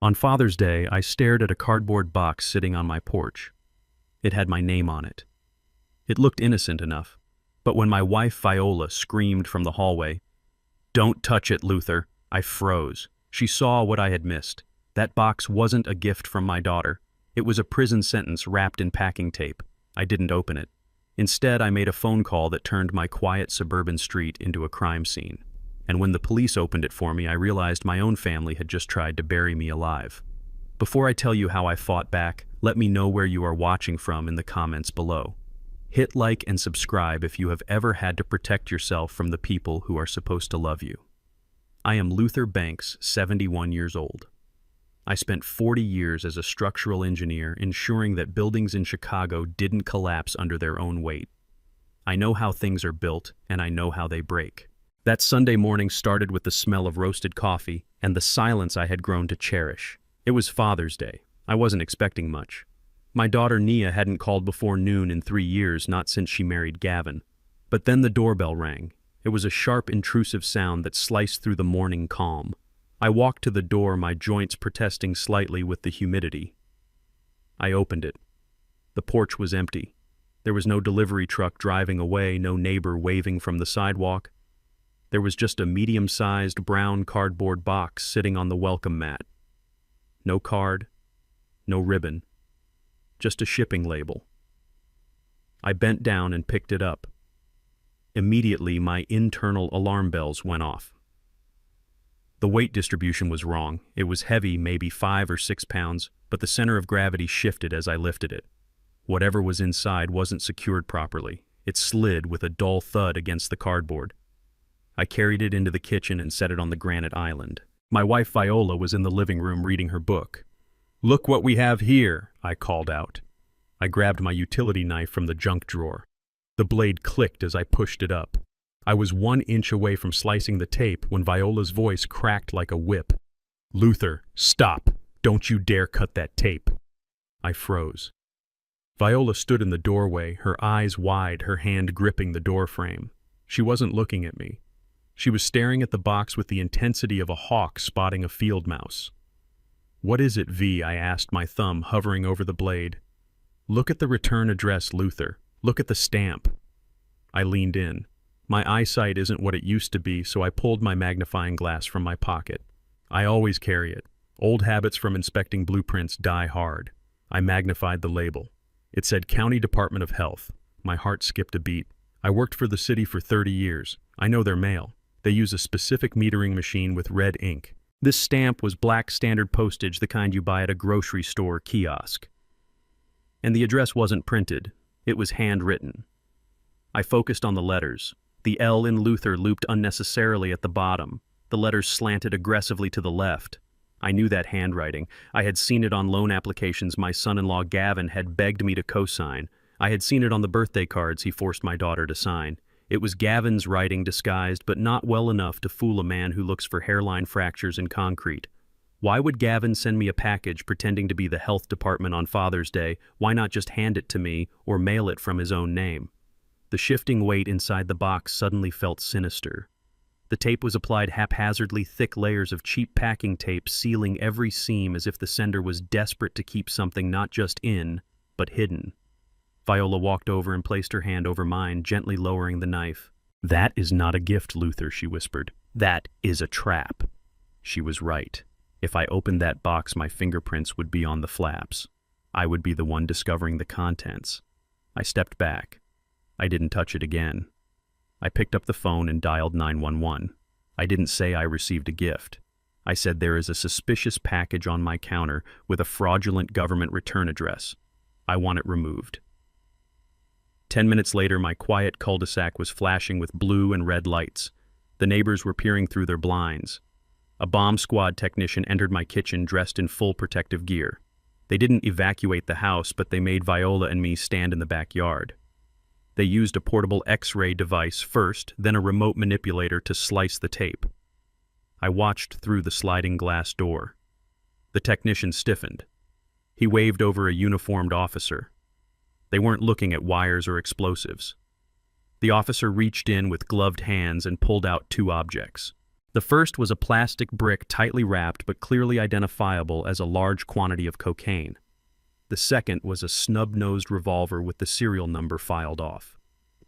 On Father's Day, I stared at a cardboard box sitting on my porch. It had my name on it. It looked innocent enough, but when my wife Viola screamed from the hallway, "Don't touch it, Luther," I froze. She saw what I had missed. That box wasn't a gift from my daughter. It was a prison sentence wrapped in packing tape. I didn't open it. Instead, I made a phone call that turned my quiet suburban street into a crime scene. And when the police opened it for me, I realized my own family had just tried to bury me alive. Before I tell you how I fought back, let me know where you are watching from in the comments below. Hit like and subscribe if you have ever had to protect yourself from the people who are supposed to love you. I am Luther Banks, 71 years old. I spent 40 years as a structural engineer ensuring that buildings in Chicago didn't collapse under their own weight. I know how things are built, and I know how they break. That Sunday morning started with the smell of roasted coffee and the silence I had grown to cherish. It was Father's Day. I wasn't expecting much. My daughter Nia hadn't called before noon in 3 years, not since she married Gavin. But then the doorbell rang. It was a sharp, intrusive sound that sliced through the morning calm. I walked to the door, my joints protesting slightly with the humidity. I opened it. The porch was empty. There was no delivery truck driving away, no neighbor waving from the sidewalk. There was just a medium-sized brown cardboard box sitting on the welcome mat. No card, no ribbon, just a shipping label. I bent down and picked it up. Immediately, my internal alarm bells went off. The weight distribution was wrong. It was heavy, maybe 5 or 6 pounds, but the center of gravity shifted as I lifted it. Whatever was inside wasn't secured properly. It slid with a dull thud against the cardboard. I carried it into the kitchen and set it on the granite island. My wife Viola was in the living room reading her book. "Look what we have here," I called out. I grabbed my utility knife from the junk drawer. The blade clicked as I pushed it up. I was 1 inch away from slicing the tape when Viola's voice cracked like a whip. "Luther, stop! Don't you dare cut that tape!" I froze. Viola stood in the doorway, her eyes wide, her hand gripping the doorframe. She wasn't looking at me. She was staring at the box with the intensity of a hawk spotting a field mouse. "What is it, V?" I asked, my thumb hovering over the blade. "Look at the return address, Luther. Look at the stamp." I leaned in. My eyesight isn't what it used to be, so I pulled my magnifying glass from my pocket. I always carry it. Old habits from inspecting blueprints die hard. I magnified the label. It said County Department of Health. My heart skipped a beat. I worked for the city for 30 years. I know their mail. They use a specific metering machine with red ink. This stamp was black standard postage, the kind you buy at a grocery store kiosk. And the address wasn't printed. It was handwritten. I focused on the letters. The L in Luther looped unnecessarily at the bottom. The letters slanted aggressively to the left. I knew that handwriting. I had seen it on loan applications my son-in-law Gavin had begged me to co-sign. I had seen it on the birthday cards he forced my daughter to sign. It was Gavin's writing disguised, but not well enough to fool a man who looks for hairline fractures in concrete. Why would Gavin send me a package pretending to be the health department on Father's Day? Why not just hand it to me or mail it from his own name? The shifting weight inside the box suddenly felt sinister. The tape was applied haphazardly, thick layers of cheap packing tape sealing every seam as if the sender was desperate to keep something not just in, but hidden. Viola walked over and placed her hand over mine, gently lowering the knife. "That is not a gift, Luther," she whispered. "That is a trap." She was right. If I opened that box, my fingerprints would be on the flaps. I would be the one discovering the contents. I stepped back. I didn't touch it again. I picked up the phone and dialed 911. I didn't say I received a gift. I said there is a suspicious package on my counter with a fraudulent government return address. I want it removed. 10 minutes later, my quiet cul-de-sac was flashing with blue and red lights. The neighbors were peering through their blinds. A bomb squad technician entered my kitchen dressed in full protective gear. They didn't evacuate the house, but they made Viola and me stand in the backyard. They used a portable X-ray device first, then a remote manipulator to slice the tape. I watched through the sliding glass door. The technician stiffened. He waved over a uniformed officer. They weren't looking at wires or explosives. The officer reached in with gloved hands and pulled out 2 objects. The first was a plastic brick tightly wrapped but clearly identifiable as a large quantity of cocaine. The second was a snub-nosed revolver with the serial number filed off.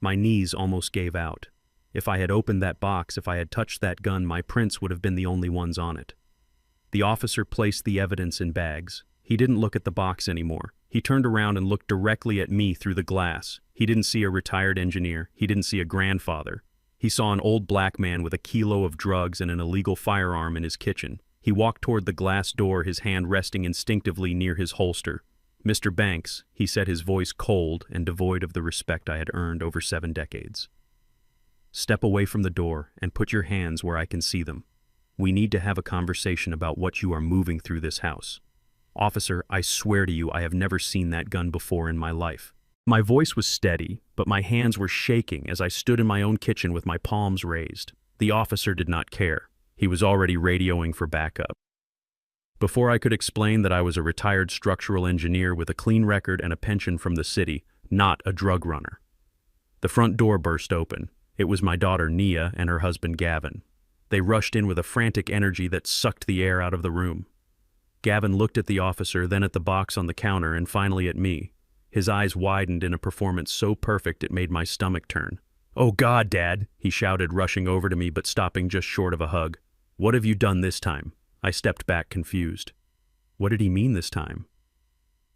My knees almost gave out. If I had opened that box, if I had touched that gun, my prints would have been the only ones on it. The officer placed the evidence in bags. He didn't look at the box anymore. He turned around and looked directly at me through the glass. He didn't see a retired engineer. He didn't see a grandfather. He saw an old black man with a kilo of drugs and an illegal firearm in his kitchen. He walked toward the glass door, his hand resting instinctively near his holster. "Mr. Banks," he said, his voice cold and devoid of the respect I had earned over 7 decades. "Step away from the door and put your hands where I can see them. We need to have a conversation about what you are moving through this house. Officer, I swear to you I have never seen that gun before in my life." My voice was steady, but my hands were shaking as I stood in my own kitchen with my palms raised. The officer did not care. He was already radioing for backup. Before I could explain that I was a retired structural engineer with a clean record and a pension from the city, not a drug runner. The front door burst open. It was my daughter Nia and her husband Gavin. They rushed in with a frantic energy that sucked the air out of the room. Gavin looked at the officer, then at the box on the counter, and finally at me. His eyes widened in a performance so perfect it made my stomach turn. "Oh God, Dad," he shouted, rushing over to me but stopping just short of a hug. "What have you done this time?" I stepped back, confused. What did he mean this time?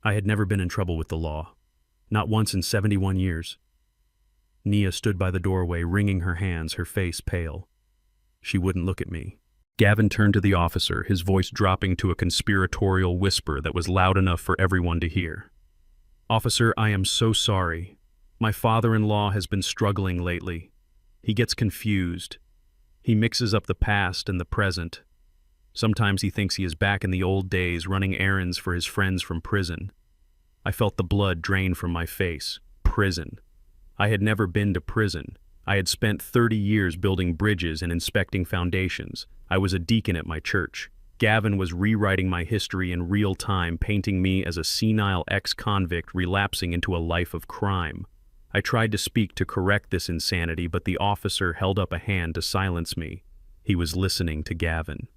I had never been in trouble with the law. Not once in 71 years. Nia stood by the doorway, wringing her hands, her face pale. She wouldn't look at me. Gavin turned to the officer, his voice dropping to a conspiratorial whisper that was loud enough for everyone to hear. "Officer, I am so sorry. My father-in-law has been struggling lately. He gets confused. He mixes up the past and the present. Sometimes he thinks he is back in the old days running errands for his friends from prison." I felt the blood drain from my face. Prison. I had never been to prison. I had spent 30 years building bridges and inspecting foundations. I was a deacon at my church. Gavin was rewriting my history in real time, painting me as a senile ex-convict relapsing into a life of crime. I tried to speak to correct this insanity, but the officer held up a hand to silence me. He was listening to Gavin.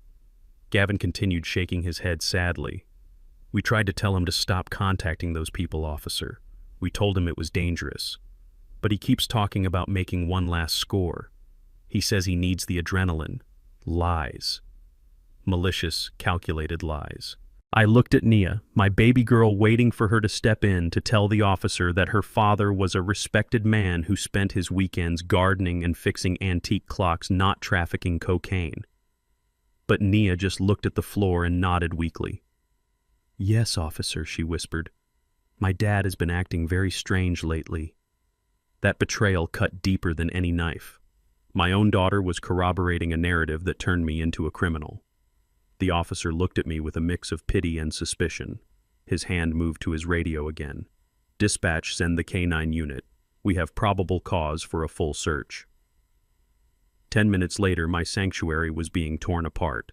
Gavin continued shaking his head sadly. "We tried to tell him to stop contacting those people, officer. We told him it was dangerous. But he keeps talking about making one last score. He says he needs the adrenaline. Lies. Malicious, calculated lies." I looked at Nia, my baby girl, waiting for her to step in to tell the officer that her father was a respected man who spent his weekends gardening and fixing antique clocks, not trafficking cocaine. But Nia just looked at the floor and nodded weakly. "Yes, officer," she whispered. "My dad has been acting very strange lately." That betrayal cut deeper than any knife. My own daughter was corroborating a narrative that turned me into a criminal. The officer looked at me with a mix of pity and suspicion. His hand moved to his radio again. "Dispatch, send the K9 unit. We have probable cause for a full search." 10 minutes later, my sanctuary was being torn apart.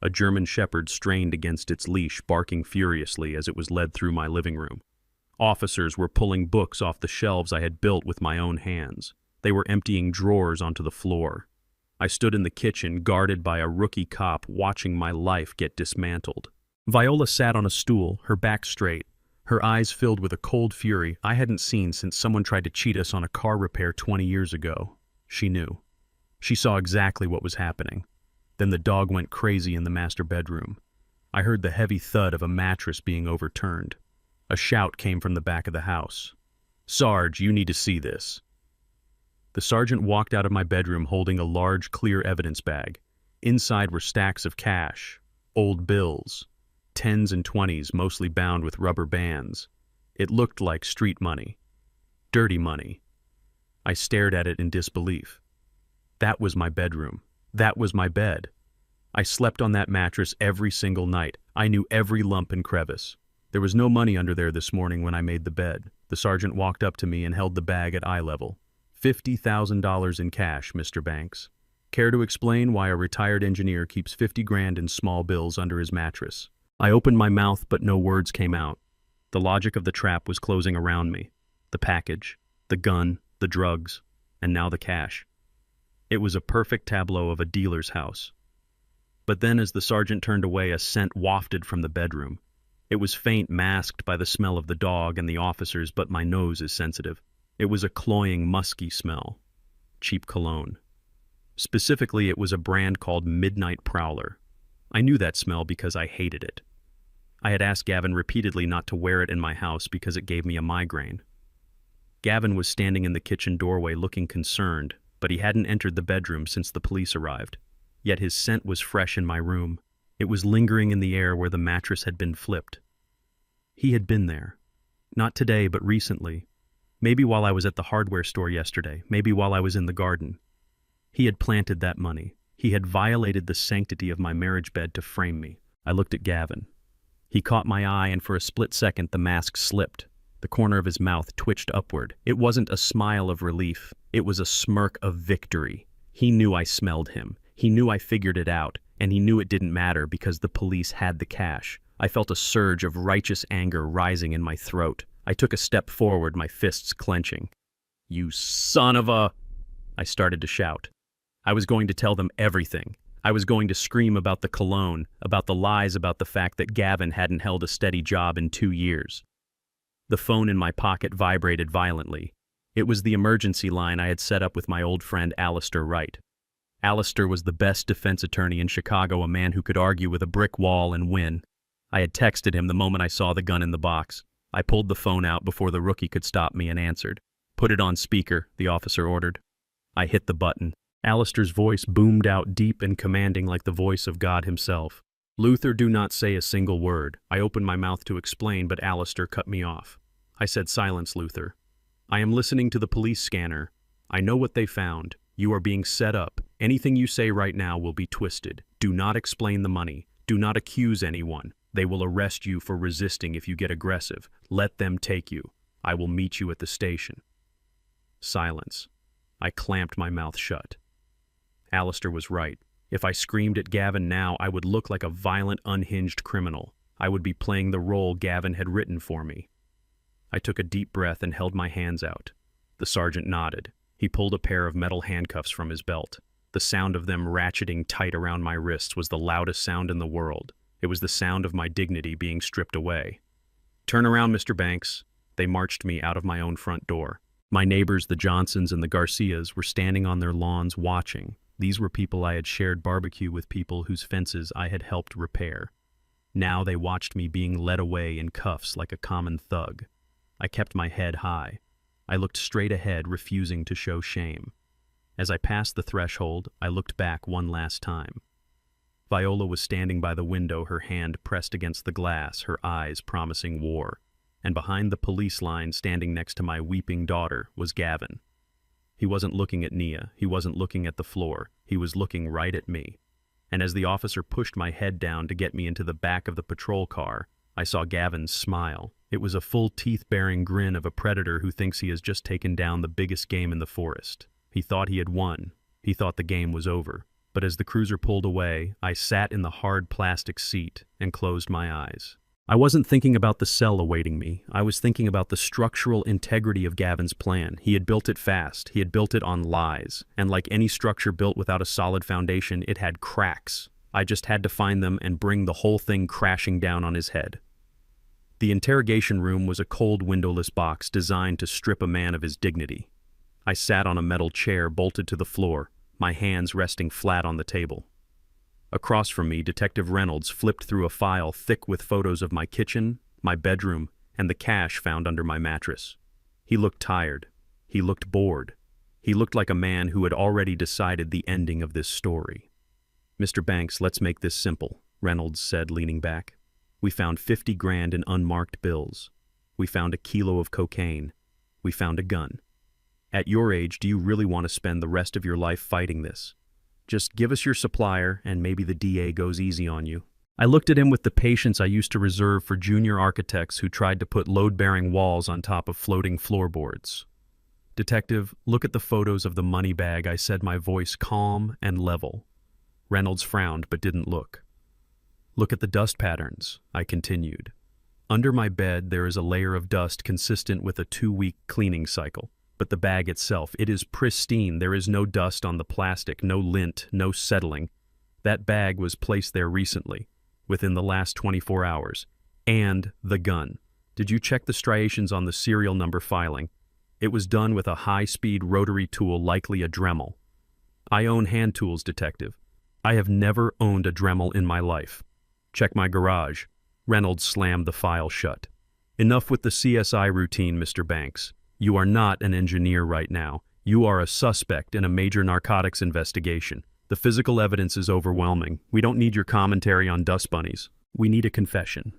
A German shepherd strained against its leash, barking furiously as it was led through my living room. Officers were pulling books off the shelves I had built with my own hands. They were emptying drawers onto the floor. I stood in the kitchen, guarded by a rookie cop, watching my life get dismantled. Viola sat on a stool, her back straight, her eyes filled with a cold fury I hadn't seen since someone tried to cheat us on a car repair 20 years ago. She knew. She saw exactly what was happening. Then the dog went crazy in the master bedroom. I heard the heavy thud of a mattress being overturned. A shout came from the back of the house. "Sarge, you need to see this." The sergeant walked out of my bedroom holding a large, clear evidence bag. Inside were stacks of cash, old bills, 10s and 20s, mostly bound with rubber bands. It looked like street money. Dirty money. I stared at it in disbelief. That was my bedroom. That was my bed. I slept on that mattress every single night. I knew every lump and crevice. There was no money under there this morning when I made the bed. The sergeant walked up to me and held the bag at eye level. $50,000 in cash, Mr. Banks. Care to explain why a retired engineer keeps 50 grand in small bills under his mattress? I opened my mouth, but no words came out. The logic of the trap was closing around me. The package, the gun, the drugs, and now the cash. It was a perfect tableau of a dealer's house. But then as the sergeant turned away, a scent wafted from the bedroom. It was faint, masked by the smell of the dog and the officers, but my nose is sensitive. It was a cloying, musky smell. Cheap cologne. Specifically, it was a brand called Midnight Prowler. I knew that smell because I hated it. I had asked Gavin repeatedly not to wear it in my house because it gave me a migraine. Gavin was standing in the kitchen doorway looking concerned, but he hadn't entered the bedroom since the police arrived. Yet his scent was fresh in my room. It was lingering in the air where the mattress had been flipped. He had been there. Not today, but recently. Maybe while I was at the hardware store yesterday, maybe while I was in the garden. He had planted that money. He had violated the sanctity of my marriage bed to frame me. I looked at Gavin. He caught my eye, and for a split second the mask slipped. The corner of his mouth twitched upward. It wasn't a smile of relief. It was a smirk of victory. He knew I smelled him. He knew I figured it out, and he knew it didn't matter because the police had the cash. I felt a surge of righteous anger rising in my throat. I took a step forward, my fists clenching. "You son of a..." I started to shout. I was going to tell them everything. I was going to scream about the cologne, about the lies, about the fact that Gavin hadn't held a steady job in 2 years. The phone in my pocket vibrated violently. It was the emergency line I had set up with my old friend Alistair Wright. Alistair was the best defense attorney in Chicago, a man who could argue with a brick wall and win. I had texted him the moment I saw the gun in the box. I pulled the phone out before the rookie could stop me and answered. "Put it on speaker," the officer ordered. I hit the button. Alistair's voice boomed out deep and commanding like the voice of God himself. "Luther, do not say a single word." I opened my mouth to explain, but Alistair cut me off. I said, "Silence, Luther. I am listening to the police scanner. I know what they found. You are being set up. Anything you say right now will be twisted. Do not explain the money. Do not accuse anyone. They will arrest you for resisting if you get aggressive. Let them take you. I will meet you at the station." Silence. I clamped my mouth shut. Alistair was right. If I screamed at Gavin now, I would look like a violent, unhinged criminal. I would be playing the role Gavin had written for me. I took a deep breath and held my hands out. The sergeant nodded. He pulled a pair of metal handcuffs from his belt. The sound of them ratcheting tight around my wrists was the loudest sound in the world. It was the sound of my dignity being stripped away. "Turn around, Mr. Banks." They marched me out of my own front door. My neighbors, the Johnsons and the Garcias, were standing on their lawns watching. These were people I had shared barbecue with, people whose fences I had helped repair. Now they watched me being led away in cuffs like a common thug. I kept my head high. I looked straight ahead, refusing to show shame. As I passed the threshold, I looked back one last time. Viola was standing by the window, her hand pressed against the glass, her eyes promising war. And behind the police line, standing next to my weeping daughter, was Gavin. He wasn't looking at Nia. He wasn't looking at the floor. He was looking right at me. And as the officer pushed my head down to get me into the back of the patrol car, I saw Gavin smile. It was a full teeth-baring grin of a predator who thinks he has just taken down the biggest game in the forest. He thought he had won. He thought the game was over. But as the cruiser pulled away, I sat in the hard plastic seat and closed my eyes. I wasn't thinking about the cell awaiting me. I was thinking about the structural integrity of Gavin's plan. He had built it fast. He had built it on lies. And like any structure built without a solid foundation, it had cracks. I just had to find them and bring the whole thing crashing down on his head. The interrogation room was a cold, windowless box designed to strip a man of his dignity. I sat on a metal chair bolted to the floor, my hands resting flat on the table. Across from me, Detective Reynolds flipped through a file thick with photos of my kitchen, my bedroom, and the cash found under my mattress. He looked tired. He looked bored. He looked like a man who had already decided the ending of this story. "Mr. Banks, let's make this simple," Reynolds said, leaning back. "We found 50 grand in unmarked bills. We found a kilo of cocaine. We found a gun. At your age, do you really want to spend the rest of your life fighting this? Just give us your supplier, and maybe the DA goes easy on you." I looked at him with the patience I used to reserve for junior architects who tried to put load-bearing walls on top of floating floorboards. "Detective, look at the photos of the money bag," I said, my voice calm and level. Reynolds frowned but didn't look. "Look at the dust patterns," I continued. "Under my bed there is a layer of dust consistent with a 2-week cleaning cycle. But the bag itself, it is pristine. There is no dust on the plastic, no lint, no settling. That bag was placed there recently, within the last 24 hours. And the gun. Did you check the striations on the serial number filing? It was done with a high-speed rotary tool, likely a Dremel. I own hand tools, detective. I have never owned a Dremel in my life. Check my garage. Reynolds slammed the file shut. Enough with the CSI routine, Mr. Banks. You are not an engineer right now. You are a suspect in a major narcotics investigation. The physical evidence is overwhelming. We don't need your commentary on dust bunnies. We need a confession.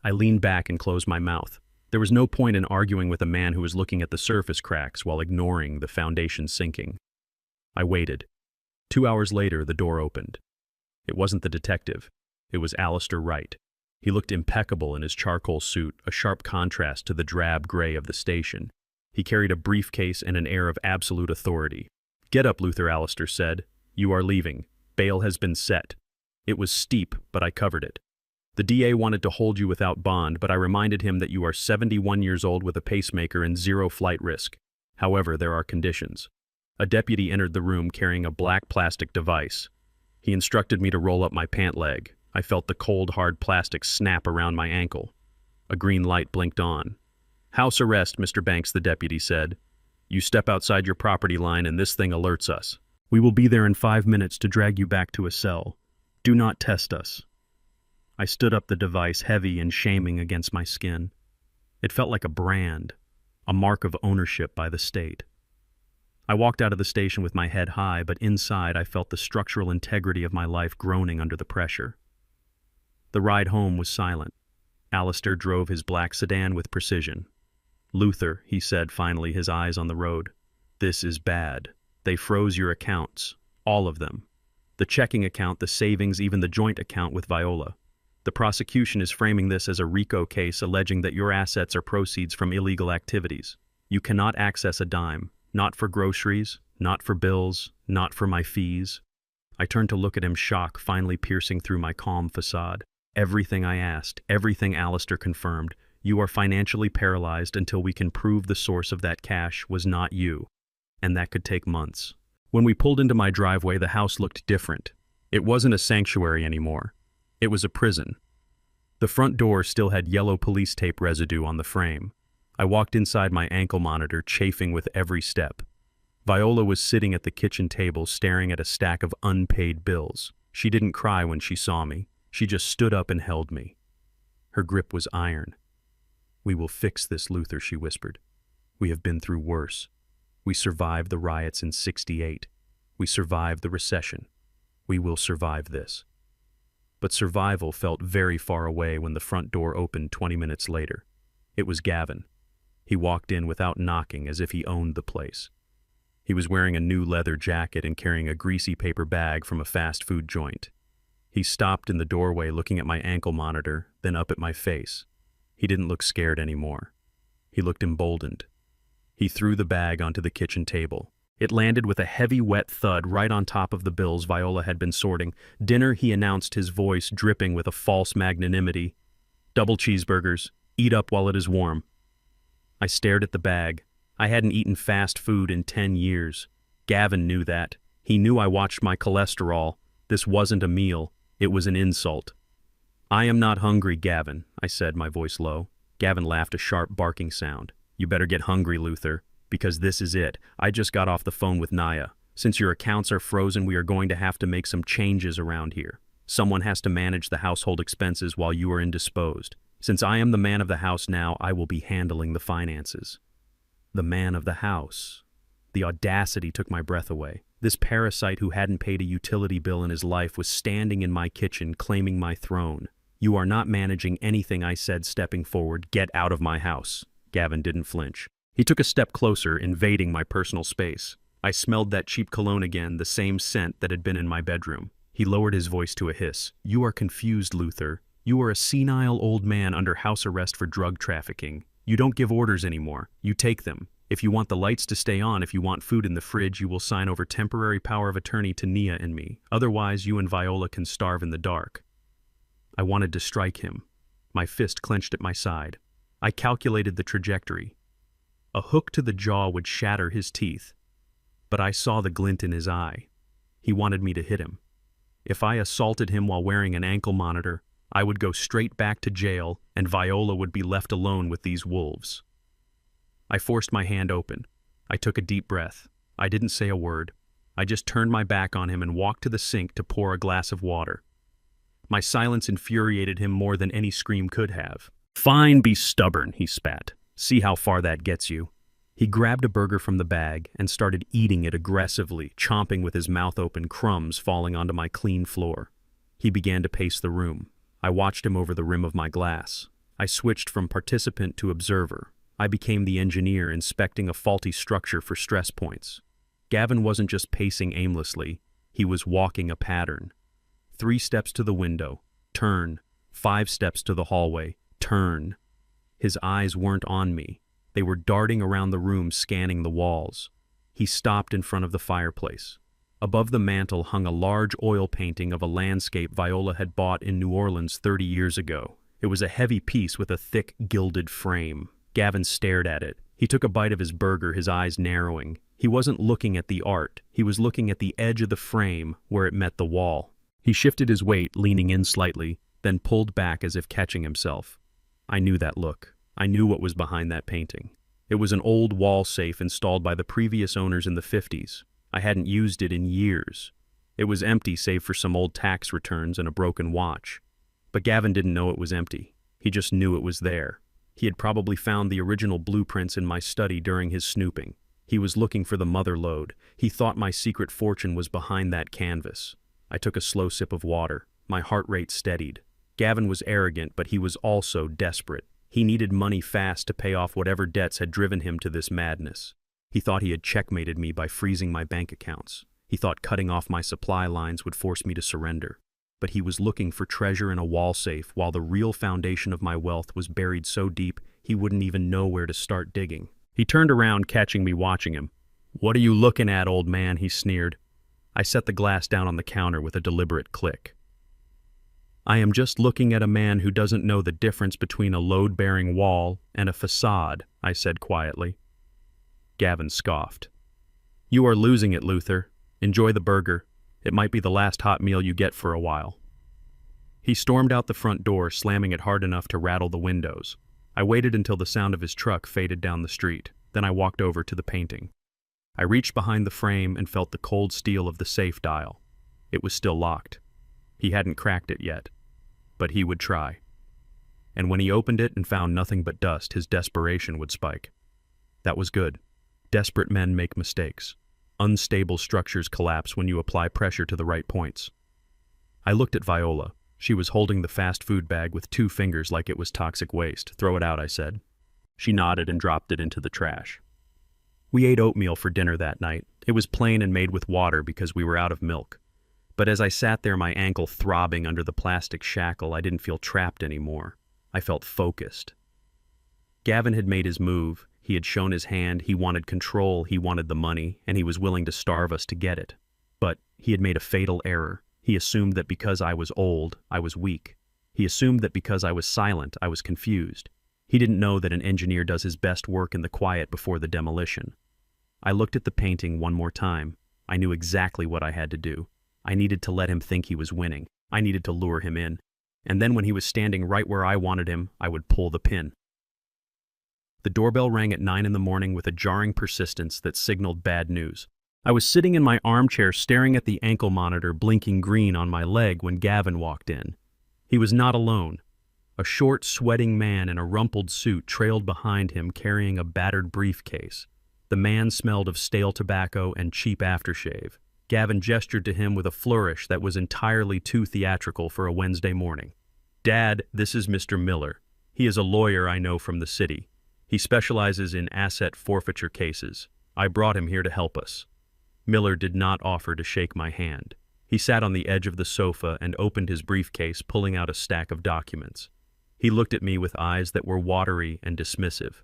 I leaned back and closed my mouth. There was no point in arguing with a man who was looking at the surface cracks while ignoring the foundation sinking. I waited. 2 hours later, the door opened. It wasn't the detective. It was Alistair Wright. He looked impeccable in his charcoal suit, a sharp contrast to the drab gray of the station. He carried a briefcase and an air of absolute authority. "Get up, Luther," Alistair said. "You are leaving. Bail has been set." It was steep, but I covered it. "The DA wanted to hold you without bond, but I reminded him that you are 71 years old with a pacemaker and zero flight risk. However, there are conditions." A deputy entered the room carrying a black plastic device. He instructed me to roll up my pant leg. I felt the cold, hard plastic snap around my ankle. A green light blinked on. "House arrest, Mr. Banks," the deputy said. "You step outside your property line and this thing alerts us. We will be there in 5 minutes to drag you back to a cell. Do not test us." I stood up the device, heavy and shaming against my skin. It felt like a brand, a mark of ownership by the state. I walked out of the station with my head high, but inside I felt the structural integrity of my life groaning under the pressure. The ride home was silent. Alistair drove his black sedan with precision. "Luther," he said finally, his eyes on the road. "This is bad. They froze your accounts. All of them. The checking account, the savings, even the joint account with Viola. The prosecution is framing this as a RICO case, alleging that your assets are proceeds from illegal activities. You cannot access a dime. Not for groceries, not for bills, not for my fees." I turned to look at him, shock finally piercing through my calm facade. "Everything I asked, everything," Alistair confirmed. "You are financially paralyzed until we can prove the source of that cash was not you. And that could take months." When we pulled into my driveway, the house looked different. It wasn't a sanctuary anymore. It was a prison. The front door still had yellow police tape residue on the frame. I walked inside, my ankle monitor chafing with every step. Viola was sitting at the kitchen table staring at a stack of unpaid bills. She didn't cry when she saw me. She just stood up and held me. Her grip was iron. "We will fix this, Luther," she whispered. "We have been through worse. We survived the riots in '68. We survived the recession. We will survive this." But survival felt very far away when the front door opened 20 minutes later. It was Gavin. He walked in without knocking, as if he owned the place. He was wearing a new leather jacket and carrying a greasy paper bag from a fast food joint. He stopped in the doorway, looking at my ankle monitor, then up at my face. He didn't look scared anymore. He looked emboldened. He threw the bag onto the kitchen table. It landed with a heavy, wet thud right on top of the bills Viola had been sorting. "Dinner," he announced, his voice dripping with a false magnanimity. "Double cheeseburgers. Eat up while it is warm." I stared at the bag. I hadn't eaten fast food in 10 years. Gavin knew that. He knew I watched my cholesterol. This wasn't a meal. It was an insult. "I am not hungry, Gavin," I said, my voice low. Gavin laughed, a sharp barking sound. "You better get hungry, Luther, because this is it. I just got off the phone with Naya. Since your accounts are frozen, we are going to have to make some changes around here. Someone has to manage the household expenses while you are indisposed. Since I am the man of the house now, I will be handling the finances." The man of the house. The audacity took my breath away. This parasite who hadn't paid a utility bill in his life was standing in my kitchen, claiming my throne. "You are not managing anything," I said, stepping forward. "Get out of my house." Gavin didn't flinch. He took a step closer, invading my personal space. I smelled that cheap cologne again, the same scent that had been in my bedroom. He lowered his voice to a hiss. "You are confused, Luther. You are a senile old man under house arrest for drug trafficking. You don't give orders anymore. You take them. If you want the lights to stay on, if you want food in the fridge, you will sign over temporary power of attorney to Nia and me. Otherwise, you and Viola can starve in the dark." I wanted to strike him. My fist clenched at my side. I calculated the trajectory. A hook to the jaw would shatter his teeth. But I saw the glint in his eye. He wanted me to hit him. If I assaulted him while wearing an ankle monitor, I would go straight back to jail and Viola would be left alone with these wolves. I forced my hand open. I took a deep breath. I didn't say a word. I just turned my back on him and walked to the sink to pour a glass of water. My silence infuriated him more than any scream could have. "Fine, be stubborn," he spat. "See how far that gets you." He grabbed a burger from the bag and started eating it aggressively, chomping with his mouth open, crumbs falling onto my clean floor. He began to pace the room. I watched him over the rim of my glass. I switched from participant to observer. I became the engineer inspecting a faulty structure for stress points. Gavin wasn't just pacing aimlessly, he was walking a pattern. 3 steps to the window, turn. 5 steps to the hallway, turn. His eyes weren't on me. They were darting around the room, scanning the walls. He stopped in front of the fireplace. Above the mantel hung a large oil painting of a landscape Viola had bought in New Orleans 30 years ago. It was a heavy piece with a thick, gilded frame. Gavin stared at it. He took a bite of his burger, his eyes narrowing. He wasn't looking at the art. He was looking at the edge of the frame where it met the wall. He shifted his weight, leaning in slightly, then pulled back as if catching himself. I knew that look. I knew what was behind that painting. It was an old wall safe installed by the previous owners in the 50s. I hadn't used it in years. It was empty save for some old tax returns and a broken watch. But Gavin didn't know it was empty. He just knew it was there. He had probably found the original blueprints in my study during his snooping. He was looking for the mother lode. He thought my secret fortune was behind that canvas. I took a slow sip of water. My heart rate steadied. Gavin was arrogant, but he was also desperate. He needed money fast to pay off whatever debts had driven him to this madness. He thought he had checkmated me by freezing my bank accounts. He thought cutting off my supply lines would force me to surrender. But he was looking for treasure in a wall safe while the real foundation of my wealth was buried so deep he wouldn't even know where to start digging. He turned around, catching me watching him. "What are you looking at, old man?" he sneered. I set the glass down on the counter with a deliberate click. "I am just looking at a man who doesn't know the difference between a load-bearing wall and a facade," I said quietly. Gavin scoffed. "You are losing it, Luther. Enjoy the burger. It might be the last hot meal you get for a while." He stormed out the front door, slamming it hard enough to rattle the windows. I waited until the sound of his truck faded down the street. Then I walked over to the painting. I reached behind the frame and felt the cold steel of the safe dial. It was still locked. He hadn't cracked it yet. But he would try. And when he opened it and found nothing but dust, his desperation would spike. That was good. Desperate men make mistakes. Unstable structures collapse when you apply pressure to the right points. I looked at Viola. She was holding the fast food bag with 2 fingers like it was toxic waste. "Throw it out," I said. She nodded and dropped it into the trash. We ate oatmeal for dinner that night. It was plain and made with water because we were out of milk. But as I sat there, my ankle throbbing under the plastic shackle, I didn't feel trapped anymore. I felt focused. Gavin had made his move. He had shown his hand. He wanted control. He wanted the money, and he was willing to starve us to get it. But he had made a fatal error. He assumed that because I was old, I was weak. He assumed that because I was silent, I was confused. He didn't know that an engineer does his best work in the quiet before the demolition. I looked at the painting one more time. I knew exactly what I had to do. I needed to let him think he was winning. I needed to lure him in. And then when he was standing right where I wanted him, I would pull the pin. The doorbell rang at 9 in the morning with a jarring persistence that signaled bad news. I was sitting in my armchair staring at the ankle monitor blinking green on my leg when Gavin walked in. He was not alone. A short, sweating man in a rumpled suit trailed behind him carrying a battered briefcase. The man smelled of stale tobacco and cheap aftershave. Gavin gestured to him with a flourish that was entirely too theatrical for a Wednesday morning. "Dad, this is Mr. Miller. He is a lawyer I know from the city. He specializes in asset forfeiture cases. I brought him here to help us." Miller did not offer to shake my hand. He sat on the edge of the sofa and opened his briefcase, pulling out a stack of documents. He looked at me with eyes that were watery and dismissive.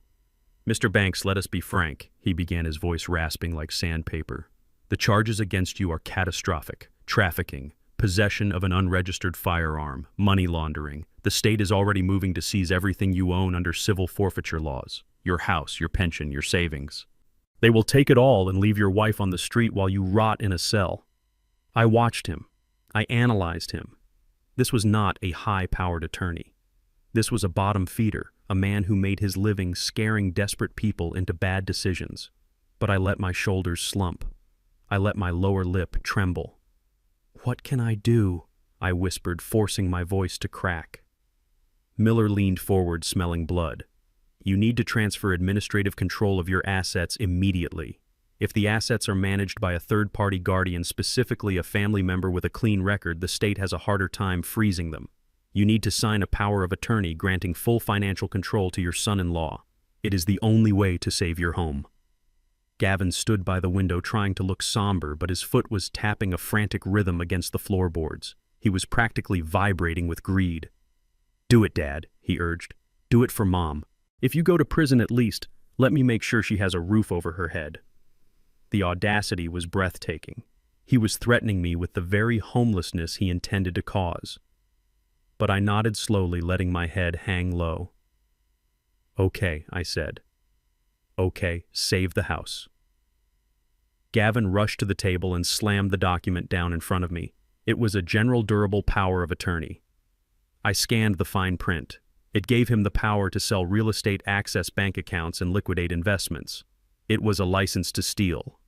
"Mr. Banks, let us be frank," he began, his voice rasping like sandpaper. "The charges against you are catastrophic. Trafficking, possession of an unregistered firearm, money laundering. The state is already moving to seize everything you own under civil forfeiture laws. Your house, your pension, your savings. They will take it all and leave your wife on the street while you rot in a cell." I watched him. I analyzed him. This was not a high-powered attorney. This was a bottom feeder, a man who made his living scaring desperate people into bad decisions. But I let my shoulders slump. I let my lower lip tremble. "What can I do?" I whispered, forcing my voice to crack. Miller leaned forward, smelling blood. "You need to transfer administrative control of your assets immediately. If the assets are managed by a third-party guardian, specifically a family member with a clean record, the state has a harder time freezing them. You need to sign a power of attorney granting full financial control to your son-in-law. It is the only way to save your home." Gavin stood by the window trying to look somber, but his foot was tapping a frantic rhythm against the floorboards. He was practically vibrating with greed. "Do it, Dad," he urged. "Do it for Mom. If you go to prison, at least, let me make sure she has a roof over her head." The audacity was breathtaking. He was threatening me with the very homelessness he intended to cause. But I nodded slowly, letting my head hang low. "Okay," I said. "Okay, save the house." Gavin rushed to the table and slammed the document down in front of me. It was a general durable power of attorney. I scanned the fine print. It gave him the power to sell real estate, access bank accounts, and liquidate investments. It was a license to steal.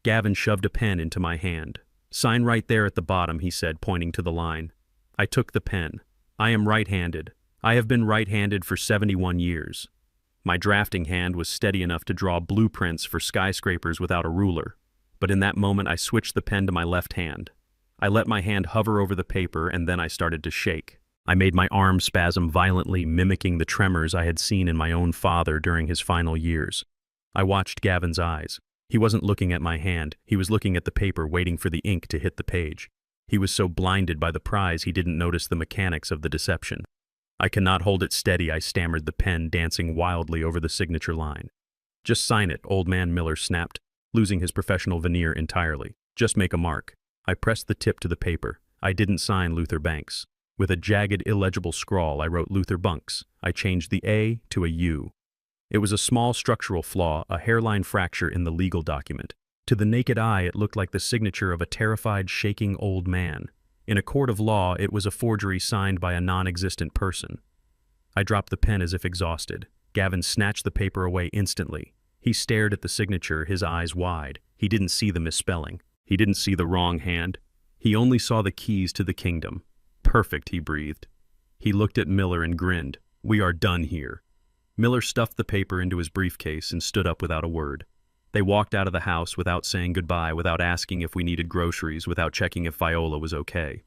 Gavin shoved a pen into my hand. "Sign right there at the bottom," he said, pointing to the line. I took the pen. I am right-handed. I have been right-handed for 71 years. My drafting hand was steady enough to draw blueprints for skyscrapers without a ruler. But in that moment, I switched the pen to my left hand. I let my hand hover over the paper, and then I started to shake. I made my arm spasm violently, mimicking the tremors I had seen in my own father during his final years. I watched Gavin's eyes. He wasn't looking at my hand. He was looking at the paper, waiting for the ink to hit the page. He was so blinded by the prize he didn't notice the mechanics of the deception. "I cannot hold it steady," I stammered, the pen dancing wildly over the signature line. "Just sign it," Old Man Miller snapped, losing his professional veneer entirely. "Just make a mark." I pressed the tip to the paper. I didn't sign Luther Banks. With a jagged, illegible scrawl, I wrote Luther Bunks. I changed the A to a U. It was a small structural flaw, a hairline fracture in the legal document. To the naked eye, it looked like the signature of a terrified, shaking old man. In a court of law, it was a forgery signed by a non-existent person. I dropped the pen as if exhausted. Gavin snatched the paper away instantly. He stared at the signature, his eyes wide. He didn't see the misspelling. He didn't see the wrong hand. He only saw the keys to the kingdom. "Perfect," he breathed. He looked at Miller and grinned. "We are done here." Miller stuffed the paper into his briefcase and stood up without a word. They walked out of the house without saying goodbye, without asking if we needed groceries, without checking if Viola was okay.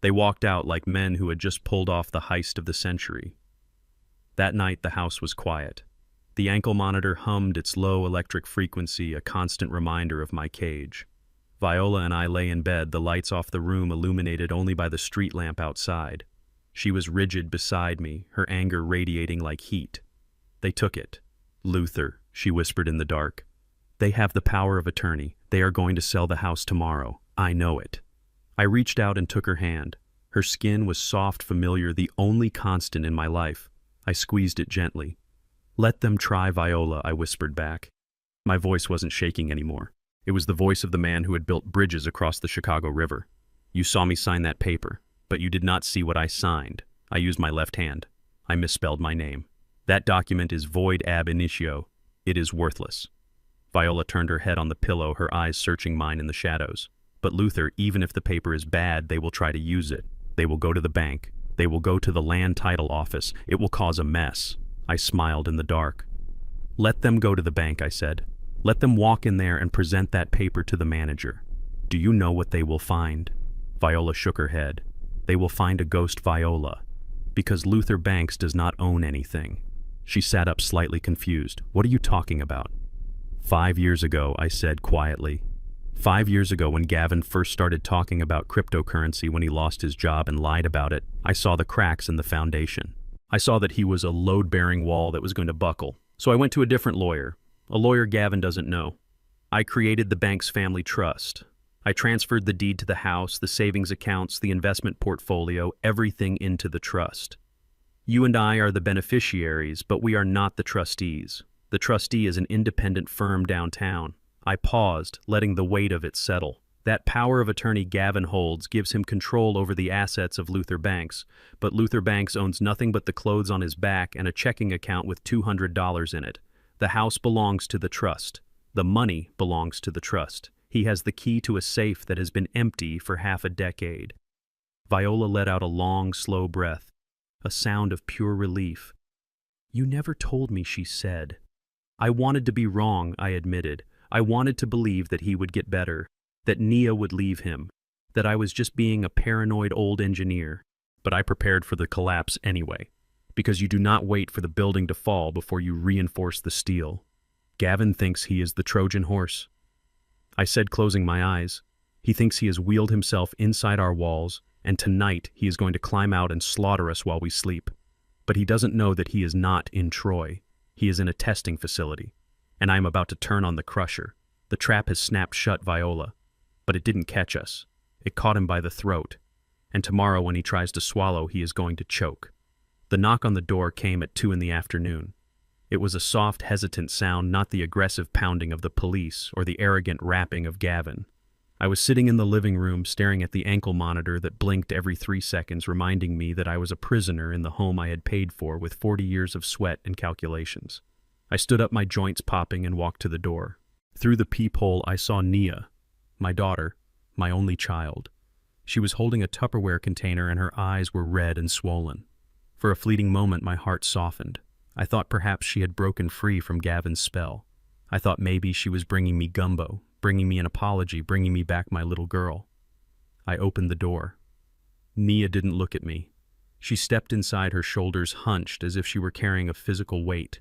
They walked out like men who had just pulled off the heist of the century. That night, the house was quiet. The ankle monitor hummed its low electric frequency, a constant reminder of my cage. Viola and I lay in bed, the lights off the room illuminated only by the street lamp outside. She was rigid beside me, her anger radiating like heat. "They took it. Luther," she whispered in the dark. "They have the power of attorney. They are going to sell the house tomorrow. I know it." I reached out and took her hand. Her skin was soft, familiar, the only constant in my life. I squeezed it gently. "Let them try, Viola," I whispered back. My voice wasn't shaking anymore. It was the voice of the man who had built bridges across the Chicago River. "You saw me sign that paper, but you did not see what I signed." I used my left hand. I misspelled my name. "That document is void ab initio. It is worthless." Viola turned her head on the pillow, her eyes searching mine in the shadows. "But Luther, even if the paper is bad, they will try to use it. They will go to the bank. They will go to the land title office. It will cause a mess." I smiled in the dark. "Let them go to the bank," I said. "Let them walk in there and present that paper to the manager. Do you know what they will find?" Viola shook her head. "They will find a ghost Viola, because Luther Banks does not own anything." She sat up slightly confused. "What are you talking about?" 5 years ago, I said quietly. 5 years ago, when Gavin first started talking about cryptocurrency when he lost his job and lied about it, I saw the cracks in the foundation. I saw that he was a load-bearing wall that was going to buckle. So I went to a different lawyer, a lawyer Gavin doesn't know. I created the bank's family trust. I transferred the deed to the house, the savings accounts, the investment portfolio, everything into the trust. You and I are the beneficiaries, but we are not the trustees. The trustee is an independent firm downtown. I paused, letting the weight of it settle. That power of attorney Gavin holds gives him control over the assets of Luther Banks, but Luther Banks owns nothing but the clothes on his back and a checking account with $200 in it. The house belongs to the trust. The money belongs to the trust. He has the key to a safe that has been empty for half a decade. Viola let out a long, slow breath, a sound of pure relief. "You never told me," she said. "I wanted to be wrong," I admitted. "I wanted to believe that he would get better, that Nia would leave him, that I was just being a paranoid old engineer. But I prepared for the collapse anyway, because you do not wait for the building to fall before you reinforce the steel. Gavin thinks he is the Trojan horse," I said, closing my eyes. "He thinks he has wheeled himself inside our walls, and tonight he is going to climb out and slaughter us while we sleep. But he doesn't know that he is not in Troy. He is in a testing facility, and I am about to turn on the crusher. The trap has snapped shut, Viola, but it didn't catch us. It caught him by the throat, and tomorrow when he tries to swallow, he is going to choke." The knock on the door came at 2 in the afternoon. It was a soft, hesitant sound, not the aggressive pounding of the police or the arrogant rapping of Gavin. I was sitting in the living room staring at the ankle monitor that blinked every 3 seconds, reminding me that I was a prisoner in the home I had paid for with 40 years of sweat and calculations. I stood up, my joints popping, and walked to the door. Through the peephole, I saw Nia, my daughter, my only child. She was holding a Tupperware container and her eyes were red and swollen. For a fleeting moment, my heart softened. I thought perhaps she had broken free from Gavin's spell. I thought maybe she was bringing me gumbo, bringing me an apology, bringing me back my little girl. I opened the door. Nia didn't look at me. She stepped inside, her shoulders hunched as if she were carrying a physical weight.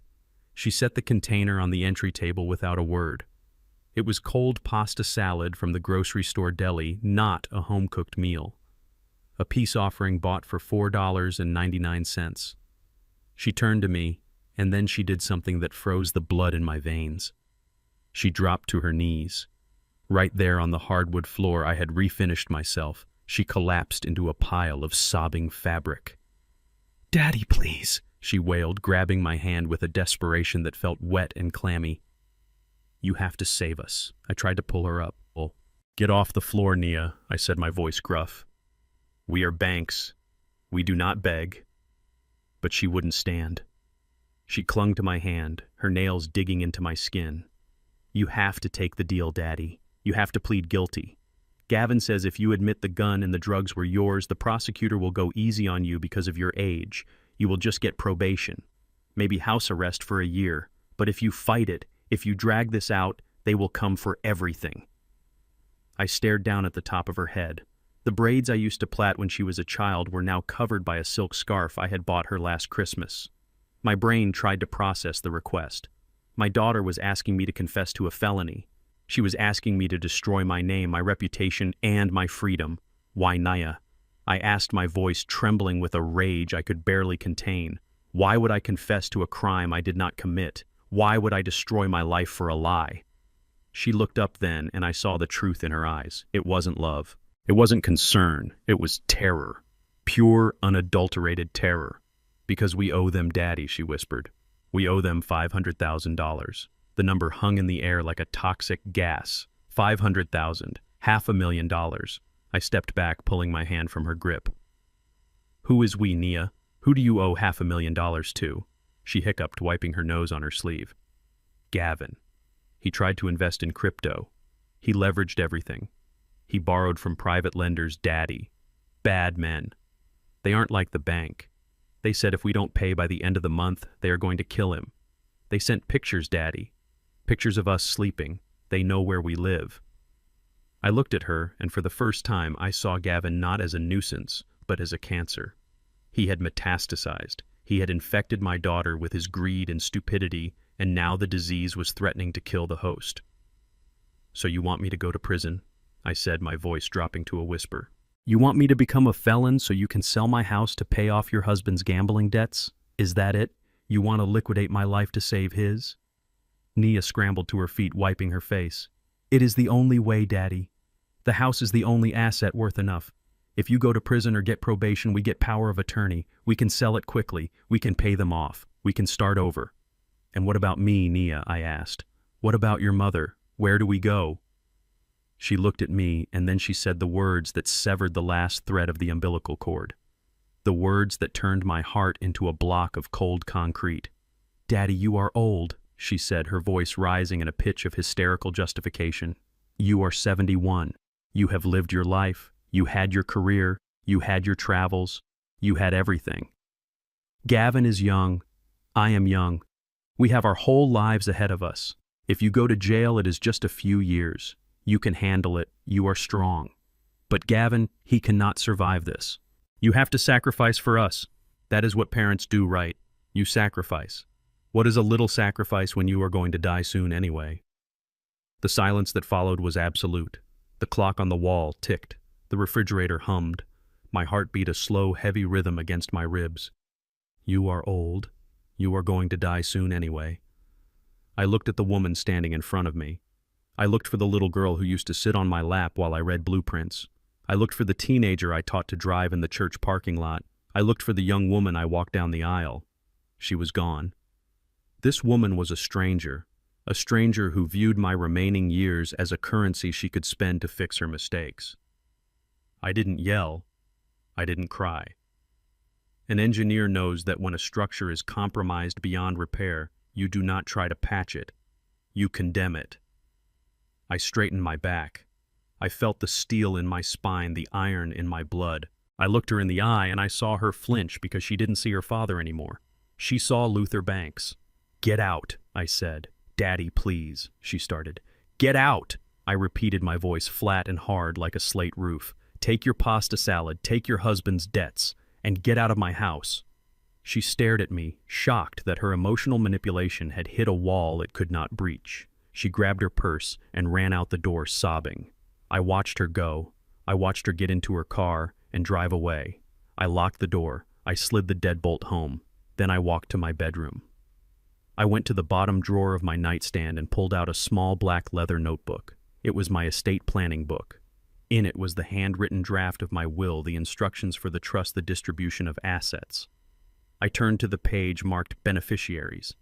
She set the container on the entry table without a word. It was cold pasta salad from the grocery store deli, not a home-cooked meal. A peace offering bought for $4.99. She turned to me, and then she did something that froze the blood in my veins. She dropped to her knees. Right there on the hardwood floor, I had refinished myself. She collapsed into a pile of sobbing fabric. "Daddy, please," she wailed, grabbing my hand with a desperation that felt wet and clammy. "You have to save us." I tried to pull her up. "Get off the floor, Nia," I said, my voice gruff. "We are Banks. We do not beg." But she wouldn't stand. She clung to my hand, her nails digging into my skin. "You have to take the deal, Daddy. You have to plead guilty. Gavin says if you admit the gun and the drugs were yours, the prosecutor will go easy on you because of your age. You will just get probation, maybe house arrest for a year. But if you fight it, if you drag this out, they will come for everything." I stared down at the top of her head. The braids I used to plait when she was a child were now covered by a silk scarf I had bought her last Christmas. My brain tried to process the request. My daughter was asking me to confess to a felony. She was asking me to destroy my name, my reputation, and my freedom. Why Nia? I asked, my voice trembling with a rage I could barely contain. Why would I confess to a crime I did not commit? Why would I destroy my life for a lie? She looked up then, and I saw the truth in her eyes. It wasn't love. It wasn't concern. It was terror. Pure, unadulterated terror. "Because we owe them, Daddy," she whispered. "We owe them $500,000. The number hung in the air like a toxic gas. 500,000. $500,000. I stepped back, pulling my hand from her grip. "Who is we, Nia? Who do you owe $500,000 to?" She hiccuped, wiping her nose on her sleeve. "Gavin. He tried to invest in crypto. He leveraged everything. He borrowed from private lenders, Daddy. Bad men. They aren't like the bank. They said if we don't pay by the end of the month, they are going to kill him. They sent pictures, Daddy. Pictures of us sleeping. They know where we live." I looked at her, and for the first time I saw Gavin not as a nuisance, but as a cancer. He had metastasized. He had infected my daughter with his greed and stupidity, and now the disease was threatening to kill the host. "So you want me to go to prison?" I said, my voice dropping to a whisper. "You want me to become a felon so you can sell my house to pay off your husband's gambling debts? Is that it? You want to liquidate my life to save his?" Nia scrambled to her feet, wiping her face. "It is the only way, Daddy. The house is the only asset worth enough. If you go to prison or get probation, we get power of attorney. We can sell it quickly. We can pay them off. We can start over." "And what about me, Nia?" I asked. "What about your mother? Where do we go?" She looked at me, and then she said the words that severed the last thread of the umbilical cord. The words that turned my heart into a block of cold concrete. "Daddy, you are old," she said, her voice rising in a pitch of hysterical justification. "You are 71. You have lived your life. You had your career. You had your travels. You had everything. Gavin is young. I am young. We have our whole lives ahead of us. If you go to jail, it is just a few years. You can handle it. You are strong. But Gavin, he cannot survive this. You have to sacrifice for us. That is what parents do, right? You sacrifice. What is a little sacrifice when you are going to die soon anyway?" The silence that followed was absolute. The clock on the wall ticked. The refrigerator hummed. My heart beat a slow, heavy rhythm against my ribs. "You are old. You are going to die soon anyway." I looked at the woman standing in front of me. I looked for the little girl who used to sit on my lap while I read blueprints. I looked for the teenager I taught to drive in the church parking lot. I looked for the young woman I walked down the aisle. She was gone. This woman was a stranger who viewed my remaining years as a currency she could spend to fix her mistakes. I didn't yell. I didn't cry. An engineer knows that when a structure is compromised beyond repair, you do not try to patch it. You condemn it. I straightened my back. I felt the steel in my spine, the iron in my blood. I looked her in the eye and I saw her flinch because she didn't see her father anymore. She saw Luther Banks. "Get out," I said. "Daddy, please," she started. "Get out," I repeated, my voice flat and hard like a slate roof. "Take your pasta salad, take your husband's debts, and get out of my house." She stared at me, shocked that her emotional manipulation had hit a wall it could not breach. She grabbed her purse and ran out the door sobbing. I watched her go. I watched her get into her car and drive away. I locked the door. I slid the deadbolt home. Then I walked to my bedroom. I went to the bottom drawer of my nightstand and pulled out a small black leather notebook. It was my estate planning book. In it was the handwritten draft of my will, the instructions for the trust, the distribution of assets. I turned to the page marked Beneficiaries.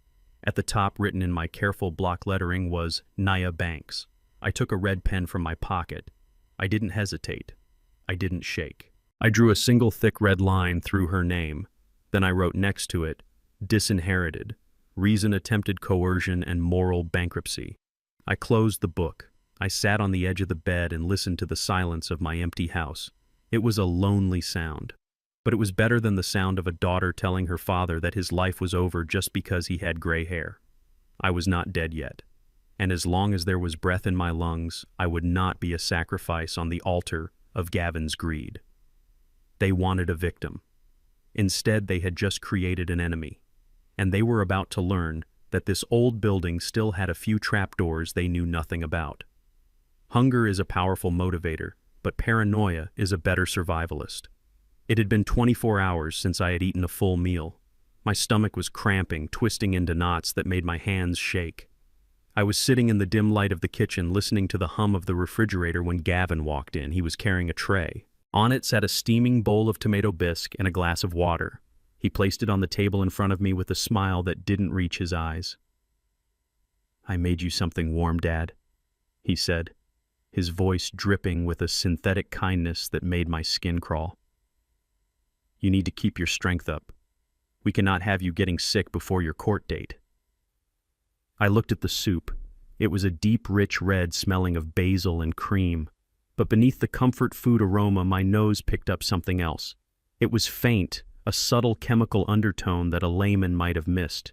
At the top, written in my careful block lettering, was Nia Banks. I took a red pen from my pocket. I didn't hesitate. I didn't shake. I drew a single thick red line through her name. Then I wrote next to it, "Disinherited. Reason attempted coercion and moral bankruptcy." I closed the book. I sat on the edge of the bed and listened to the silence of my empty house. It was a lonely sound, but it was better than the sound of a daughter telling her father that his life was over just because he had gray hair. I was not dead yet, and as long as there was breath in my lungs, I would not be a sacrifice on the altar of Gavin's greed. They wanted a victim. Instead, they had just created an enemy. And they were about to learn that this old building still had a few trapdoors they knew nothing about. Hunger is a powerful motivator, but paranoia is a better survivalist. It had been 24 hours since I had eaten a full meal. My stomach was cramping, twisting into knots that made my hands shake. I was sitting in the dim light of the kitchen, listening to the hum of the refrigerator when Gavin walked in. He was carrying a tray. On it sat a steaming bowl of tomato bisque and a glass of water. He placed it on the table in front of me with a smile that didn't reach his eyes. "I made you something warm, Dad," he said, his voice dripping with a synthetic kindness that made my skin crawl. "You need to keep your strength up. We cannot have you getting sick before your court date." I looked at the soup. It was a deep, rich red smelling of basil and cream. But beneath the comfort food aroma, my nose picked up something else. It was faint, a subtle chemical undertone that a layman might have missed.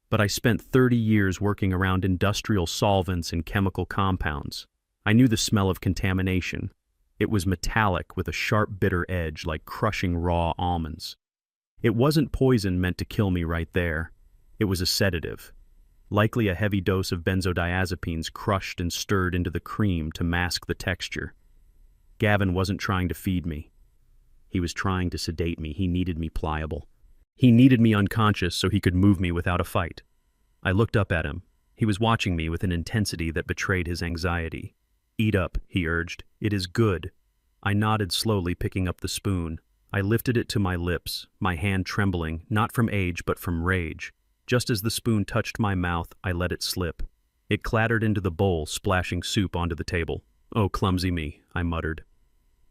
But I spent 30 years working around industrial solvents and chemical compounds. I knew the smell of contamination. It was metallic with a sharp, bitter edge like crushing raw almonds. It wasn't poison meant to kill me right there. It was a sedative. Likely a heavy dose of benzodiazepines crushed and stirred into the cream to mask the texture. Gavin wasn't trying to feed me. He was trying to sedate me. He needed me pliable. He needed me unconscious so he could move me without a fight. I looked up at him. He was watching me with an intensity that betrayed his anxiety. "Eat up," he urged. "It is good." I nodded slowly, picking up the spoon. I lifted it to my lips, my hand trembling, not from age but from rage. Just as the spoon touched my mouth, I let it slip. It clattered into the bowl, splashing soup onto the table. Oh, clumsy me, I muttered.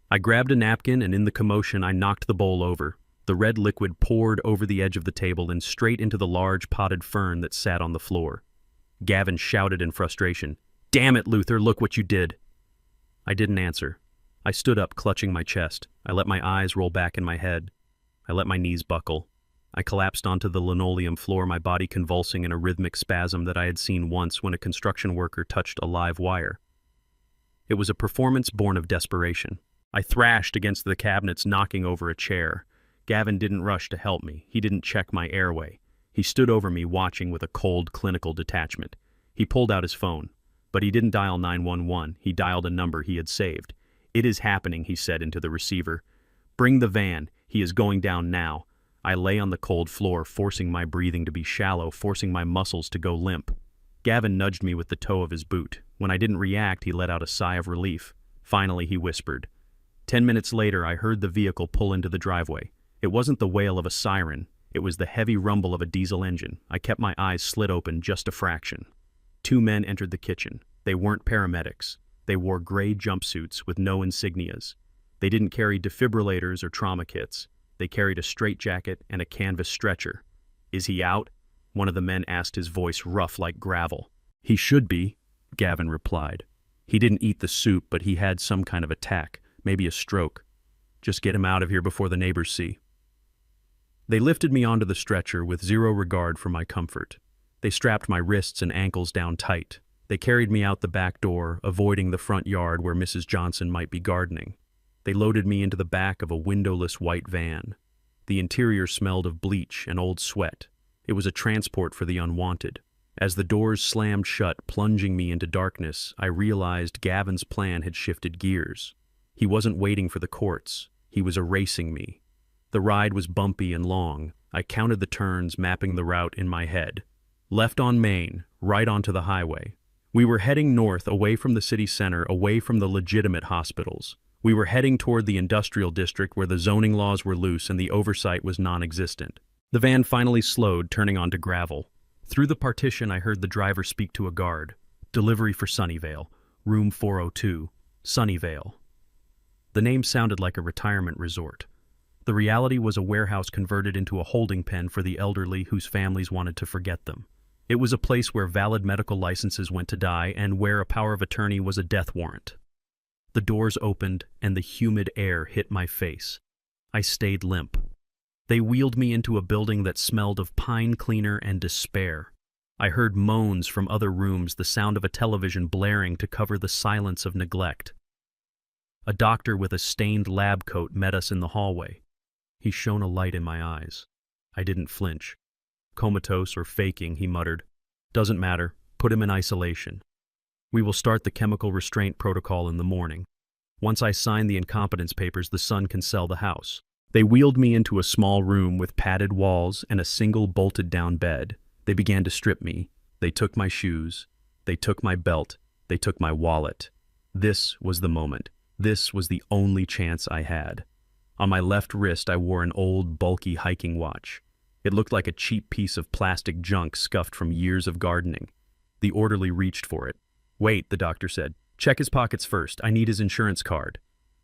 I grabbed a napkin and in the commotion I knocked the bowl over. The red liquid poured over the edge of the table and straight into the large potted fern that sat on the floor. Gavin shouted in frustration, "Damn it, Luther, look what you did!" I didn't answer. I stood up, clutching my chest. I let my eyes roll back in my head. I let my knees buckle. I collapsed onto the linoleum floor, my body convulsing in a rhythmic spasm that I had seen once when a construction worker touched a live wire. It was a performance born of desperation. I thrashed against the cabinets, knocking over a chair. Gavin didn't rush to help me. He didn't check my airway. He stood over me, watching with a cold, clinical detachment. He pulled out his phone. But he didn't dial 911. He dialed a number he had saved. "It is happening," he said into the receiver. "Bring the van. He is going down now." I lay on the cold floor, forcing my breathing to be shallow, forcing my muscles to go limp. Gavin nudged me with the toe of his boot. When I didn't react, he let out a sigh of relief. Finally, he whispered. 10 minutes later, I heard the vehicle pull into the driveway. It wasn't the wail of a siren. It was the heavy rumble of a diesel engine. I kept my eyes slit open just a fraction. 2 men entered the kitchen. They weren't paramedics. They wore gray jumpsuits with no insignias. They didn't carry defibrillators or trauma kits. They carried a straitjacket and a canvas stretcher. "Is he out?" one of the men asked, his voice rough like gravel. "He should be," Gavin replied. "He didn't eat the soup, but he had some kind of attack, maybe a stroke. Just get him out of here before the neighbors see." They lifted me onto the stretcher with zero regard for my comfort. They strapped my wrists and ankles down tight. They carried me out the back door, avoiding the front yard where Mrs. Johnson might be gardening. They loaded me into the back of a windowless white van. The interior smelled of bleach and old sweat. It was a transport for the unwanted. As the doors slammed shut, plunging me into darkness, I realized Gavin's plan had shifted gears. He wasn't waiting for the courts. He was erasing me. The ride was bumpy and long. I counted the turns, mapping the route in my head. Left on Main, right onto the highway. We were heading north, away from the city center, away from the legitimate hospitals. We were heading toward the industrial district where the zoning laws were loose and the oversight was non-existent. The van finally slowed, turning onto gravel. Through the partition, I heard the driver speak to a guard. "Delivery for Sunnyvale. Room 402. Sunnyvale." The name sounded like a retirement resort. The reality was a warehouse converted into a holding pen for the elderly whose families wanted to forget them. It was a place where valid medical licenses went to die and where a power of attorney was a death warrant. The doors opened and the humid air hit my face. I stayed limp. They wheeled me into a building that smelled of pine cleaner and despair. I heard moans from other rooms, the sound of a television blaring to cover the silence of neglect. A doctor with a stained lab coat met us in the hallway. He shone a light in my eyes. I didn't flinch. "Comatose or faking," he muttered. "Doesn't matter. Put him in isolation. We will start the chemical restraint protocol in the morning. Once I sign the incompetence papers, the son can sell the house." They wheeled me into a small room with padded walls and a single bolted-down bed. They began to strip me. They took my shoes. They took my belt. They took my wallet. This was the moment. This was the only chance I had. On my left wrist, I wore an old, bulky hiking watch. It looked like a cheap piece of plastic junk scuffed from years of gardening. The orderly reached for it. "Wait," the doctor said. "Check his pockets first. I need his insurance card."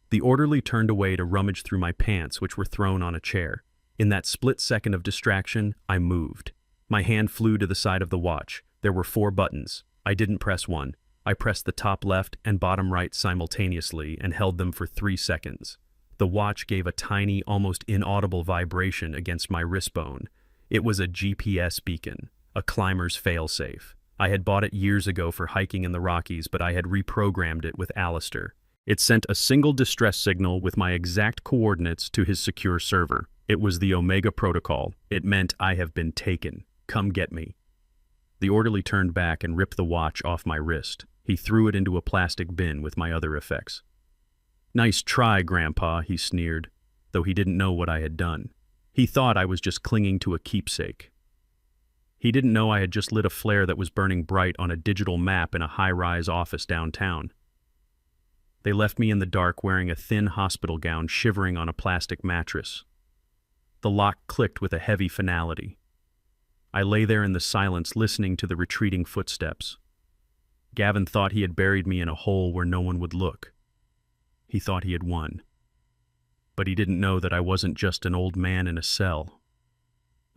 The orderly turned away to rummage through my pants, which were thrown on a chair. In that split second of distraction, I moved. My hand flew to the side of the watch. There were 4 buttons. I didn't press one. I pressed the top left and bottom right simultaneously and held them for 3 seconds. The watch gave a tiny, almost inaudible vibration against my wrist bone. It was a GPS beacon, a climber's failsafe. I had bought it years ago for hiking in the Rockies, but I had reprogrammed it with Alistair. It sent a single distress signal with my exact coordinates to his secure server. It was the Omega Protocol. It meant I have been taken. Come get me. The orderly turned back and ripped the watch off my wrist. He threw it into a plastic bin with my other effects. "Nice try, Grandpa," he sneered, though he didn't know what I had done. He thought I was just clinging to a keepsake. He didn't know I had just lit a flare that was burning bright on a digital map in a high-rise office downtown. They left me in the dark wearing a thin hospital gown, shivering on a plastic mattress. The lock clicked with a heavy finality. I lay there in the silence, listening to the retreating footsteps. Gavin thought he had buried me in a hole where no one would look. He thought he had won. But he didn't know that I wasn't just an old man in a cell.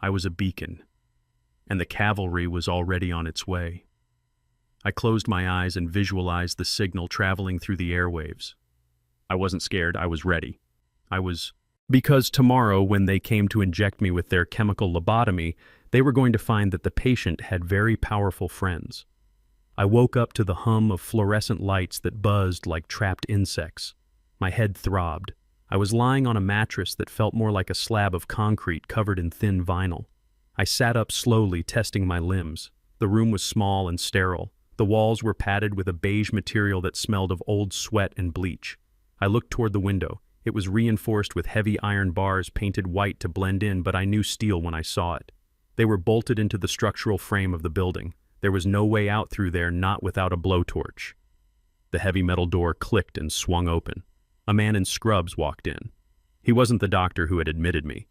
I was a beacon, and the cavalry was already on its way. I closed my eyes and visualized the signal traveling through the airwaves. I wasn't scared, I was ready. Because tomorrow, when they came to inject me with their chemical lobotomy, they were going to find that the patient had very powerful friends. I woke up to the hum of fluorescent lights that buzzed like trapped insects. My head throbbed. I was lying on a mattress that felt more like a slab of concrete covered in thin vinyl. I sat up slowly, testing my limbs. The room was small and sterile. The walls were padded with a beige material that smelled of old sweat and bleach. I looked toward the window. It was reinforced with heavy iron bars painted white to blend in, but I knew steel when I saw it. They were bolted into the structural frame of the building. There was no way out through there, not without a blowtorch. The heavy metal door clicked and swung open. A man in scrubs walked in. He wasn't the doctor who had admitted me.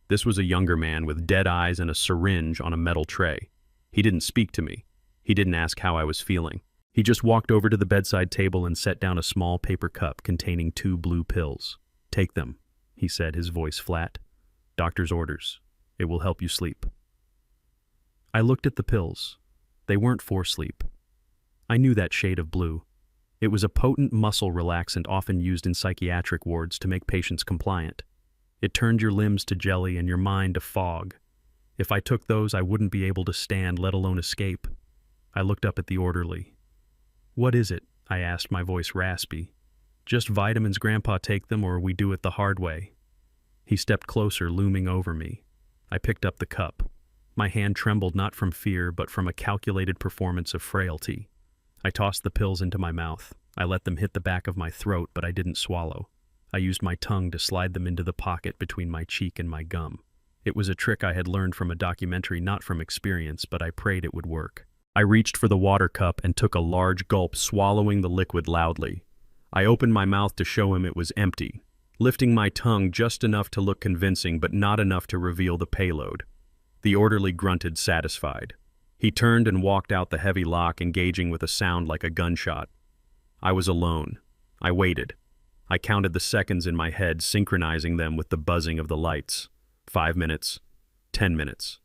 This was a younger man with dead eyes and a syringe on a metal tray. He didn't speak to me. He didn't ask how I was feeling. He just walked over to the bedside table and set down a small paper cup containing 2 blue pills. "Take them," he said, his voice flat. "Doctor's orders. It will help you sleep." I looked at the pills. They weren't for sleep. I knew that shade of blue. It was a potent muscle relaxant often used in psychiatric wards to make patients compliant. It turned your limbs to jelly and your mind to fog. If I took those, I wouldn't be able to stand, let alone escape. I looked up at the orderly. "What is it?" I asked, my voice raspy. "Just vitamins, Grandpa, take them, or we do it the hard way." He stepped closer, looming over me. I picked up the cup. My hand trembled not from fear, but from a calculated performance of frailty. I tossed the pills into my mouth. I let them hit the back of my throat, but I didn't swallow. I used my tongue to slide them into the pocket between my cheek and my gum. It was a trick I had learned from a documentary, not from experience, but I prayed it would work. I reached for the water cup and took a large gulp, swallowing the liquid loudly. I opened my mouth to show him it was empty, lifting my tongue just enough to look convincing, but not enough to reveal the payload. The orderly grunted, satisfied. He turned and walked out the heavy lock, engaging with a sound like a gunshot. I was alone. I waited. I counted the seconds in my head, synchronizing them with the buzzing of the lights. 5 minutes. 10 minutes.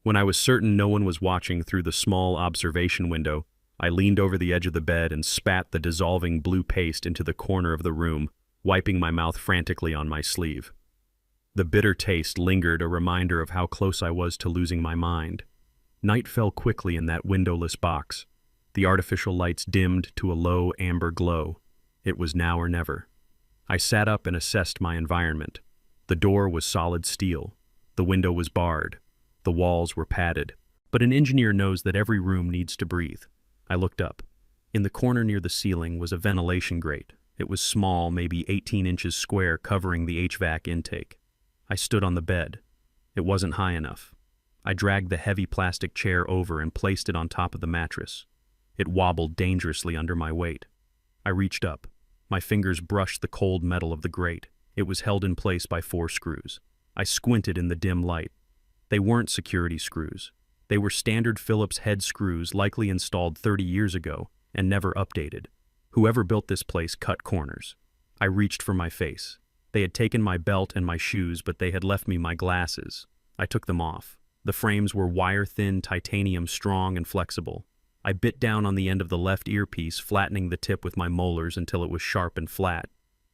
When I was certain no one was watching through the small observation window, I leaned over the edge of the bed and spat the dissolving blue paste into the corner of the room, wiping my mouth frantically on my sleeve. The bitter taste lingered, a reminder of how close I was to losing my mind. Night fell quickly in that windowless box. The artificial lights dimmed to a low amber glow. It was now or never. I sat up and assessed my environment. The door was solid steel. The window was barred. The walls were padded. But an engineer knows that every room needs to breathe. I looked up. In the corner near the ceiling was a ventilation grate. It was small, maybe 18 inches square, covering the HVAC intake. I stood on the bed. It wasn't high enough. I dragged the heavy plastic chair over and placed it on top of the mattress. It wobbled dangerously under my weight. I reached up. My fingers brushed the cold metal of the grate. It was held in place by 4 screws. I squinted in the dim light. They weren't security screws. They were standard Phillips head screws, likely installed 30 years ago and never updated. Whoever built this place cut corners. I reached for my face. They had taken my belt and my shoes, but they had left me my glasses. I took them off. The frames were wire-thin titanium, strong and flexible. I bit down on the end of the left earpiece, flattening the tip with my molars until it was sharp and flat.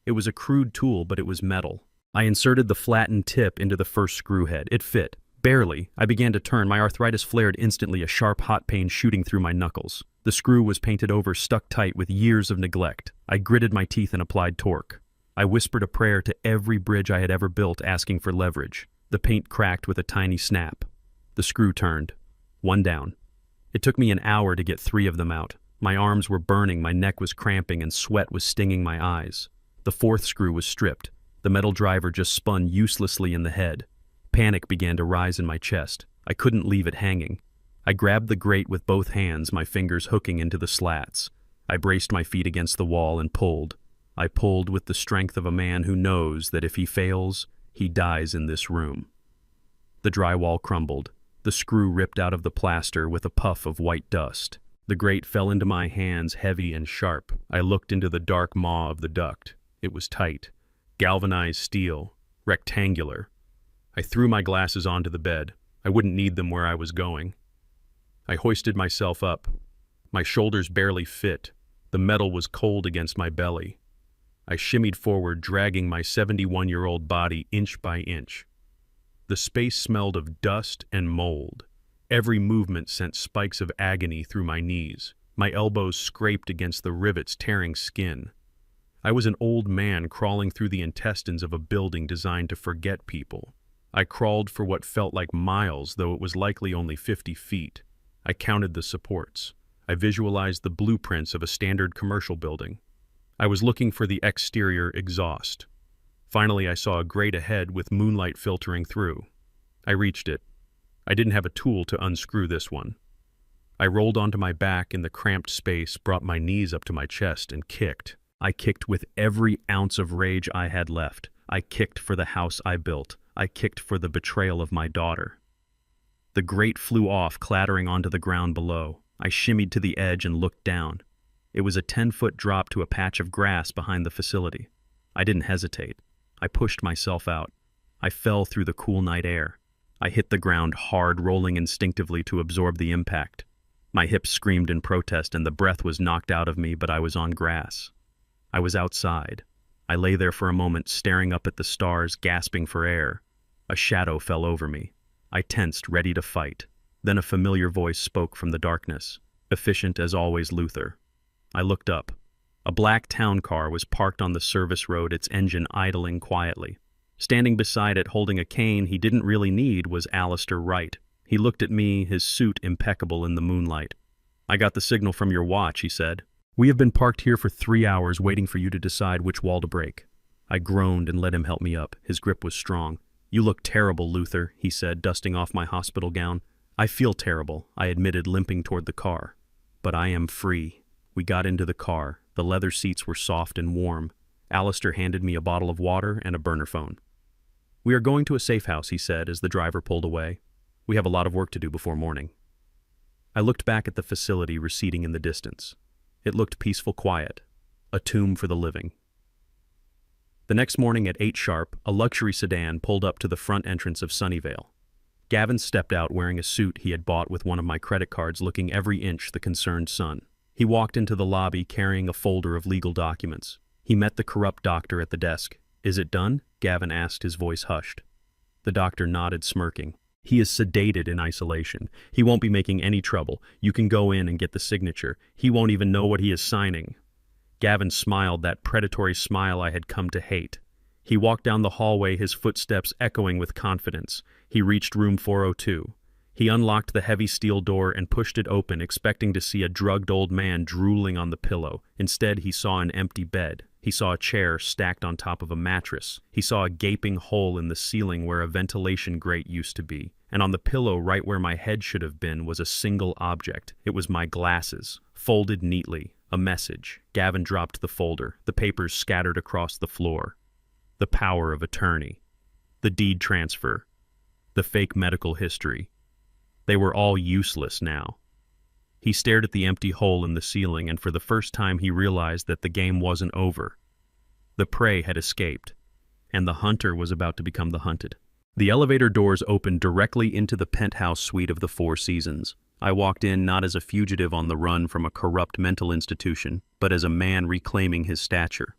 It was a crude tool, but it was metal. I inserted the flattened tip into the first screw head. It fit. Barely. I began to turn. My arthritis flared instantly, a sharp, hot pain shooting through my knuckles. The screw was painted over, stuck tight with years of neglect. I gritted my teeth and applied torque. I whispered a prayer to every bridge I had ever built, asking for leverage. The paint cracked with a tiny snap. The screw turned. One down. It took me an hour to get 3 of them out. My arms were burning, my neck was cramping, and sweat was stinging my eyes. The 4th screw was stripped. The metal driver just spun uselessly in the head. Panic began to rise in my chest. I couldn't leave it hanging. I grabbed the grate with both hands, my fingers hooking into the slats. I braced my feet against the wall and pulled. I pulled with the strength of a man who knows that if he fails, he dies in this room. The drywall crumbled. The screw ripped out of the plaster with a puff of white dust. The grate fell into my hands, heavy and sharp. I looked into the dark maw of the duct. It was tight. Galvanized steel. Rectangular. I threw my glasses onto the bed. I wouldn't need them where I was going. I hoisted myself up. My shoulders barely fit. The metal was cold against my belly. I shimmied forward, dragging my 71-year-old body inch by inch. The space smelled of dust and mold. Every movement sent spikes of agony through my knees. My elbows scraped against the rivets, tearing skin. I was an old man crawling through the intestines of a building designed to forget people. I crawled for what felt like miles, though it was likely only 50 feet. I counted the supports. I visualized the blueprints of a standard commercial building. I was looking for the exterior exhaust. Finally, I saw a grate ahead with moonlight filtering through. I reached it. I didn't have a tool to unscrew this one. I rolled onto my back in the cramped space, brought my knees up to my chest, and kicked. I kicked with every ounce of rage I had left. I kicked for the house I built. I kicked for the betrayal of my daughter. The grate flew off, clattering onto the ground below. I shimmied to the edge and looked down. It was a 10-foot drop to a patch of grass behind the facility. I didn't hesitate. I pushed myself out. I fell through the cool night air. I hit the ground hard, rolling instinctively to absorb the impact. My hips screamed in protest and the breath was knocked out of me, but I was on grass. I was outside. I lay there for a moment, staring up at the stars, gasping for air. A shadow fell over me. I tensed, ready to fight. Then a familiar voice spoke from the darkness. Efficient as always, Luther. I looked up. A black town car was parked on the service road, its engine idling quietly. Standing beside it, holding a cane he didn't really need, was Alistair Wright. He looked at me, his suit impeccable in the moonlight. "I got the signal from your watch," he said. "We have been parked here for 3 hours waiting for you to decide which wall to break." I groaned and let him help me up. His grip was strong. "You look terrible, Luther," he said, dusting off my hospital gown. "I feel terrible," I admitted, limping toward the car. "But I am free." We got into the car. The leather seats were soft and warm. Alistair handed me a bottle of water and a burner phone. "We are going to a safe house," he said as the driver pulled away. "We have a lot of work to do before morning." I looked back at the facility receding in the distance. It looked peaceful, quiet, a tomb for the living. The next morning at 8 sharp, a luxury sedan pulled up to the front entrance of Sunnyvale. Gavin stepped out wearing a suit he had bought with one of my credit cards, looking every inch the concerned son. He walked into the lobby carrying a folder of legal documents. He met the corrupt doctor at the desk. "Is it done?" Gavin asked, his voice hushed. The doctor nodded, smirking. "He is sedated in isolation. He won't be making any trouble. You can go in and get the signature. He won't even know what he is signing." Gavin smiled, that predatory smile I had come to hate. He walked down the hallway, his footsteps echoing with confidence. He reached room 402. He unlocked the heavy steel door and pushed it open, expecting to see a drugged old man drooling on the pillow. Instead, he saw an empty bed. He saw a chair stacked on top of a mattress. He saw a gaping hole in the ceiling where a ventilation grate used to be. And on the pillow, right where my head should have been, was a single object. It was my glasses, folded neatly. A message. Gavin dropped the folder. The papers scattered across the floor. The power of attorney. The deed transfer. The fake medical history. They were all useless now. He stared at the empty hole in the ceiling, and for the first time he realized that the game wasn't over. The prey had escaped, and the hunter was about to become the hunted. The elevator doors opened directly into the penthouse suite of the Four Seasons. I walked in not as a fugitive on the run from a corrupt mental institution, but as a man reclaiming his stature.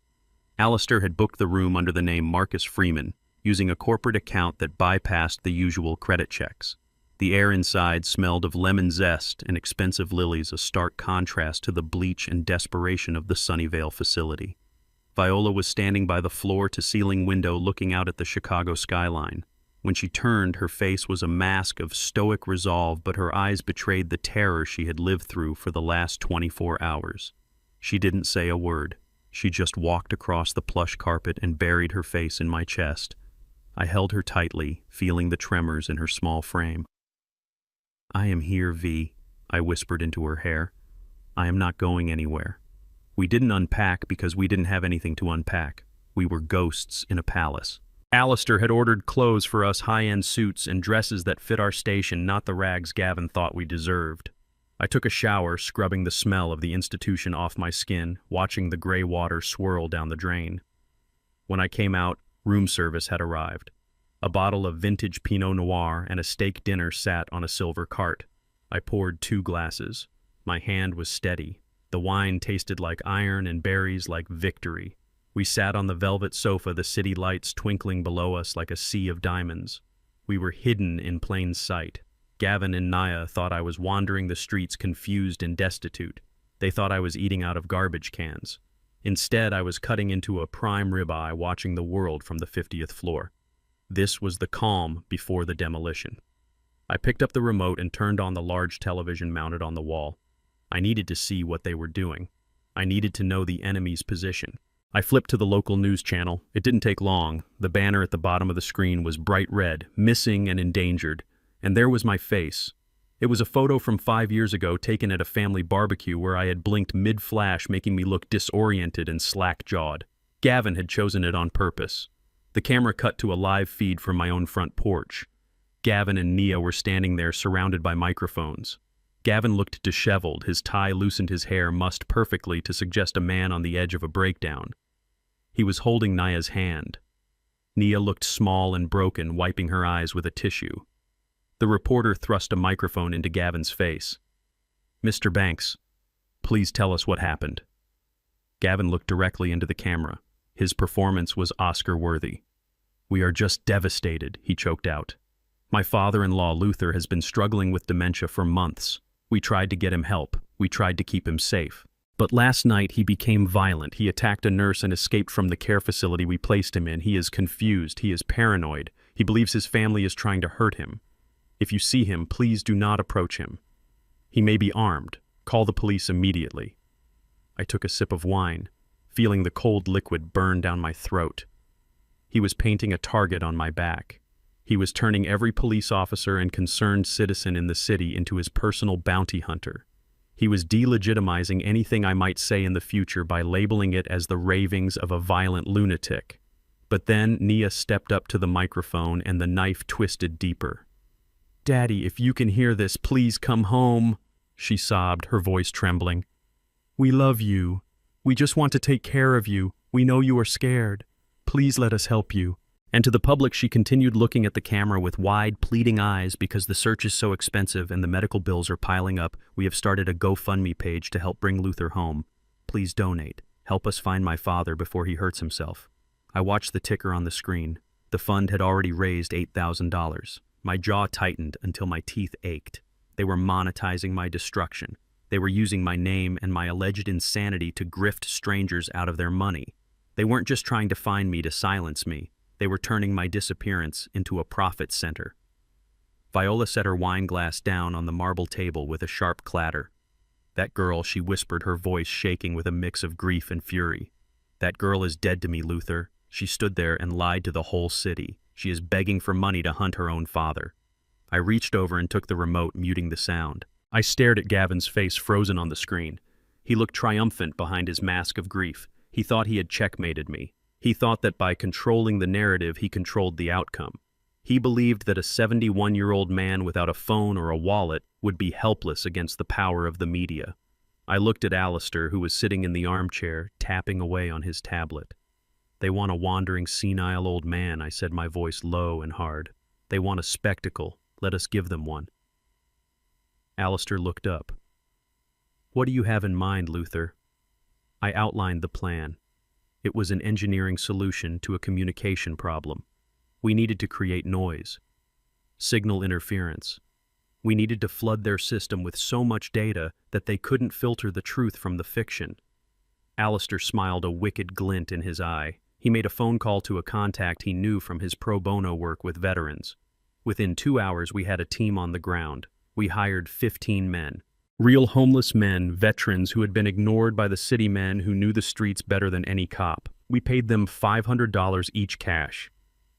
Alistair had booked the room under the name Marcus Freeman, using a corporate account that bypassed the usual credit checks. The air inside smelled of lemon zest and expensive lilies, a stark contrast to the bleach and desperation of the Sunnyvale facility. Viola was standing by the floor-to-ceiling window looking out at the Chicago skyline. When she turned, her face was a mask of stoic resolve, but her eyes betrayed the terror she had lived through for the last 24 hours. She didn't say a word. She just walked across the plush carpet and buried her face in my chest. I held her tightly, feeling the tremors in her small frame. "I am here, V," I whispered into her hair. "I am not going anywhere." We didn't unpack because we didn't have anything to unpack. We were ghosts in a palace. Alistair had ordered clothes for us, high-end suits and dresses that fit our station, not the rags Gavin thought we deserved. I took a shower, scrubbing the smell of the institution off my skin, watching the gray water swirl down the drain. When I came out, room service had arrived. A bottle of vintage Pinot Noir and a steak dinner sat on a silver cart. I poured 2 glasses. My hand was steady. The wine tasted like iron and berries like victory. We sat on the velvet sofa, the city lights twinkling below us like a sea of diamonds. We were hidden in plain sight. Gavin and Naya thought I was wandering the streets confused and destitute. They thought I was eating out of garbage cans. Instead, I was cutting into a prime ribeye watching the world from the 50th floor. This was the calm before the demolition. I picked up the remote and turned on the large television mounted on the wall. I needed to see what they were doing. I needed to know the enemy's position. I flipped to the local news channel. It didn't take long. The banner at the bottom of the screen was bright red, missing and endangered. And there was my face. It was a photo from 5 years ago taken at a family barbecue where I had blinked mid-flash, making me look disoriented and slack-jawed. Gavin had chosen it on purpose. The camera cut to a live feed from my own front porch. Gavin and Nia were standing there surrounded by microphones. Gavin looked disheveled, his tie loosened, his hair mussed perfectly to suggest a man on the edge of a breakdown. He was holding Naya's hand. Nia looked small and broken, wiping her eyes with a tissue. The reporter thrust a microphone into Gavin's face. "Mr. Banks, please tell us what happened." Gavin looked directly into the camera. His performance was Oscar-worthy. "We are just devastated," he choked out. "My father-in-law, Luther, has been struggling with dementia for months. We tried to get him help. We tried to keep him safe. But last night he became violent. He attacked a nurse and escaped from the care facility we placed him in. He is confused. He is paranoid. He believes his family is trying to hurt him. If you see him, please do not approach him. He may be armed. Call the police immediately." I took a sip of wine, feeling the cold liquid burn down my throat. He was painting a target on my back. He was turning every police officer and concerned citizen in the city into his personal bounty hunter. He was delegitimizing anything I might say in the future by labeling it as the ravings of a violent lunatic. But then Nia stepped up to the microphone and the knife twisted deeper. "Daddy, if you can hear this, please come home," she sobbed, her voice trembling. "We love you. We just want to take care of you. We know you are scared. Please let us help you." And to the public, she continued looking at the camera with wide, pleading eyes. "Because the search is so expensive and the medical bills are piling up, we have started a GoFundMe page to help bring Luther home. Please donate. Help us find my father before he hurts himself." I watched the ticker on the screen. The fund had already raised $8,000. My jaw tightened until my teeth ached. They were monetizing my destruction. They were using my name and my alleged insanity to grift strangers out of their money. They weren't just trying to find me to silence me. They were turning my disappearance into a profit center. Viola set her wine glass down on the marble table with a sharp clatter. "That girl," she whispered, her voice shaking with a mix of grief and fury. "That girl is dead to me, Luther. She stood there and lied to the whole city. She is begging for money to hunt her own father." I reached over and took the remote, muting the sound. I stared at Gavin's face frozen on the screen. He looked triumphant behind his mask of grief. He thought he had checkmated me. He thought that by controlling the narrative, he controlled the outcome. He believed that a 71-year-old man without a phone or a wallet would be helpless against the power of the media. I looked at Alistair, who was sitting in the armchair, tapping away on his tablet. "They want a wandering, senile old man," I said, my voice low and hard. "They want a spectacle. Let us give them one." Alistair looked up. "What do you have in mind, Luther?" I outlined the plan. It was an engineering solution to a communication problem. We needed to create noise, signal interference. We needed to flood their system with so much data that they couldn't filter the truth from the fiction. Alistair smiled, a wicked glint in his eye. He made a phone call to a contact he knew from his pro bono work with veterans. Within 2 hours, we had a team on the ground. We hired 15 men. Real homeless men, veterans who had been ignored by the city men who knew the streets better than any cop. We paid them $500 each cash.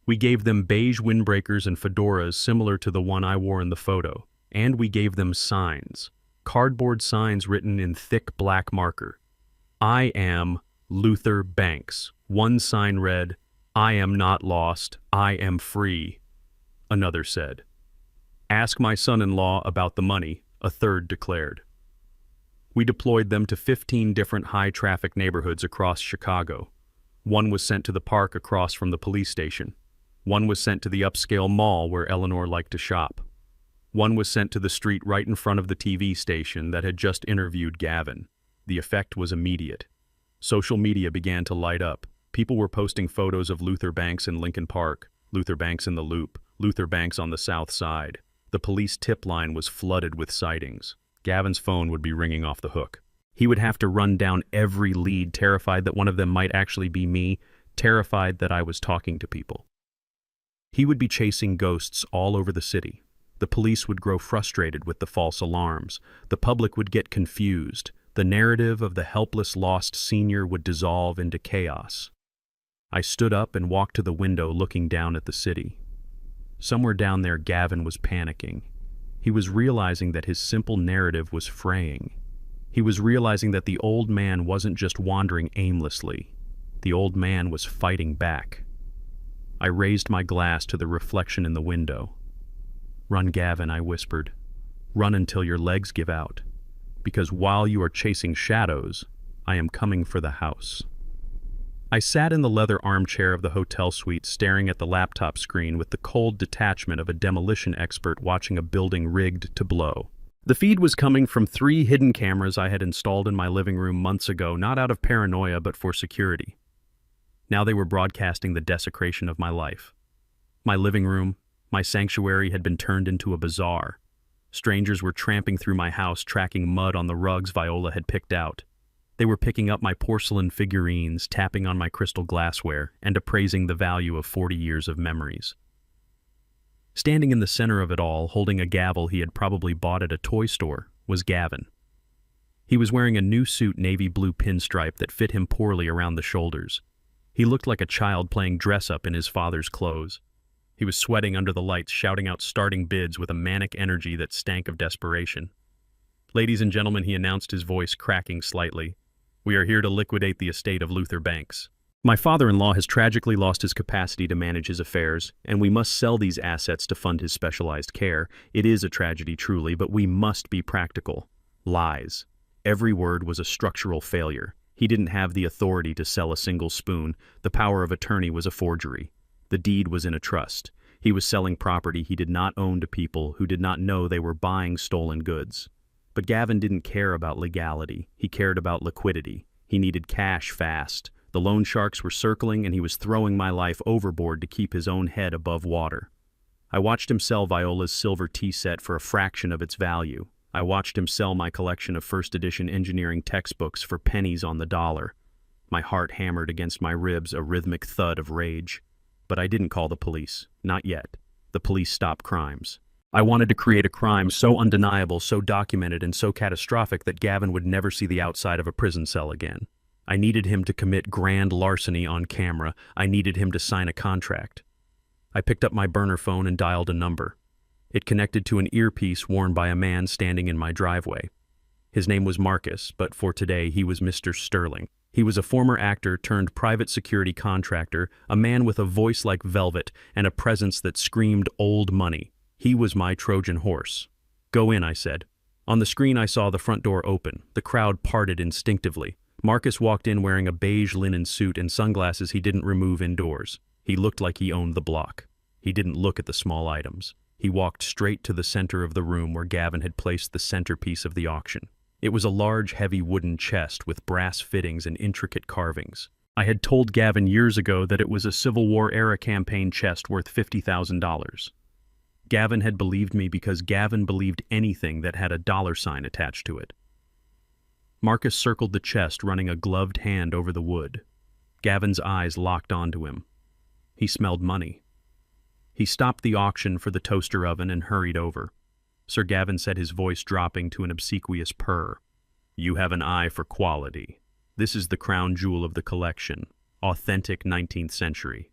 We gave them beige windbreakers and fedoras similar to the one I wore in the photo. And we gave them signs. Cardboard signs written in thick black marker. "I am Luther Banks." One sign read, "I am not lost, I am free." Another said, "Ask my son-in-law about the money," a third declared. We deployed them to 15 different high-traffic neighborhoods across Chicago. One was sent to the park across from the police station. One was sent to the upscale mall where Eleanor liked to shop. One was sent to the street right in front of the TV station that had just interviewed Gavin. The effect was immediate. Social media began to light up. People were posting photos of Luther Banks in Lincoln Park, Luther Banks in the Loop, Luther Banks on the South Side. The police tip line was flooded with sightings. Gavin's phone would be ringing off the hook. He would have to run down every lead, terrified that one of them might actually be me, terrified that I was talking to people. He would be chasing ghosts all over the city. The police would grow frustrated with the false alarms. The public would get confused. The narrative of the helpless lost senior would dissolve into chaos. I stood up and walked to the window looking down at the city. Somewhere down there, Gavin was panicking. He was realizing that his simple narrative was fraying. He was realizing that the old man wasn't just wandering aimlessly. The old man was fighting back. I raised my glass to the reflection in the window. "Run, Gavin," I whispered. "Run until your legs give out. Because while you are chasing shadows, I am coming for the house." I sat in the leather armchair of the hotel suite, staring at the laptop screen with the cold detachment of a demolition expert watching a building rigged to blow. The feed was coming from 3 hidden cameras I had installed in my living room months ago, not out of paranoia but for security. Now they were broadcasting the desecration of my life. My living room, my sanctuary, had been turned into a bazaar. Strangers were tramping through my house, tracking mud on the rugs Viola had picked out. They were picking up my porcelain figurines, tapping on my crystal glassware, and appraising the value of 40 years of memories. Standing in the center of it all, holding a gavel he had probably bought at a toy store, was Gavin. He was wearing a new suit, navy blue pinstripe that fit him poorly around the shoulders. He looked like a child playing dress-up in his father's clothes. He was sweating under the lights, shouting out starting bids with a manic energy that stank of desperation. "Ladies and gentlemen," he announced, his voice cracking slightly, "we are here to liquidate the estate of Luther Banks. My father-in-law has tragically lost his capacity to manage his affairs, and we must sell these assets to fund his specialized care. It is a tragedy, truly, but we must be practical." Lies. Every word was a structural failure. He didn't have the authority to sell a single spoon. The power of attorney was a forgery. The deed was in a trust. He was selling property he did not own to people who did not know they were buying stolen goods. But Gavin didn't care about legality. He cared about liquidity. He needed cash fast. The loan sharks were circling, and he was throwing my life overboard to keep his own head above water. I watched him sell Viola's silver tea set for a fraction of its value. I watched him sell my collection of first-edition engineering textbooks for pennies on the dollar. My heart hammered against my ribs, a rhythmic thud of rage. But I didn't call the police. Not yet. The police stop crimes. I wanted to create a crime so undeniable, so documented, and so catastrophic that Gavin would never see the outside of a prison cell again. I needed him to commit grand larceny on camera. I needed him to sign a contract. I picked up my burner phone and dialed a number. It connected to an earpiece worn by a man standing in my driveway. His name was Marcus, but for today he was Mr. Sterling. He was a former actor turned private security contractor, a man with a voice like velvet and a presence that screamed old money. He was my Trojan horse. "Go in," I said. On the screen I saw the front door open. The crowd parted instinctively. Marcus walked in wearing a beige linen suit and sunglasses he didn't remove indoors. He looked like he owned the block. He didn't look at the small items. He walked straight to the center of the room where Gavin had placed the centerpiece of the auction. It was a large, heavy wooden chest with brass fittings and intricate carvings. I had told Gavin years ago that it was a Civil War-era campaign chest worth $50,000. Gavin had believed me because Gavin believed anything that had a dollar sign attached to it. Marcus circled the chest, running a gloved hand over the wood. Gavin's eyes locked onto him. He smelled money. He stopped the auction for the toaster oven and hurried over. Sir Gavin said, his voice dropping to an obsequious purr. "You have an eye for quality. This is the crown jewel of the collection, authentic 19th century."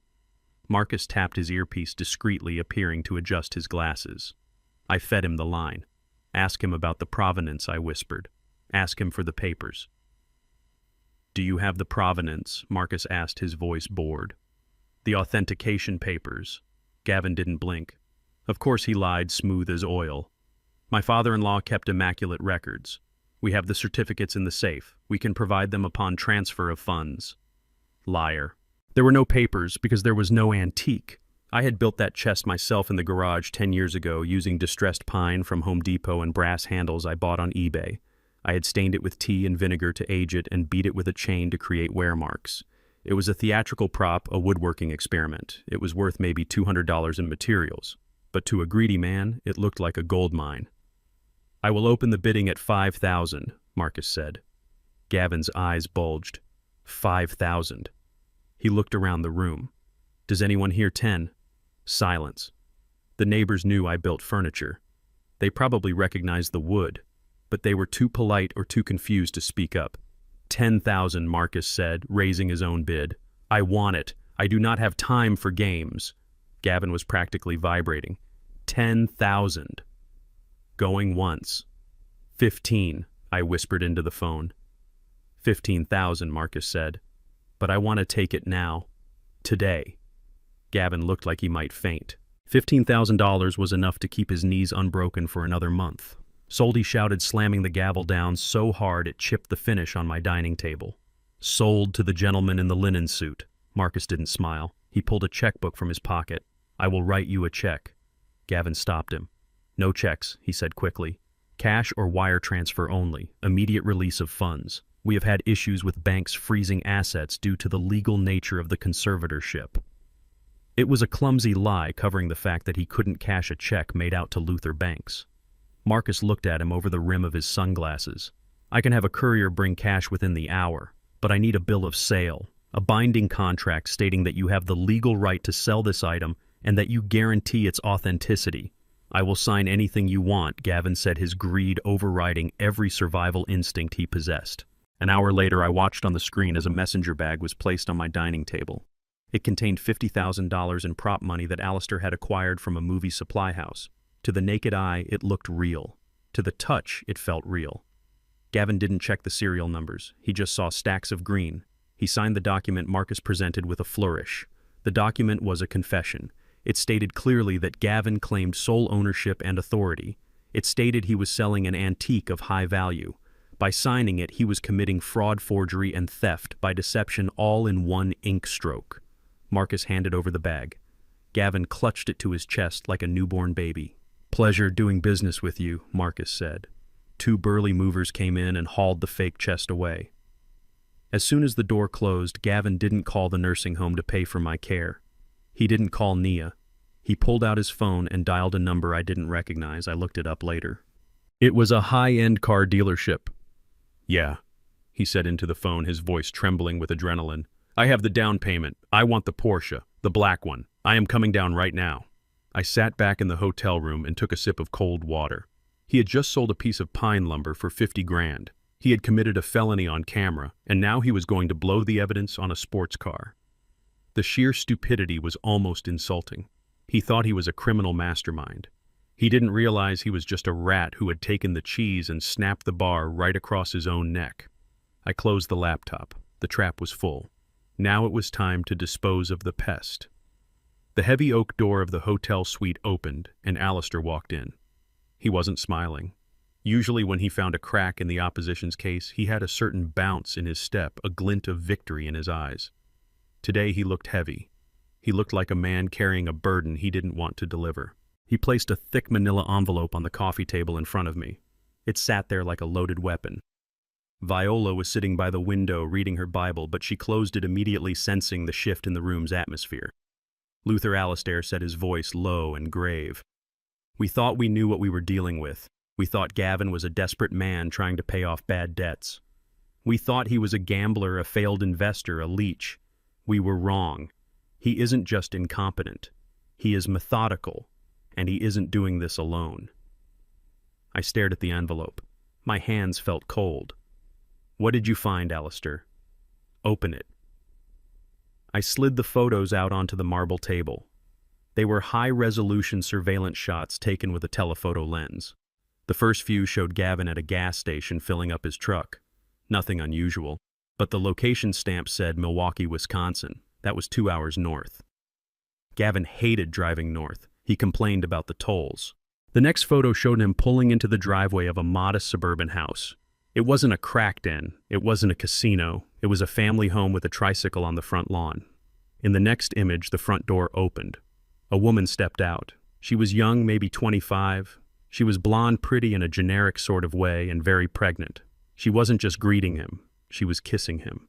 Marcus tapped his earpiece discreetly, appearing to adjust his glasses. I fed him the line. "Ask him about the provenance," I whispered. "Ask him for the papers." "Do you have the provenance?" Marcus asked, his voice bored. "The authentication papers." Gavin didn't blink. Of course he lied, smooth as oil. "My father-in-law kept immaculate records. We have the certificates in the safe. We can provide them upon transfer of funds. Liar. There were no papers because there was no antique. I had built that chest myself in the garage 10 years ago using distressed pine from Home Depot and brass handles I bought on eBay. I had stained it with tea and vinegar to age it and beat it with a chain to create wear marks. It was a theatrical prop, a woodworking experiment. It was worth maybe $200 in materials. But to a greedy man, it looked like a gold mine. I will open the bidding at $5,000, Marcus said. Gavin's eyes bulged. 5,000. He looked around the room. Does anyone hear 10? Silence. The neighbors knew I built furniture. They probably recognized the wood, but they were too polite or too confused to speak up. 10,000, Marcus said, raising his own bid. I want it. I do not have time for games. Gavin was practically vibrating. 10,000. Going once. 15, I whispered into the phone. 15,000, Marcus said. But I want to take it now. Today. Gavin looked like he might faint. $15,000 was enough to keep his knees unbroken for another month. Sold, he shouted, slamming the gavel down so hard it chipped the finish on my dining table. Sold to the gentleman in the linen suit. Marcus didn't smile. He pulled a checkbook from his pocket. I will write you a check. Gavin stopped him. No checks, he said quickly. Cash or wire transfer only. Immediate release of funds. We have had issues with banks freezing assets due to the legal nature of the conservatorship. It was a clumsy lie covering the fact that he couldn't cash a check made out to Luther Banks. Marcus looked at him over the rim of his sunglasses. I can have a courier bring cash within the hour, but I need a bill of sale, a binding contract stating that you have the legal right to sell this item and that you guarantee its authenticity. I will sign anything you want, Gavin said, his greed overriding every survival instinct he possessed. An hour later, I watched on the screen as a messenger bag was placed on my dining table. It contained $50,000 in prop money that Alistair had acquired from a movie supply house. To the naked eye, it looked real. To the touch, it felt real. Gavin didn't check the serial numbers. He just saw stacks of green. He signed the document Marcus presented with a flourish. The document was a confession. It stated clearly that Gavin claimed sole ownership and authority. It stated he was selling an antique of high value. By signing it, he was committing fraud, forgery, and theft by deception all in one ink stroke. Marcus handed over the bag. Gavin clutched it to his chest like a newborn baby. Pleasure doing business with you, Marcus said. Two burly movers came in and hauled the fake chest away. As soon as the door closed, Gavin didn't call the nursing home to pay for my care. He didn't call Nia. He pulled out his phone and dialed a number I didn't recognize. I looked it up later. It was a high-end car dealership. Yeah, he said into the phone, his voice trembling with adrenaline. I have the down payment. I want the Porsche, the black one. I am coming down right now. I sat back in the hotel room and took a sip of cold water. He had just sold a piece of pine lumber for 50 grand. He had committed a felony on camera, and now he was going to blow the evidence on a sports car. The sheer stupidity was almost insulting. He thought he was a criminal mastermind. He didn't realize he was just a rat who had taken the cheese and snapped the bar right across his own neck. I closed the laptop. The trap was full. Now it was time to dispose of the pest. The heavy oak door of the hotel suite opened, and Alistair walked in. He wasn't smiling. Usually when he found a crack in the opposition's case, he had a certain bounce in his step, a glint of victory in his eyes. Today he looked heavy. He looked like a man carrying a burden he didn't want to deliver. He placed a thick manila envelope on the coffee table in front of me. It sat there like a loaded weapon. Viola was sitting by the window reading her Bible, but she closed it immediately, sensing the shift in the room's atmosphere. Luther Alistair said, his voice low and grave. We thought we knew what we were dealing with. We thought Gavin was a desperate man trying to pay off bad debts. We thought he was a gambler, a failed investor, a leech. We were wrong. He isn't just incompetent. He is methodical, and he isn't doing this alone. I stared at the envelope. My hands felt cold. What did you find, Alistair? Open it. I slid the photos out onto the marble table. They were high-resolution surveillance shots taken with a telephoto lens. The first few showed Gavin at a gas station filling up his truck. Nothing unusual, but the location stamp said Milwaukee, Wisconsin. That was 2 hours north. Gavin hated driving north. He complained about the tolls. The next photo showed him pulling into the driveway of a modest suburban house. It wasn't a crack den, it wasn't a casino, it was a family home with a tricycle on the front lawn. In the next image, the front door opened. A woman stepped out. She was young, maybe 25. She was blonde, pretty in a generic sort of way, and very pregnant. She wasn't just greeting him, she was kissing him.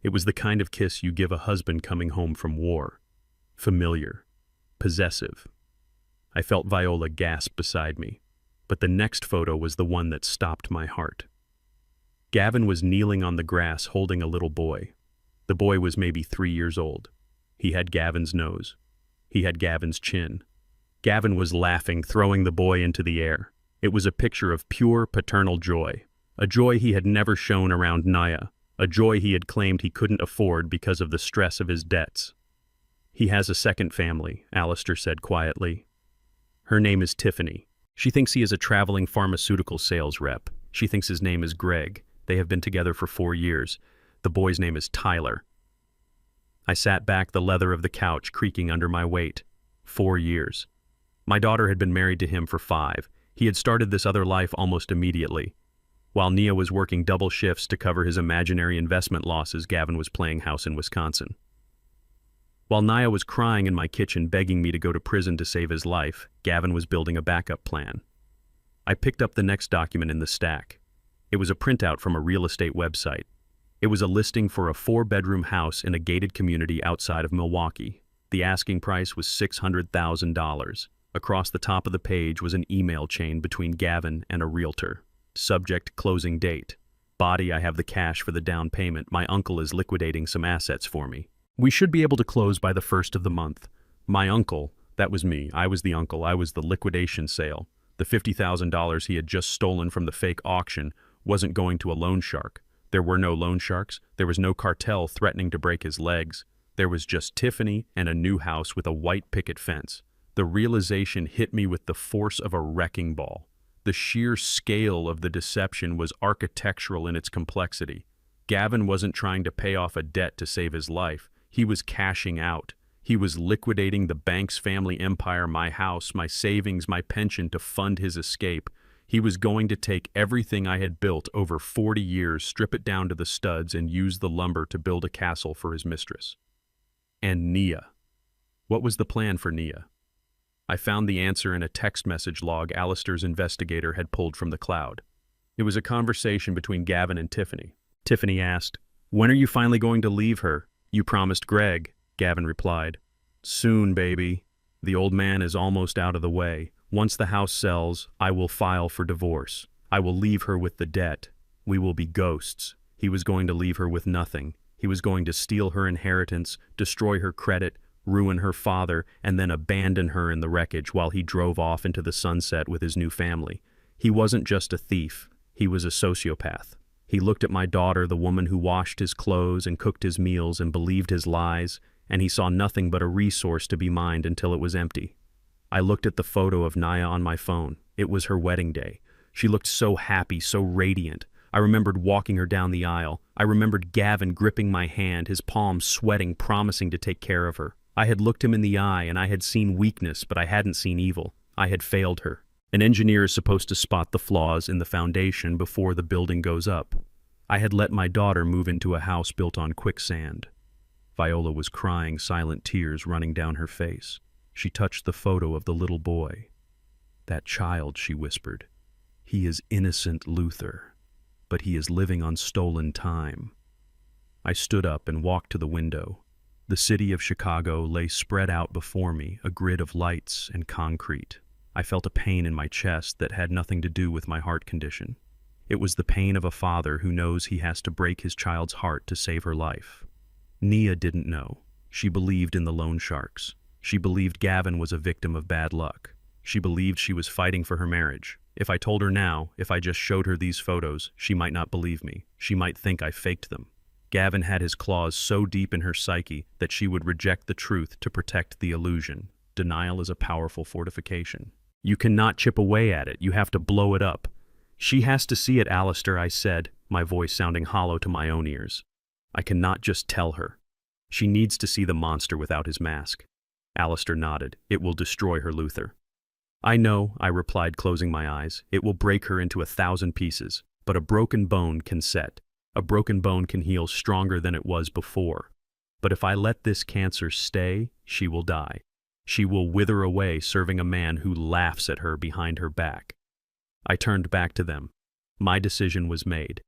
It was the kind of kiss you give a husband coming home from war. Familiar. Possessive. I felt Viola gasp beside me, but the next photo was the one that stopped my heart. Gavin was kneeling on the grass holding a little boy. The boy was maybe 3 years old. He had Gavin's nose. He had Gavin's chin. Gavin was laughing, throwing the boy into the air. It was a picture of pure paternal joy, a joy he had never shown around Naya, a joy he had claimed he couldn't afford because of the stress of his debts. He has a second family, Alistair said quietly. Her name is Tiffany. She thinks he is a traveling pharmaceutical sales rep. She thinks his name is Greg. They have been together for 4 years. The boy's name is Tyler. I sat back, the leather of the couch creaking under my weight. 4 years. My daughter had been married to him for 5. He had started this other life almost immediately. While Nia was working double shifts to cover his imaginary investment losses, Gavin was playing house in Wisconsin. While Nia was crying in my kitchen begging me to go to prison to save his life, Gavin was building a backup plan. I picked up the next document in the stack. It was a printout from a real estate website. It was a listing for a 4-bedroom house in a gated community outside of Milwaukee. The asking price was $600,000. Across the top of the page was an email chain between Gavin and a realtor. Subject: closing date. Body: I have the cash for the down payment. My uncle is liquidating some assets for me. We should be able to close by the 1st of the month. My uncle, that was me. I was the uncle. I was the liquidation sale. The $50,000 he had just stolen from the fake auction wasn't going to a loan shark. There were no loan sharks. There was no cartel threatening to break his legs. There was just Tiffany and a new house with a white picket fence. The realization hit me with the force of a wrecking ball. The sheer scale of the deception was architectural in its complexity. Gavin wasn't trying to pay off a debt to save his life. He was cashing out. He was liquidating the Banks family empire, my house, my savings, my pension to fund his escape. He was going to take everything I had built over 40 years, strip it down to the studs, and use the lumber to build a castle for his mistress. And Nia. What was the plan for Nia? I found the answer in a text message log Alistair's investigator had pulled from the cloud. It was a conversation between Gavin and Tiffany. Tiffany asked, "When are you finally going to leave her? You promised Greg," Gavin replied. "Soon, baby. The old man is almost out of the way. Once the house sells, I will file for divorce. I will leave her with the debt. We will be ghosts." He was going to leave her with nothing. He was going to steal her inheritance, destroy her credit, ruin her father, and then abandon her in the wreckage while he drove off into the sunset with his new family. He wasn't just a thief. He was a sociopath. He looked at my daughter, the woman who washed his clothes and cooked his meals, and believed his lies, and he saw nothing but a resource to be mined until it was empty. I looked at the photo of Naya on my phone. It was her wedding day. She looked so happy, so radiant. I remembered walking her down the aisle. I remembered Gavin gripping my hand, his palms sweating, promising to take care of her. I had looked him in the eye, and I had seen weakness, but I hadn't seen evil. I had failed her. An engineer is supposed to spot the flaws in the foundation before the building goes up. I had let my daughter move into a house built on quicksand. Viola was crying, silent tears running down her face. She touched the photo of the little boy. "That child," she whispered. "He is innocent Luther, but he is living on stolen time." I stood up and walked to the window. The city of Chicago lay spread out before me, a grid of lights and concrete. I felt a pain in my chest that had nothing to do with my heart condition. It was the pain of a father who knows he has to break his child's heart to save her life. Nia didn't know. She believed in the loan sharks. She believed Gavin was a victim of bad luck. She believed she was fighting for her marriage. If I told her now, if I just showed her these photos, she might not believe me. She might think I faked them. Gavin had his claws so deep in her psyche that she would reject the truth to protect the illusion. Denial is a powerful fortification. You cannot chip away at it. You have to blow it up. "She has to see it, Alistair," I said, my voice sounding hollow to my own ears. "I cannot just tell her. She needs to see the monster without his mask." Alistair nodded. "It will destroy her, Luther." "I know," I replied, closing my eyes. "It will break her into 1,000 pieces. But a broken bone can set. A broken bone can heal stronger than it was before. But if I let this cancer stay, she will die. She will wither away serving a man who laughs at her behind her back. I turned back to them. My decision was made.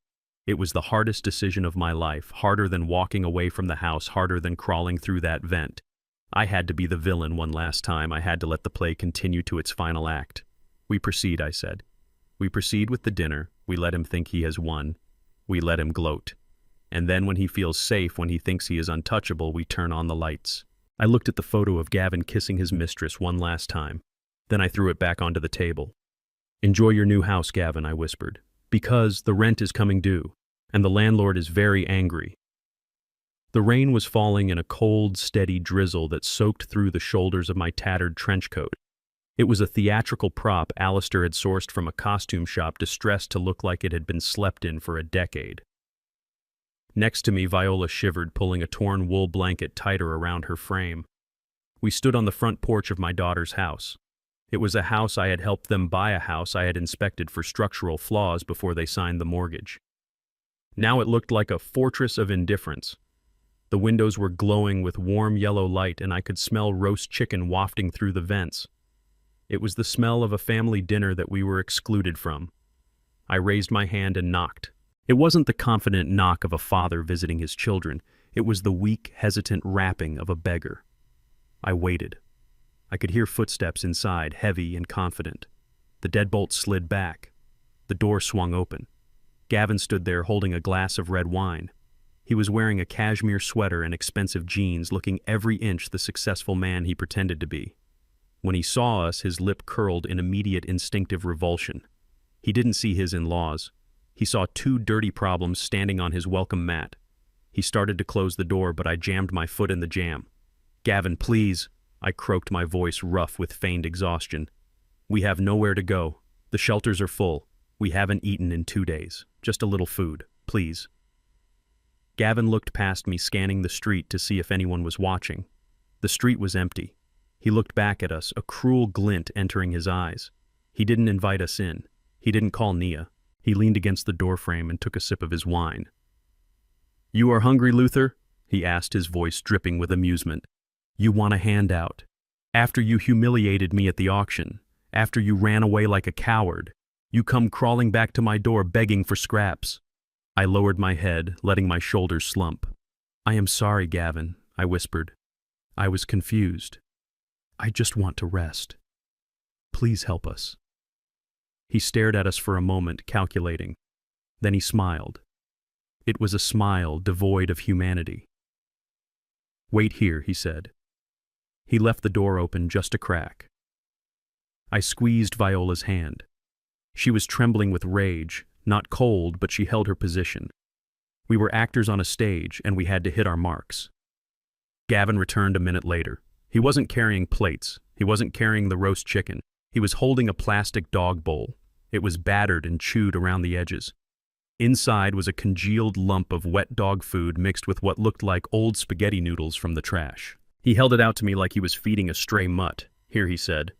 It was the hardest decision of my life, harder than walking away from the house, harder than crawling through that vent. I had to be the villain one last time. I had to let the play continue to its final act. We proceed, I said. We proceed with the dinner. We let him think he has won. We let him gloat. And then when he feels safe, when he thinks he is untouchable, we turn on the lights. I looked at the photo of Gavin kissing his mistress one last time. Then I threw it back onto the table. "Enjoy your new house, Gavin," I whispered. "Because the rent is coming due, and the landlord is very angry." The rain was falling in a cold, steady drizzle that soaked through the shoulders of my tattered trench coat. It was a theatrical prop Alistair had sourced from a costume shop, distressed to look like it had been slept in for a decade. Next to me, Viola shivered, pulling a torn wool blanket tighter around her frame. We stood on the front porch of my daughter's house. It was a house I had helped them buy, a house I had inspected for structural flaws before they signed the mortgage. Now it looked like a fortress of indifference. The windows were glowing with warm yellow light, and I could smell roast chicken wafting through the vents. It was the smell of a family dinner that we were excluded from. I raised my hand and knocked. It wasn't the confident knock of a father visiting his children. It was the weak, hesitant rapping of a beggar. I waited. I could hear footsteps inside, heavy and confident. The deadbolt slid back. The door swung open. Gavin stood there holding a glass of red wine. He was wearing a cashmere sweater and expensive jeans, looking every inch the successful man he pretended to be. When he saw us, his lip curled in immediate instinctive revulsion. He didn't see his in-laws. He saw two dirty problems standing on his welcome mat. He started to close the door, but I jammed my foot in the jamb. "Gavin, please," I croaked, my voice rough with feigned exhaustion. "We have nowhere to go. The shelters are full. We haven't eaten in 2 days. Just a little food, please." Gavin looked past me, scanning the street to see if anyone was watching. The street was empty. He looked back at us, a cruel glint entering his eyes. He didn't invite us in. He didn't call Nia. He leaned against the doorframe and took a sip of his wine. "You are hungry, Luther?" he asked, his voice dripping with amusement. "You want a handout. After you humiliated me at the auction, after you ran away like a coward, you come crawling back to my door begging for scraps." I lowered my head, letting my shoulders slump. "I am sorry, Gavin," I whispered. "I was confused. I just want to rest. Please help us." He stared at us for a moment, calculating. Then he smiled. It was a smile devoid of humanity. "Wait here," he said. He left the door open just a crack. I squeezed Viola's hand. She was trembling with rage, not cold, but she held her position. We were actors on a stage, and we had to hit our marks. Gavin returned a minute later. He wasn't carrying plates. He wasn't carrying the roast chicken. He was holding a plastic dog bowl. It was battered and chewed around the edges. Inside was a congealed lump of wet dog food mixed with what looked like old spaghetti noodles from the trash. He held it out to me like he was feeding a stray mutt. "Here," he said.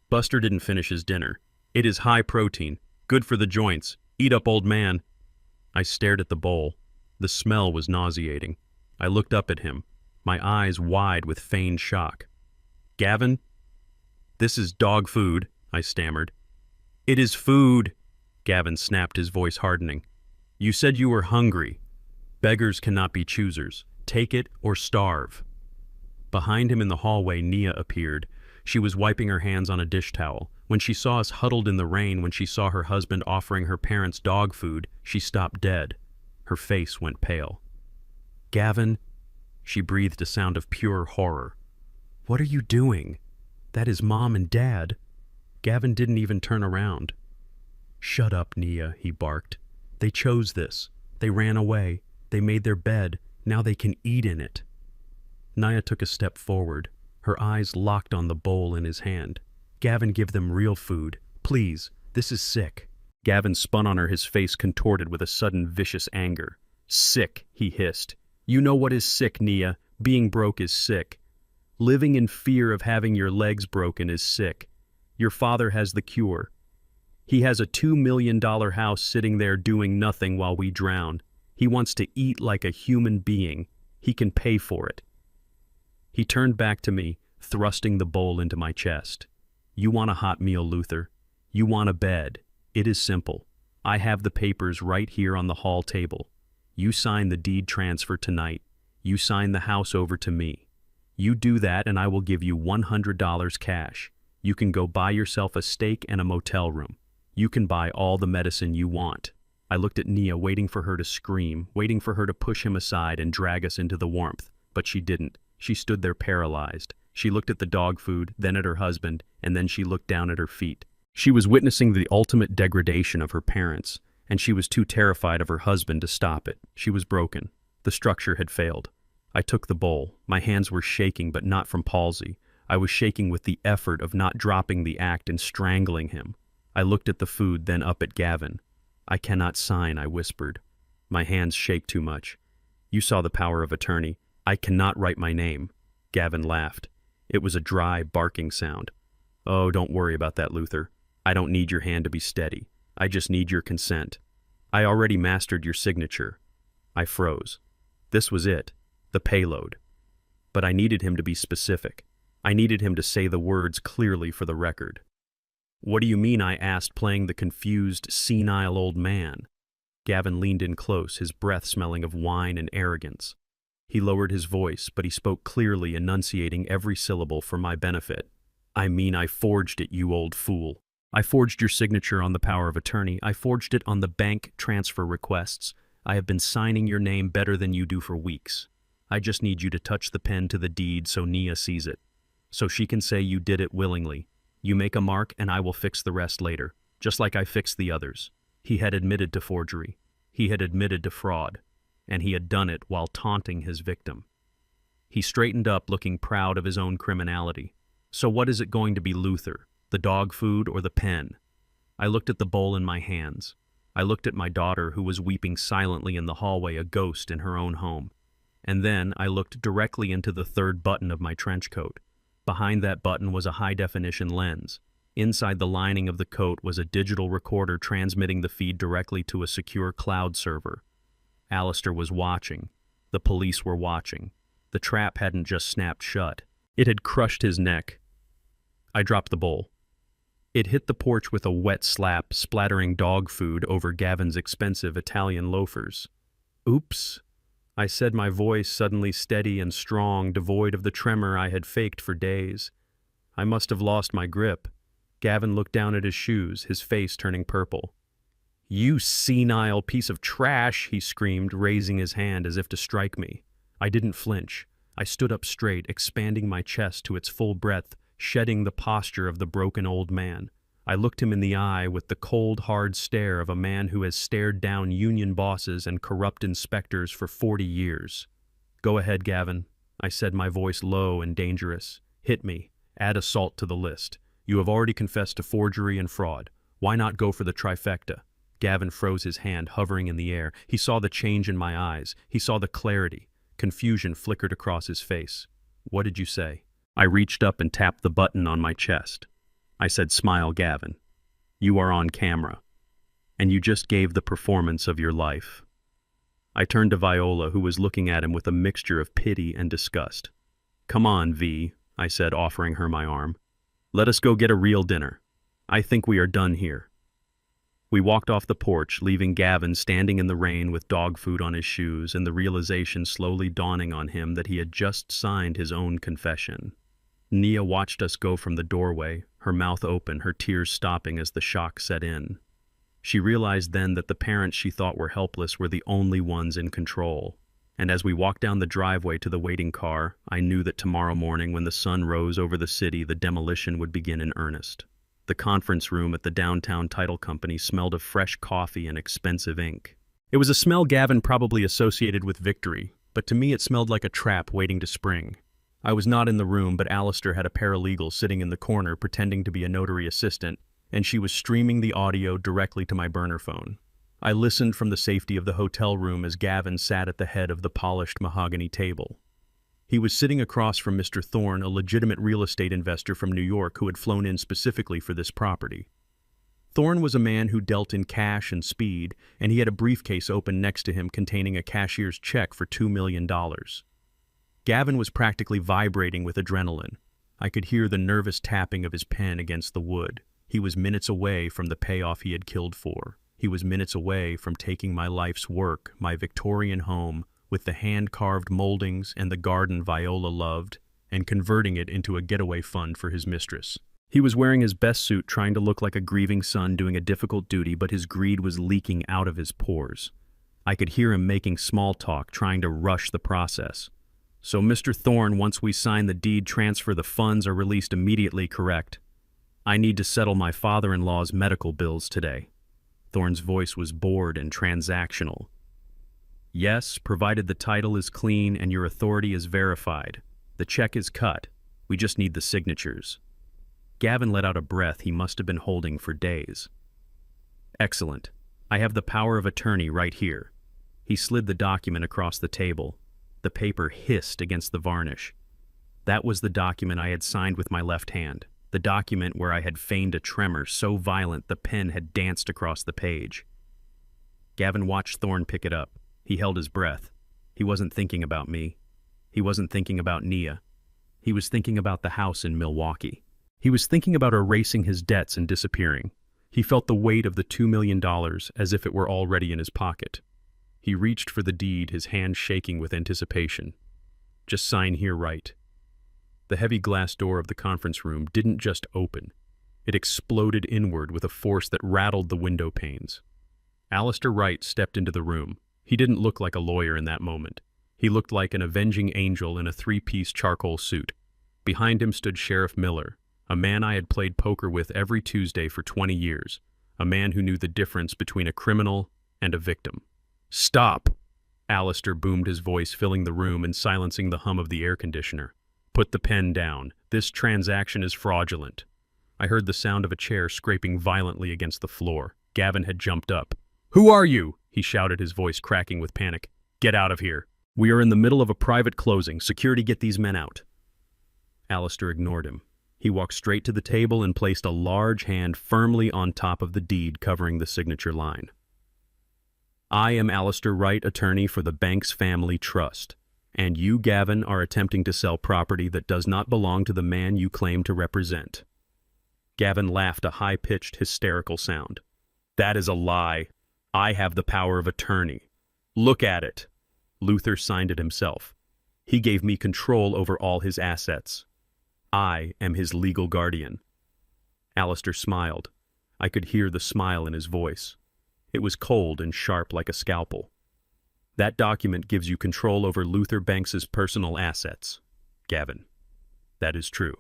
"Buster didn't finish his dinner. It is high protein, good for the joints. Eat up, old man." I stared at the bowl. The smell was nauseating. I looked up at him, my eyes wide with feigned shock. "Gavin, this is dog food," I stammered. "It is food," Gavin snapped, his voice hardening. "You said you were hungry. Beggars cannot be choosers. Take it or starve." Behind him in the hallway, Nia appeared. She was wiping her hands on a dish towel. When she saw us huddled in the rain, when she saw her husband offering her parents dog food, she stopped dead. Her face went pale. "Gavin," she breathed a sound of pure horror. "What are you doing? That is Mom and Dad." Gavin didn't even turn around. "Shut up, Nia," he barked. "They chose this. They ran away. They made their bed. Now they can eat in it." Nia took a step forward, her eyes locked on the bowl in his hand. "Gavin, give them real food. Please, this is sick." Gavin spun on her, his face contorted with a sudden vicious anger. "Sick," he hissed. "You know what is sick, Nia. Being broke is sick. Living in fear of having your legs broken is sick. Your father has the cure. He has a $2 million house sitting there doing nothing while we drown. He wants to eat like a human being. He can pay for it." He turned back to me, thrusting the bowl into my chest. "You want a hot meal, Luther? You want a bed? It is simple. I have the papers right here on the hall table. You sign the deed transfer tonight. You sign the house over to me. You do that and I will give you $100 cash. You can go buy yourself a steak and a motel room. You can buy all the medicine you want." I looked at Nia, waiting for her to scream, waiting for her to push him aside and drag us into the warmth, but she didn't. She stood there paralyzed. She looked at the dog food, then at her husband, and then she looked down at her feet. She was witnessing the ultimate degradation of her parents, and she was too terrified of her husband to stop it. She was broken. The structure had failed. I took the bowl. My hands were shaking, but not from palsy. I was shaking with the effort of not dropping the act and strangling him. I looked at the food, then up at Gavin. "I cannot sign," I whispered. "My hands shake too much. You saw the power of attorney. I cannot write my name." Gavin laughed. It was a dry, barking sound. "Oh, don't worry about that, Luther. I don't need your hand to be steady. I just need your consent. I already mastered your signature." I froze. This was it, the payload. But I needed him to be specific. I needed him to say the words clearly for the record. "What do you mean?" I asked, playing the confused, senile old man. Gavin leaned in close, his breath smelling of wine and arrogance. He lowered his voice, but he spoke clearly, enunciating every syllable for my benefit. "I mean, I forged it, you old fool. I forged your signature on the power of attorney. I forged it on the bank transfer requests. I have been signing your name better than you do for weeks. I just need you to touch the pen to the deed so Nia sees it, so she can say you did it willingly. You make a mark and I will fix the rest later, just like I fixed the others." He had admitted to forgery. He had admitted to fraud. And he had done it while taunting his victim. He straightened up, looking proud of his own criminality. "So what is it going to be, Luther? The dog food or the pen?" I looked at the bowl in my hands. I looked at my daughter, who was weeping silently in the hallway, a ghost in her own home. And then I looked directly into the third button of my trench coat. Behind that button was a high-definition lens. Inside the lining of the coat was a digital recorder transmitting the feed directly to a secure cloud server. Alistair was watching. The police were watching. The trap hadn't just snapped shut. It had crushed his neck. I dropped the bowl. It hit the porch with a wet slap, splattering dog food over Gavin's expensive Italian loafers. "Oops," I said, my voice suddenly steady and strong, devoid of the tremor I had faked for days. I must have lost my grip. Gavin looked down at his shoes, his face turning purple. "You senile piece of trash," he screamed, raising his hand as if to strike me. I didn't flinch. I stood up straight, expanding my chest to its full breadth, shedding the posture of the broken old man. I looked him in the eye with the cold, hard stare of a man who has stared down union bosses and corrupt inspectors for 40 years. "Go ahead, Gavin," I said, my voice low and dangerous. "Hit me. Add assault to the list. You have already confessed to forgery and fraud. Why not go for the trifecta?" Gavin froze, his hand hovering in the air. He saw the change in my eyes. He saw the clarity. Confusion flickered across his face. "What did you say?" I reached up and tapped the button on my chest. I said, "Smile, Gavin. You are on camera. And you just gave the performance of your life." I turned to Viola, who was looking at him with a mixture of pity and disgust. "Come on, V," I said, offering her my arm. "Let us go get a real dinner. I think we are done here." We walked off the porch, leaving Gavin standing in the rain with dog food on his shoes and the realization slowly dawning on him that he had just signed his own confession. Nia watched us go from the doorway, her mouth open, her tears stopping as the shock set in. She realized then that the parents she thought were helpless were the only ones in control. And as we walked down the driveway to the waiting car, I knew that tomorrow morning, when the sun rose over the city, the demolition would begin in earnest. The conference room at the downtown title company smelled of fresh coffee and expensive ink. It was a smell Gavin probably associated with victory, but to me it smelled like a trap waiting to spring. I was not in the room, but Alistair had a paralegal sitting in the corner pretending to be a notary assistant, and she was streaming the audio directly to my burner phone. I listened from the safety of the hotel room as Gavin sat at the head of the polished mahogany table. He was sitting across from Mr. Thorne, a legitimate real estate investor from New York who had flown in specifically for this property. Thorne was a man who dealt in cash and speed, and he had a briefcase open next to him containing a cashier's check for $2 million. Gavin was practically vibrating with adrenaline. I could hear the nervous tapping of his pen against the wood. He was minutes away from the payoff he had killed for. He was minutes away from taking my life's work, my Victorian home, with the hand-carved moldings and the garden Viola loved, and converting it into a getaway fund for his mistress. He was wearing his best suit, trying to look like a grieving son doing a difficult duty, but his greed was leaking out of his pores. I could hear him making small talk, trying to rush the process. So, Mr. Thorne, once we sign the deed transfer, the funds are released immediately, correct? I need to settle my father-in-law's medical bills today. Thorne's voice was bored and transactional. Yes, provided the title is clean and your authority is verified. The check is cut. We just need the signatures. Gavin let out a breath he must have been holding for days. Excellent. I have the power of attorney right here. He slid the document across the table. The paper hissed against the varnish. That was the document I had signed with my left hand. The document where I had feigned a tremor so violent the pen had danced across the page. Gavin watched Thorne pick it up. He held his breath. He wasn't thinking about me. He wasn't thinking about Nia. He was thinking about the house in Milwaukee. He was thinking about erasing his debts and disappearing. He felt the weight of the $2 million as if it were already in his pocket. He reached for the deed, his hand shaking with anticipation. Just sign here, right? The heavy glass door of the conference room didn't just open. It exploded inward with a force that rattled the window panes. Alistair Wright stepped into the room. He didn't look like a lawyer in that moment. He looked like an avenging angel in a three-piece charcoal suit. Behind him stood Sheriff Miller, a man I had played poker with every Tuesday for 20 years, a man who knew the difference between a criminal and a victim. Stop! Alistair boomed, his voice filling the room and silencing the hum of the air conditioner. Put the pen down. This transaction is fraudulent. I heard the sound of a chair scraping violently against the floor. Gavin had jumped up. Who are you? He shouted, his voice cracking with panic. Get out of here. We are in the middle of a private closing. Security, get these men out. Alistair ignored him. He walked straight to the table and placed a large hand firmly on top of the deed covering the signature line. I am Alistair Wright, attorney for the Banks Family Trust, and you, Gavin, are attempting to sell property that does not belong to the man you claim to represent. Gavin laughed a high-pitched, hysterical sound. That is a lie. I have the power of attorney. Look at it. Luther signed it himself. He gave me control over all his assets. I am his legal guardian. Alistair smiled. I could hear the smile in his voice. It was cold and sharp like a scalpel. That document gives you control over Luther Banks's personal assets, Gavin. That is true.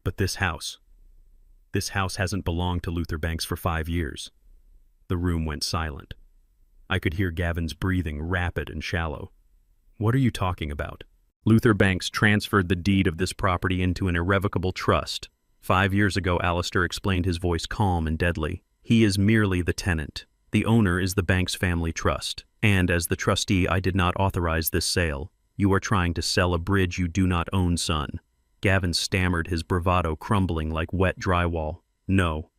But this house hasn't belonged to Luther Banks for 5 years. The room went silent. I could hear Gavin's breathing, rapid and shallow. What are you talking about? Luther Banks transferred the deed of this property into an irrevocable trust. 5 years ago, Alistair explained, his voice calm and deadly. He is merely the tenant. The owner is the Banks Family Trust. And as the trustee, I did not authorize this sale. You are trying to sell a bridge you do not own, son. Gavin stammered, his bravado crumbling like wet drywall. No,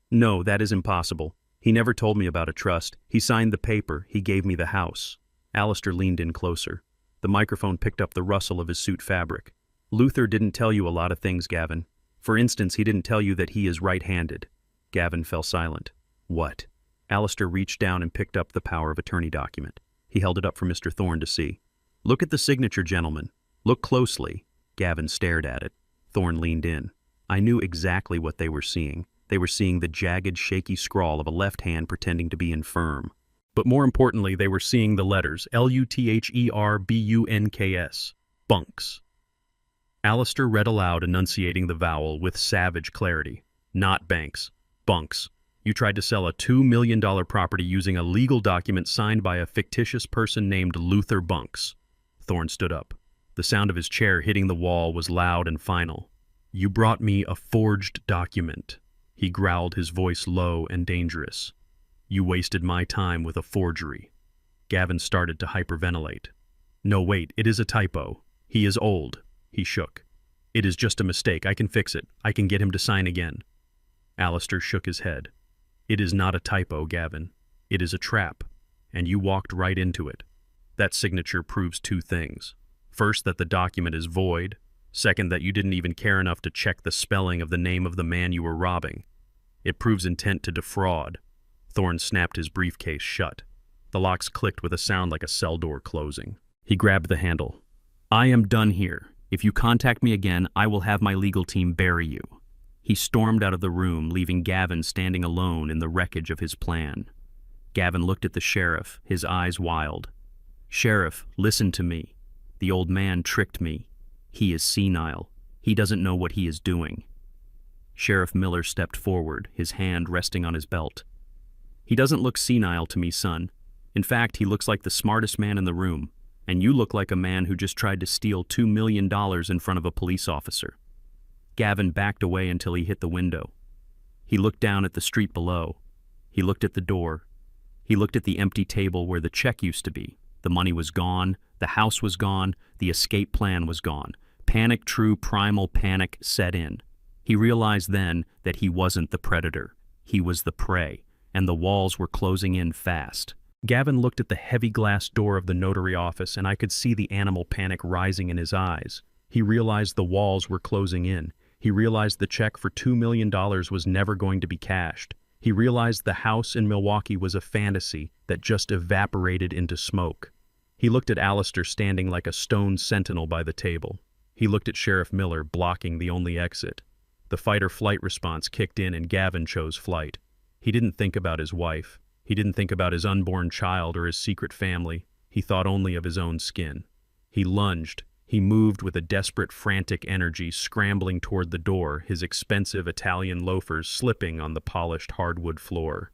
that is impossible. He never told me about a trust. He signed the paper. He gave me the house. Alistair leaned in closer. The microphone picked up the rustle of his suit fabric. Luther didn't tell you a lot of things, Gavin. For instance, he didn't tell you that he is right-handed. Gavin fell silent. What? Alistair reached down and picked up the power of attorney document. He held it up for Mr. Thorne to see. Look at the signature, gentlemen. Look closely. Gavin stared at it. Thorne leaned in. I knew exactly what they were seeing. They were seeing the jagged, shaky scrawl of a left hand pretending to be infirm. But more importantly, they were seeing the letters LutherBunks. Bunks. Alistair read aloud, enunciating the vowel with savage clarity. Not Banks. Bunks. You tried to sell a $2 million property using a legal document signed by a fictitious person named Luther Bunks. Thorne stood up. The sound of his chair hitting the wall was loud and final. You brought me a forged document. He growled, his voice low and dangerous. You wasted my time with a forgery. Gavin started to hyperventilate. No, wait, it is a typo. He is old. He shook. It is just a mistake. I can fix it. I can get him to sign again. Alistair shook his head. It is not a typo, Gavin. It is a trap, and you walked right into it. That signature proves two things. First, that the document is void. Second, that you didn't even care enough to check the spelling of the name of the man you were robbing. It proves intent to defraud. Thorne snapped his briefcase shut. The locks clicked with a sound like a cell door closing. He grabbed the handle. I am done here. If you contact me again, I will have my legal team bury you. He stormed out of the room, leaving Gavin standing alone in the wreckage of his plan. Gavin looked at the sheriff, his eyes wild. Sheriff, listen to me. The old man tricked me. He is senile. He doesn't know what he is doing. Sheriff Miller stepped forward, his hand resting on his belt. He doesn't look senile to me, son. In fact, he looks like the smartest man in the room, and you look like a man who just tried to steal $2 million in front of a police officer. Gavin backed away until he hit the window. He looked down at the street below. He looked at the door. He looked at the empty table where the check used to be. The money was gone, the house was gone, the escape plan was gone. Panic, true primal panic, set in. He realized then that he wasn't the predator. He was the prey, and the walls were closing in fast. Gavin looked at the heavy glass door of the notary office, and I could see the animal panic rising in his eyes. He realized the walls were closing in. He realized the check for $2 million was never going to be cashed. He realized the house in Milwaukee was a fantasy that just evaporated into smoke. He looked at Alistair standing like a stone sentinel by the table. He looked at Sheriff Miller blocking the only exit. The fight-or-flight response kicked in and Gavin chose flight. He didn't think about his wife. He didn't think about his unborn child or his secret family. He thought only of his own skin. He lunged. He moved with a desperate, frantic energy, scrambling toward the door, his expensive Italian loafers slipping on the polished hardwood floor.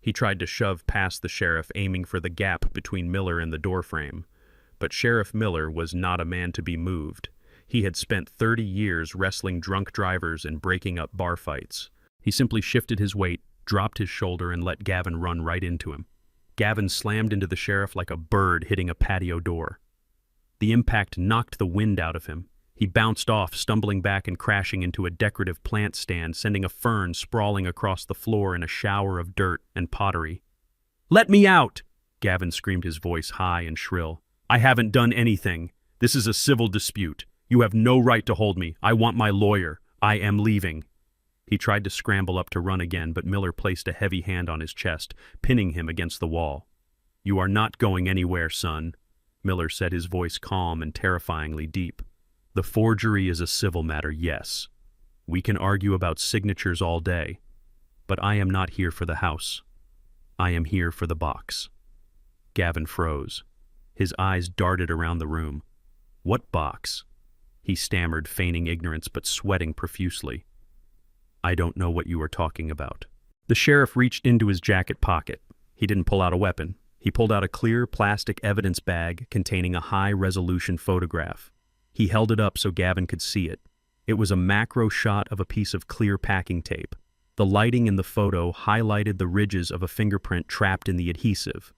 He tried to shove past the sheriff, aiming for the gap between Miller and the doorframe. But Sheriff Miller was not a man to be moved. He had spent 30 years wrestling drunk drivers and breaking up bar fights. He simply shifted his weight, dropped his shoulder, and let Gavin run right into him. Gavin slammed into the sheriff like a bird hitting a patio door. The impact knocked the wind out of him. He bounced off, stumbling back and crashing into a decorative plant stand, sending a fern sprawling across the floor in a shower of dirt and pottery. "Let me out!" Gavin screamed, his voice high and shrill. "I haven't done anything. This is a civil dispute. You have no right to hold me. I want my lawyer. I am leaving." He tried to scramble up to run again, but Miller placed a heavy hand on his chest, pinning him against the wall. "You are not going anywhere, son," Miller said, his voice calm and terrifyingly deep. "The forgery is a civil matter, yes. We can argue about signatures all day, but I am not here for the house. I am here for the box." Gavin froze. His eyes darted around the room. "What box?" He stammered, feigning ignorance but sweating profusely. "I don't know what you are talking about." The sheriff reached into his jacket pocket. He didn't pull out a weapon. He pulled out a clear plastic evidence bag containing a high-resolution photograph. He held it up so Gavin could see it. It was a macro shot of a piece of clear packing tape. The lighting in the photo highlighted the ridges of a fingerprint trapped in the adhesive.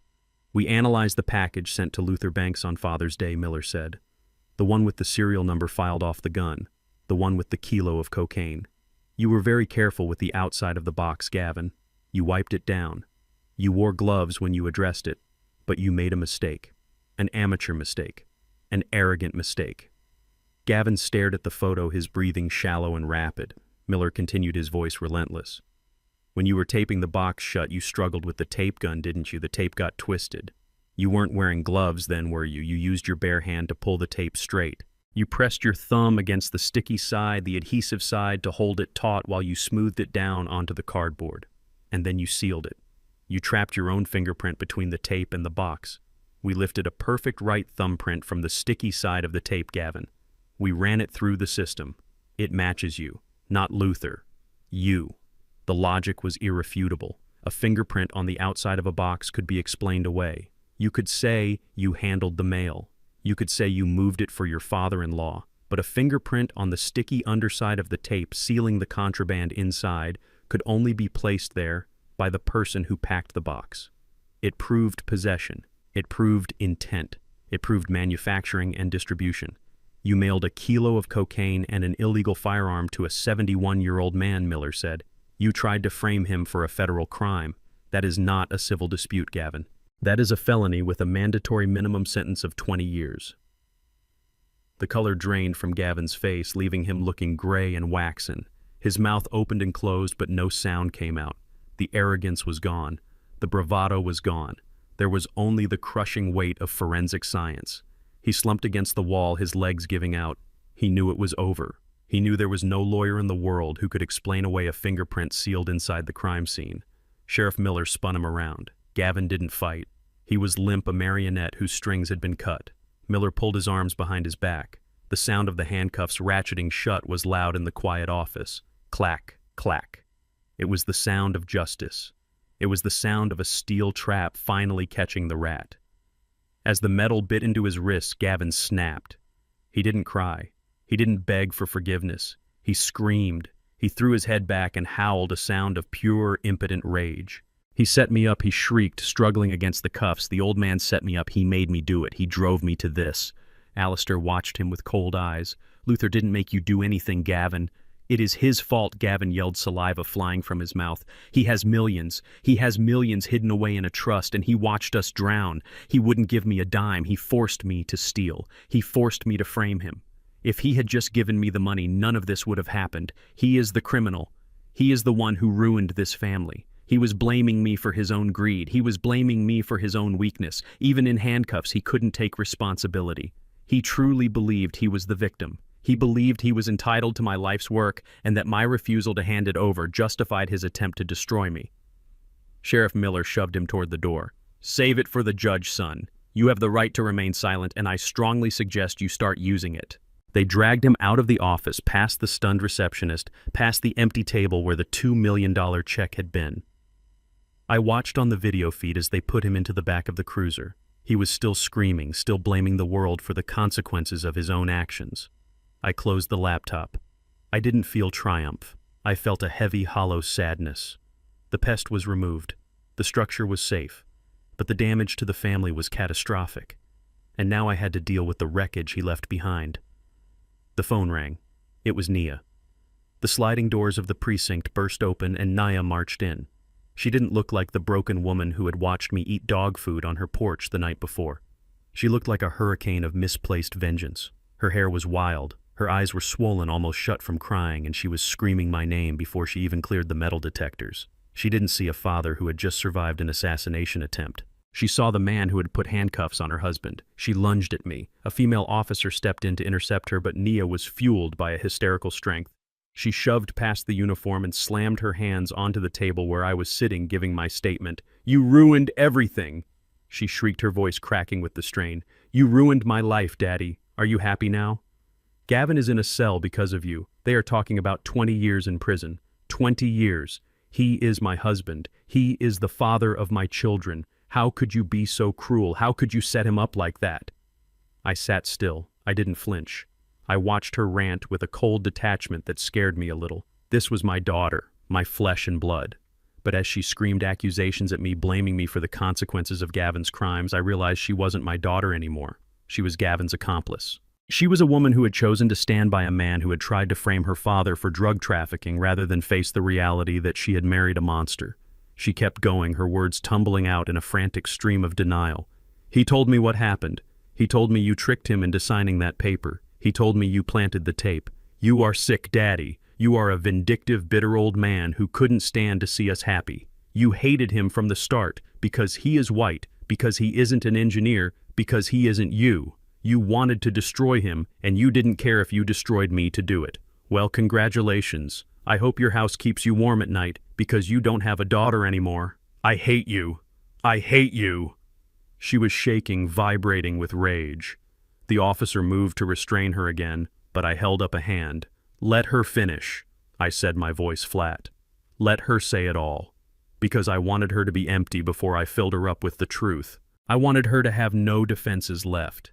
"We analyzed the package sent to Luther Banks on Father's Day," Miller said. "The one with the serial number filed off the gun. The one with the kilo of cocaine. You were very careful with the outside of the box, Gavin. You wiped it down. You wore gloves when you addressed it, but you made a mistake. An amateur mistake. An arrogant mistake." Gavin stared at the photo, his breathing shallow and rapid. Miller continued, his voice relentless. "When you were taping the box shut, you struggled with the tape gun, didn't you? The tape got twisted. You weren't wearing gloves then, were you? You used your bare hand to pull the tape straight. You pressed your thumb against the sticky side, the adhesive side, to hold it taut while you smoothed it down onto the cardboard. And then you sealed it. You trapped your own fingerprint between the tape and the box. We lifted a perfect right thumbprint from the sticky side of the tape, Gavin. We ran it through the system. It matches you, not Luther. You." The logic was irrefutable. A fingerprint on the outside of a box could be explained away. You could say you handled the mail. You could say you moved it for your father-in-law. But a fingerprint on the sticky underside of the tape sealing the contraband inside could only be placed there by the person who packed the box. It proved possession. It proved intent. It proved manufacturing and distribution. You mailed a kilo of cocaine and an illegal firearm to a 71-year-old man, Miller said. You tried to frame him for a federal crime. That is not a civil dispute, Gavin. That is a felony with a mandatory minimum sentence of 20 years. The color drained from Gavin's face, leaving him looking gray and waxen. His mouth opened and closed, but no sound came out. The arrogance was gone. The bravado was gone. There was only the crushing weight of forensic science. He slumped against the wall, his legs giving out. He knew it was over. He knew there was no lawyer in the world who could explain away a fingerprint sealed inside the crime scene. Sheriff Miller spun him around. Gavin didn't fight. He was limp, a marionette whose strings had been cut. Miller pulled his arms behind his back. The sound of the handcuffs ratcheting shut was loud in the quiet office. Clack, clack. It was the sound of justice. It was the sound of a steel trap finally catching the rat. As the metal bit into his wrists, Gavin snapped. He didn't cry. He didn't beg for forgiveness. He screamed. He threw his head back and howled, a sound of pure, impotent rage. He set me up, he shrieked, struggling against the cuffs. The old man set me up. He made me do it. He drove me to this. Alistair watched him with cold eyes. Luther didn't make you do anything, Gavin. It is his fault, Gavin yelled, saliva flying from his mouth. He has millions. He has millions hidden away in a trust, and he watched us drown. He wouldn't give me a dime. He forced me to steal. He forced me to frame him. If he had just given me the money, none of this would have happened. He is the criminal. He is the one who ruined this family. He was blaming me for his own greed. He was blaming me for his own weakness. Even in handcuffs, he couldn't take responsibility. He truly believed he was the victim. He believed he was entitled to my life's work and that my refusal to hand it over justified his attempt to destroy me. Sheriff Miller shoved him toward the door. Save it for the judge, son. You have the right to remain silent, and I strongly suggest you start using it. They dragged him out of the office, past the stunned receptionist, past the empty table where the $2 million check had been. I watched on the video feed as they put him into the back of the cruiser. He was still screaming, still blaming the world for the consequences of his own actions. I closed the laptop. I didn't feel triumph. I felt a heavy, hollow sadness. The pest was removed. The structure was safe. But the damage to the family was catastrophic. And now I had to deal with the wreckage he left behind. The phone rang. It was Nia. The sliding doors of the precinct burst open and Nia marched in. She didn't look like the broken woman who had watched me eat dog food on her porch the night before. She looked like a hurricane of misplaced vengeance. Her hair was wild. Her eyes were swollen almost shut from crying, and she was screaming my name before she even cleared the metal detectors. She didn't see a father who had just survived an assassination attempt. She saw the man who had put handcuffs on her husband. She lunged at me. A female officer stepped in to intercept her, but Nia was fueled by a hysterical strength. She shoved past the uniform and slammed her hands onto the table where I was sitting giving my statement. You ruined everything! She shrieked, her voice cracking with the strain. You ruined my life, Daddy. Are you happy now? Gavin is in a cell because of you. They are talking about 20 years in prison. 20 years. He is my husband. He is the father of my children. How could you be so cruel? How could you set him up like that? I sat still. I didn't flinch. I watched her rant with a cold detachment that scared me a little. This was my daughter, my flesh and blood. But as she screamed accusations at me, blaming me for the consequences of Gavin's crimes, I realized she wasn't my daughter anymore. She was Gavin's accomplice. She was a woman who had chosen to stand by a man who had tried to frame her father for drug trafficking rather than face the reality that she had married a monster. She kept going, her words tumbling out in a frantic stream of denial. He told me what happened. He told me you tricked him into signing that paper. He told me you planted the tape. You are sick, Daddy. You are a vindictive, bitter old man who couldn't stand to see us happy. You hated him from the start because he is white, because he isn't an engineer, because he isn't you. You wanted to destroy him, and you didn't care if you destroyed me to do it. Well, congratulations. I hope your house keeps you warm at night, because you don't have a daughter anymore. I hate you. I hate you. She was shaking, vibrating with rage. The officer moved to restrain her again, but I held up a hand. Let her finish, I said, my voice flat. Let her say it all. Because I wanted her to be empty before I filled her up with the truth. I wanted her to have no defenses left.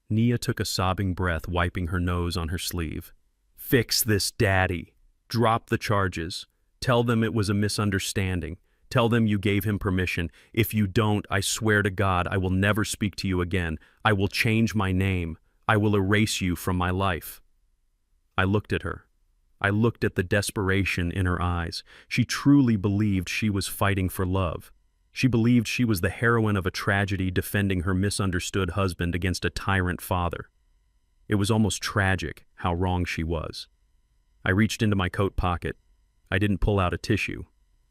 Nia took a sobbing breath, wiping her nose on her sleeve. Fix this, Daddy. Drop the charges. Tell them it was a misunderstanding. Tell them you gave him permission. If you don't, I swear to God, I will never speak to you again. I will change my name. I will erase you from my life. I looked at her. I looked at the desperation in her eyes. She truly believed she was fighting for love. She believed she was the heroine of a tragedy defending her misunderstood husband against a tyrant father. It was almost tragic how wrong she was. I reached into my coat pocket. I didn't pull out a tissue.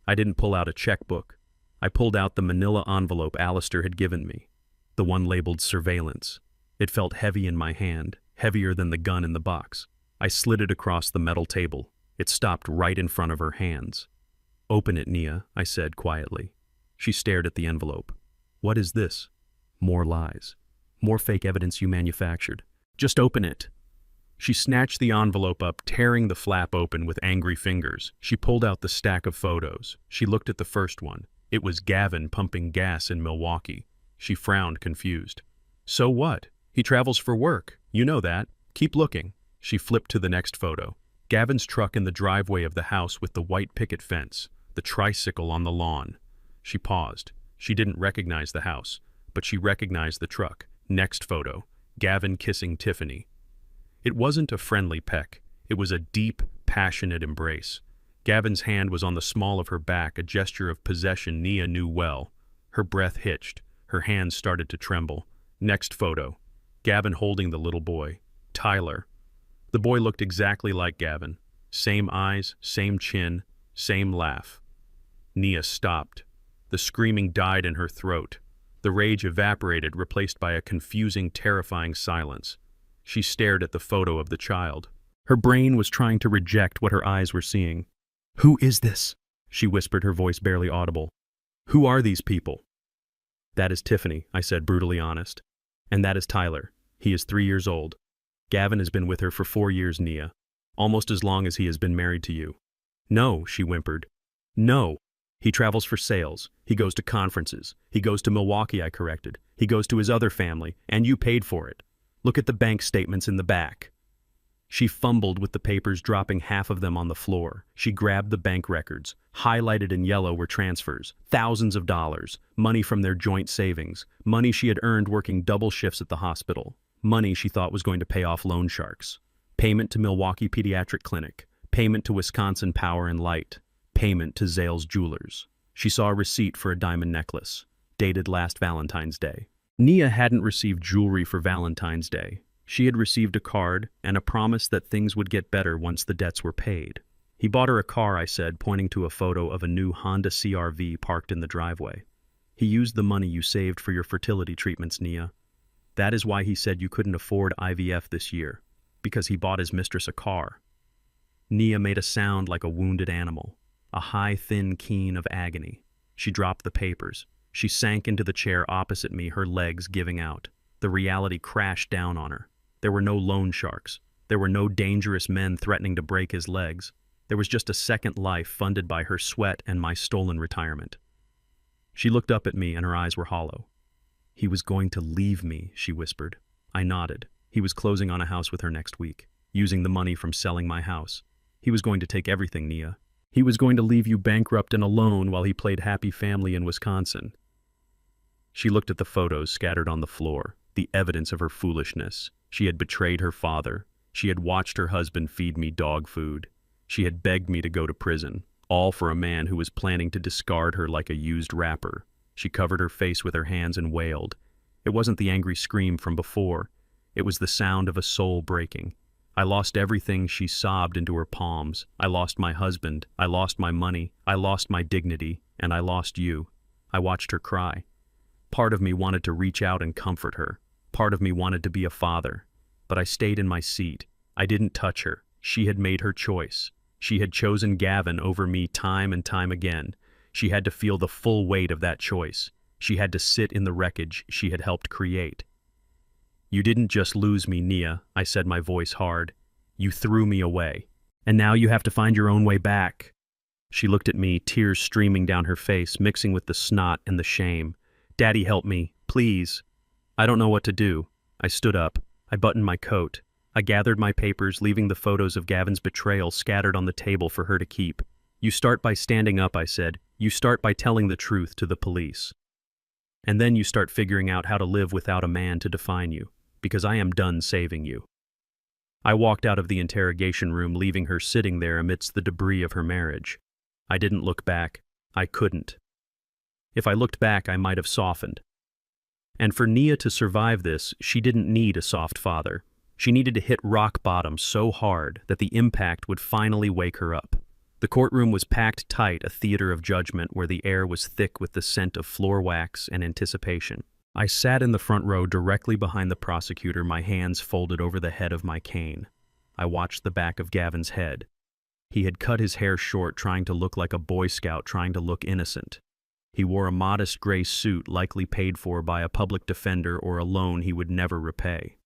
I didn't pull out a checkbook. I pulled out the manila envelope Alistair had given me, the one labeled surveillance. It felt heavy in my hand, heavier than the gun in the box. I slid it across the metal table. It stopped right in front of her hands. "Open it, Nia," I said quietly. She stared at the envelope. "What is this?" "More lies. More fake evidence you manufactured. Just open it." She snatched the envelope up, tearing the flap open with angry fingers. She pulled out the stack of photos. She looked at the first one. It was Gavin pumping gas in Milwaukee. She frowned, confused. "So what? He travels for work. You know that. Keep looking." She flipped to the next photo. Gavin's truck in the driveway of the house with the white picket fence, the tricycle on the lawn. She paused. She didn't recognize the house, but she recognized the truck. Next photo. Gavin kissing Tiffany. It wasn't a friendly peck. It was a deep, passionate embrace. Gavin's hand was on the small of her back, a gesture of possession Nia knew well. Her breath hitched. Her hands started to tremble. Next photo. Gavin holding the little boy. Tyler. The boy looked exactly like Gavin. Same eyes, same chin, same laugh. Nia stopped. The screaming died in her throat. The rage evaporated, replaced by a confusing, terrifying silence. She stared at the photo of the child. Her brain was trying to reject what her eyes were seeing. "Who is this?" she whispered, her voice barely audible. "Who are these people?" "That is Tiffany," I said, brutally honest. "And that is Tyler. He is 3 years old. Gavin has been with her for 4 years, Nia. Almost as long as he has been married to you." "No," she whimpered. "No. He travels for sales. He goes to conferences. He goes to Milwaukee," I corrected. "He goes to his other family, and you paid for it. Look at the bank statements in the back." She fumbled with the papers, dropping half of them on the floor. She grabbed the bank records. Highlighted in yellow were transfers, thousands of dollars, money from their joint savings, money she had earned working double shifts at the hospital, money she thought was going to pay off loan sharks, payment to Milwaukee Pediatric Clinic, payment to Wisconsin Power and Light, payment to Zales Jewelers. She saw a receipt for a diamond necklace, dated last Valentine's Day. Nia hadn't received jewelry for Valentine's Day. She had received a card and a promise that things would get better once the debts were paid. "He bought her a car," I said, pointing to a photo of a new Honda CR-V parked in the driveway. "He used the money you saved for your fertility treatments, Nia. That is why he said you couldn't afford IVF this year, because he bought his mistress a car." Nia made a sound like a wounded animal, a high, thin keen of agony. She dropped the papers. She sank into the chair opposite me, her legs giving out. The reality crashed down on her. There were no loan sharks. There were no dangerous men threatening to break his legs. There was just a second life funded by her sweat and my stolen retirement. She looked up at me and her eyes were hollow. "He was going to leave me," she whispered. I nodded. He was closing on a house with her next week, using the money from selling my house. He was going to take everything, Nia. He was going to leave you bankrupt and alone while he played happy family in Wisconsin. She looked at the photos scattered on the floor, the evidence of her foolishness. She had betrayed her father. She had watched her husband feed me dog food. She had begged me to go to prison, all for a man who was planning to discard her like a used wrapper. She covered her face with her hands and wailed. It wasn't the angry scream from before. It was the sound of a soul breaking. I lost everything, she sobbed into her palms. I lost my husband. I lost my money. I lost my dignity. And I lost you. I watched her cry. Part of me wanted to reach out and comfort her. Part of me wanted to be a father. But I stayed in my seat. I didn't touch her. She had made her choice. She had chosen Gavin over me time and time again. She had to feel the full weight of that choice. She had to sit in the wreckage she had helped create. "You didn't just lose me, Nia," I said, my voice hard. "You threw me away. And now you have to find your own way back." She looked at me, tears streaming down her face, mixing with the snot and the shame. "Daddy, help me, please." I don't know what to do. I stood up. I buttoned my coat. I gathered my papers, leaving the photos of Gavin's betrayal scattered on the table for her to keep. "You start by standing up," I said. "You start by telling the truth to the police. And then you start figuring out how to live without a man to define you, because I am done saving you." I walked out of the interrogation room, leaving her sitting there amidst the debris of her marriage. I didn't look back. I couldn't. If I looked back, I might have softened. And for Nia to survive this, she didn't need a soft father. She needed to hit rock bottom so hard that the impact would finally wake her up. The courtroom was packed tight, a theater of judgment where the air was thick with the scent of floor wax and anticipation. I sat in the front row directly behind the prosecutor, my hands folded over the head of my cane. I watched the back of Gavin's head. He had cut his hair short, trying to look like a Boy Scout, trying to look innocent. He wore a modest gray suit, likely paid for by a public defender or a loan he would never repay.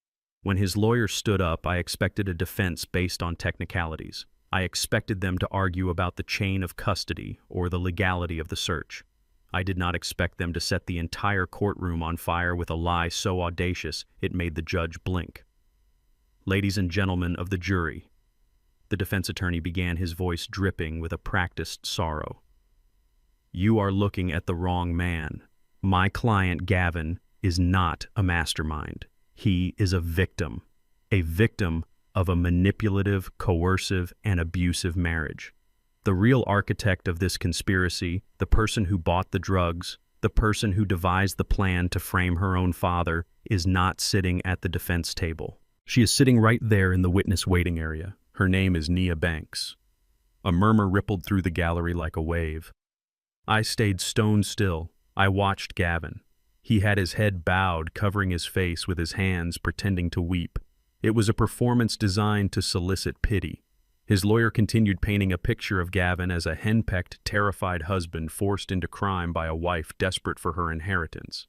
When his lawyer stood up, I expected a defense based on technicalities. I expected them to argue about the chain of custody or the legality of the search. I did not expect them to set the entire courtroom on fire with a lie so audacious it made the judge blink. "Ladies and gentlemen of the jury," the defense attorney began, his voice dripping with a practiced sorrow. "You are looking at the wrong man. My client, Gavin, is not a mastermind. He is a victim of a manipulative, coercive, and abusive marriage. The real architect of this conspiracy, the person who bought the drugs, the person who devised the plan to frame her own father, is not sitting at the defense table. She is sitting right there in the witness waiting area. Her name is Nia Banks." A murmur rippled through the gallery like a wave. I stayed stone still. I watched Gavin. He had his head bowed, covering his face with his hands, pretending to weep. It was a performance designed to solicit pity. His lawyer continued painting a picture of Gavin as a henpecked, terrified husband forced into crime by a wife desperate for her inheritance.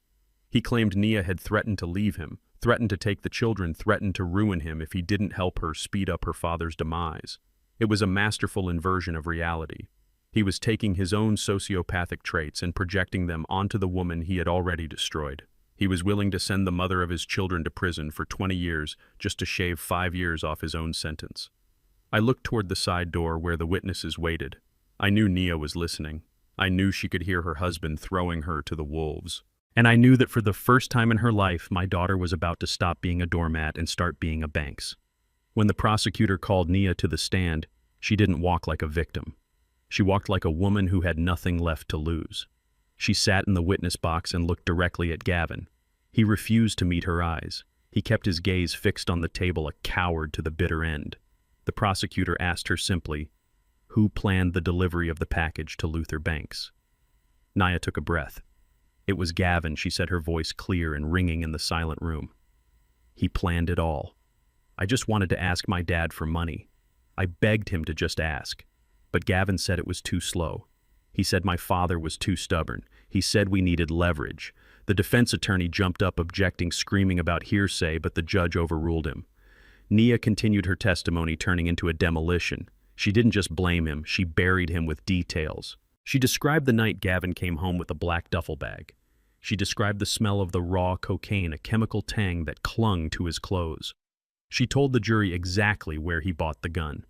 He claimed Nia had threatened to leave him, threatened to take the children, threatened to ruin him if he didn't help her speed up her father's demise. It was a masterful inversion of reality. He was taking his own sociopathic traits and projecting them onto the woman he had already destroyed. He was willing to send the mother of his children to prison for 20 years just to shave 5 years off his own sentence. I looked toward the side door where the witnesses waited. I knew Nia was listening. I knew she could hear her husband throwing her to the wolves. And I knew that for the first time in her life, my daughter was about to stop being a doormat and start being a Banks. When the prosecutor called Nia to the stand, she didn't walk like a victim. She walked like a woman who had nothing left to lose. She sat in the witness box and looked directly at Gavin. He refused to meet her eyes. He kept his gaze fixed on the table, a coward to the bitter end. The prosecutor asked her simply, "Who planned the delivery of the package to Luther Banks?" Nia took a breath. "It was Gavin," she said, her voice clear and ringing in the silent room. "He planned it all. I just wanted to ask my dad for money. I begged him to just ask. But Gavin said it was too slow. He said my father was too stubborn. He said we needed leverage. The defense attorney jumped up, objecting, screaming about hearsay, but the judge overruled him. Nia continued her testimony, turning into a demolition. She didn't just blame him, she buried him with details. She described the night Gavin came home with a black duffel bag. She described the smell of the raw cocaine, a chemical tang that clung to his clothes. She told the jury exactly where he bought the gun.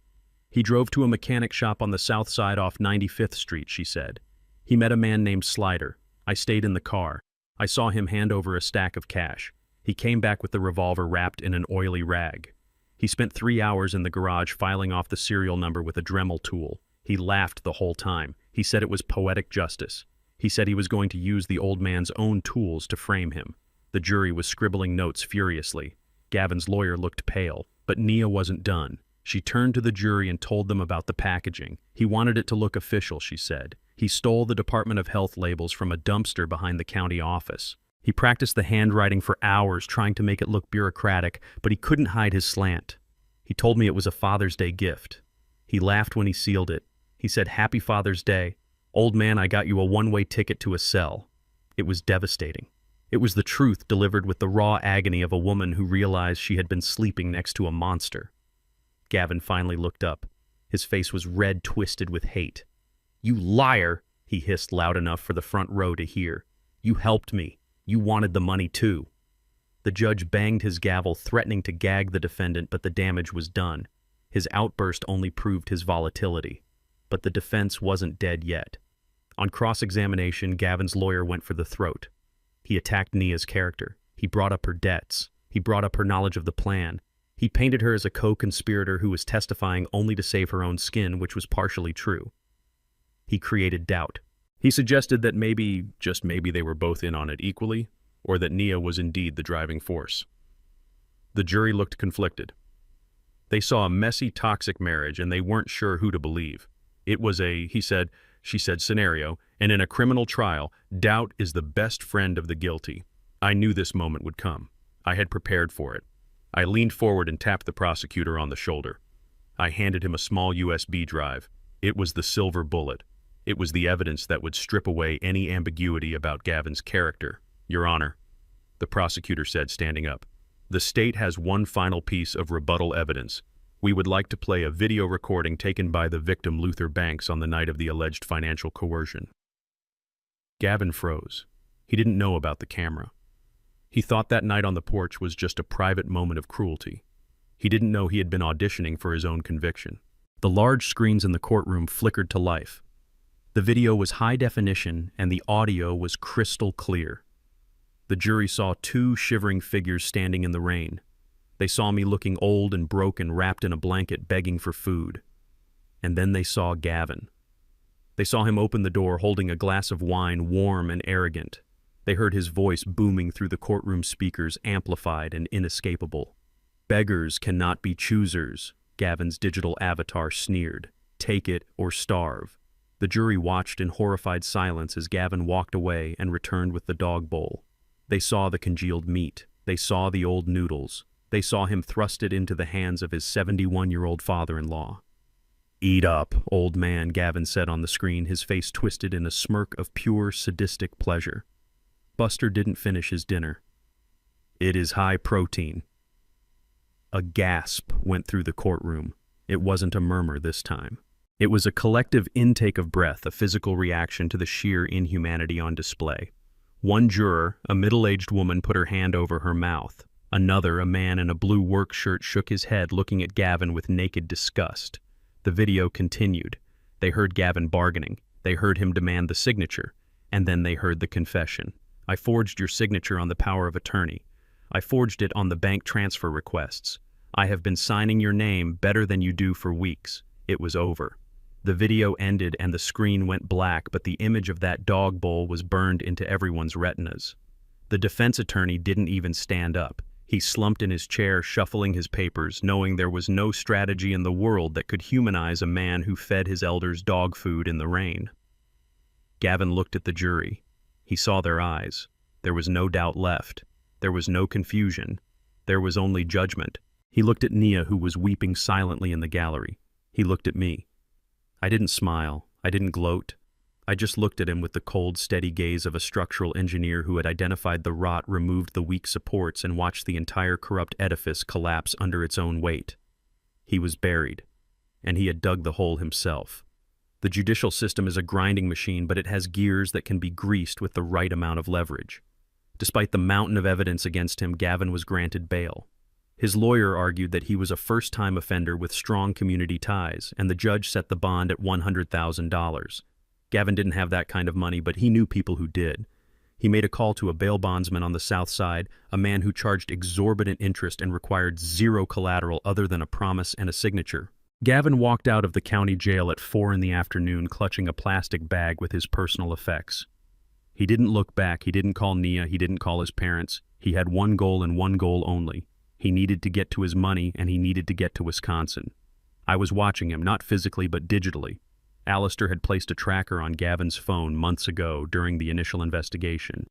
"He drove to a mechanic shop on the south side off 95th Street, she said. "He met a man named Slider. I stayed in the car. I saw him hand over a stack of cash. He came back with the revolver wrapped in an oily rag. He spent 3 hours in the garage filing off the serial number with a Dremel tool. He laughed the whole time. He said it was poetic justice. He said he was going to use the old man's own tools to frame him." The jury was scribbling notes furiously. Gavin's lawyer looked pale, but Nia wasn't done. She turned to the jury and told them about the packaging. "He wanted it to look official," she said. "He stole the Department of Health labels from a dumpster behind the county office. He practiced the handwriting for hours, trying to make it look bureaucratic, but he couldn't hide his slant. He told me it was a Father's Day gift. He laughed when he sealed it. He said, 'Happy Father's Day. Old man, I got you a one-way ticket to a cell.' It was devastating. It was the truth delivered with the raw agony of a woman who realized she had been sleeping next to a monster." Gavin finally looked up. His face was red, twisted with hate. "You liar," he hissed loud enough for the front row to hear. "You helped me. You wanted the money too." The judge banged his gavel, threatening to gag the defendant, but the damage was done. His outburst only proved his volatility. But the defense wasn't dead yet. On cross-examination, Gavin's lawyer went for the throat. He attacked Nia's character. He brought up her debts. He brought up her knowledge of the plan. He painted her as a co-conspirator who was testifying only to save her own skin, which was partially true. He created doubt. He suggested that maybe, just maybe, they were both in on it equally, or that Nia was indeed the driving force. The jury looked conflicted. They saw a messy, toxic marriage, and they weren't sure who to believe. It was a, he said, she said scenario, and in a criminal trial, doubt is the best friend of the guilty. I knew this moment would come. I had prepared for it. I leaned forward and tapped the prosecutor on the shoulder. I handed him a small USB drive. It was the silver bullet. It was the evidence that would strip away any ambiguity about Gavin's character. Your Honor, the prosecutor said, standing up. The state has one final piece of rebuttal evidence. We would like to play a video recording taken by the victim Luther Banks on the night of the alleged financial coercion. Gavin froze. He didn't know about the camera. He thought that night on the porch was just a private moment of cruelty. He didn't know he had been auditioning for his own conviction. The large screens in the courtroom flickered to life. The video was high definition and the audio was crystal clear. The jury saw two shivering figures standing in the rain. They saw me looking old and broken, wrapped in a blanket, begging for food. And then they saw Gavin. They saw him open the door holding a glass of wine, warm and arrogant. They heard his voice booming through the courtroom speakers, amplified and inescapable. Beggars cannot be choosers, Gavin's digital avatar sneered. Take it or starve. The jury watched in horrified silence as Gavin walked away and returned with the dog bowl. They saw the congealed meat. They saw the old noodles. They saw him thrust it into the hands of his 71-year-old father-in-law. Eat up, old man, Gavin said on the screen, his face twisted in a smirk of pure sadistic pleasure. Buster didn't finish his dinner. It is high protein. A gasp went through the courtroom. It wasn't a murmur this time. It was a collective intake of breath, a physical reaction to the sheer inhumanity on display. One juror, a middle-aged woman, put her hand over her mouth. Another, a man in a blue work shirt, shook his head, looking at Gavin with naked disgust. The video continued. They heard Gavin bargaining. They heard him demand the signature. And then they heard the confession. I forged your signature on the power of attorney. I forged it on the bank transfer requests. I have been signing your name better than you do for weeks. It was over. The video ended and the screen went black, but the image of that dog bowl was burned into everyone's retinas. The defense attorney didn't even stand up. He slumped in his chair, shuffling his papers, knowing there was no strategy in the world that could humanize a man who fed his elders dog food in the rain. Gavin looked at the jury. He saw their eyes. There was no doubt left. There was no confusion. There was only judgment. He looked at Nia, who was weeping silently in the gallery. He looked at me. I didn't smile. I didn't gloat. I just looked at him with the cold, steady gaze of a structural engineer who had identified the rot, removed the weak supports, and watched the entire corrupt edifice collapse under its own weight. He was buried, and he had dug the hole himself. The judicial system is a grinding machine, but it has gears that can be greased with the right amount of leverage. Despite the mountain of evidence against him, Gavin was granted bail. His lawyer argued that he was a first-time offender with strong community ties, and the judge set the bond at $100,000. Gavin didn't have that kind of money, but he knew people who did. He made a call to a bail bondsman on the south side, a man who charged exorbitant interest and required zero collateral other than a promise and a signature. Gavin walked out of the county jail at 4 in the afternoon, clutching a plastic bag with his personal effects. He didn't look back. He didn't call Nia. He didn't call his parents. He had one goal and one goal only. He needed to get to his money, and he needed to get to Wisconsin. I was watching him, not physically but digitally. Alistair had placed a tracker on Gavin's phone months ago during the initial investigation,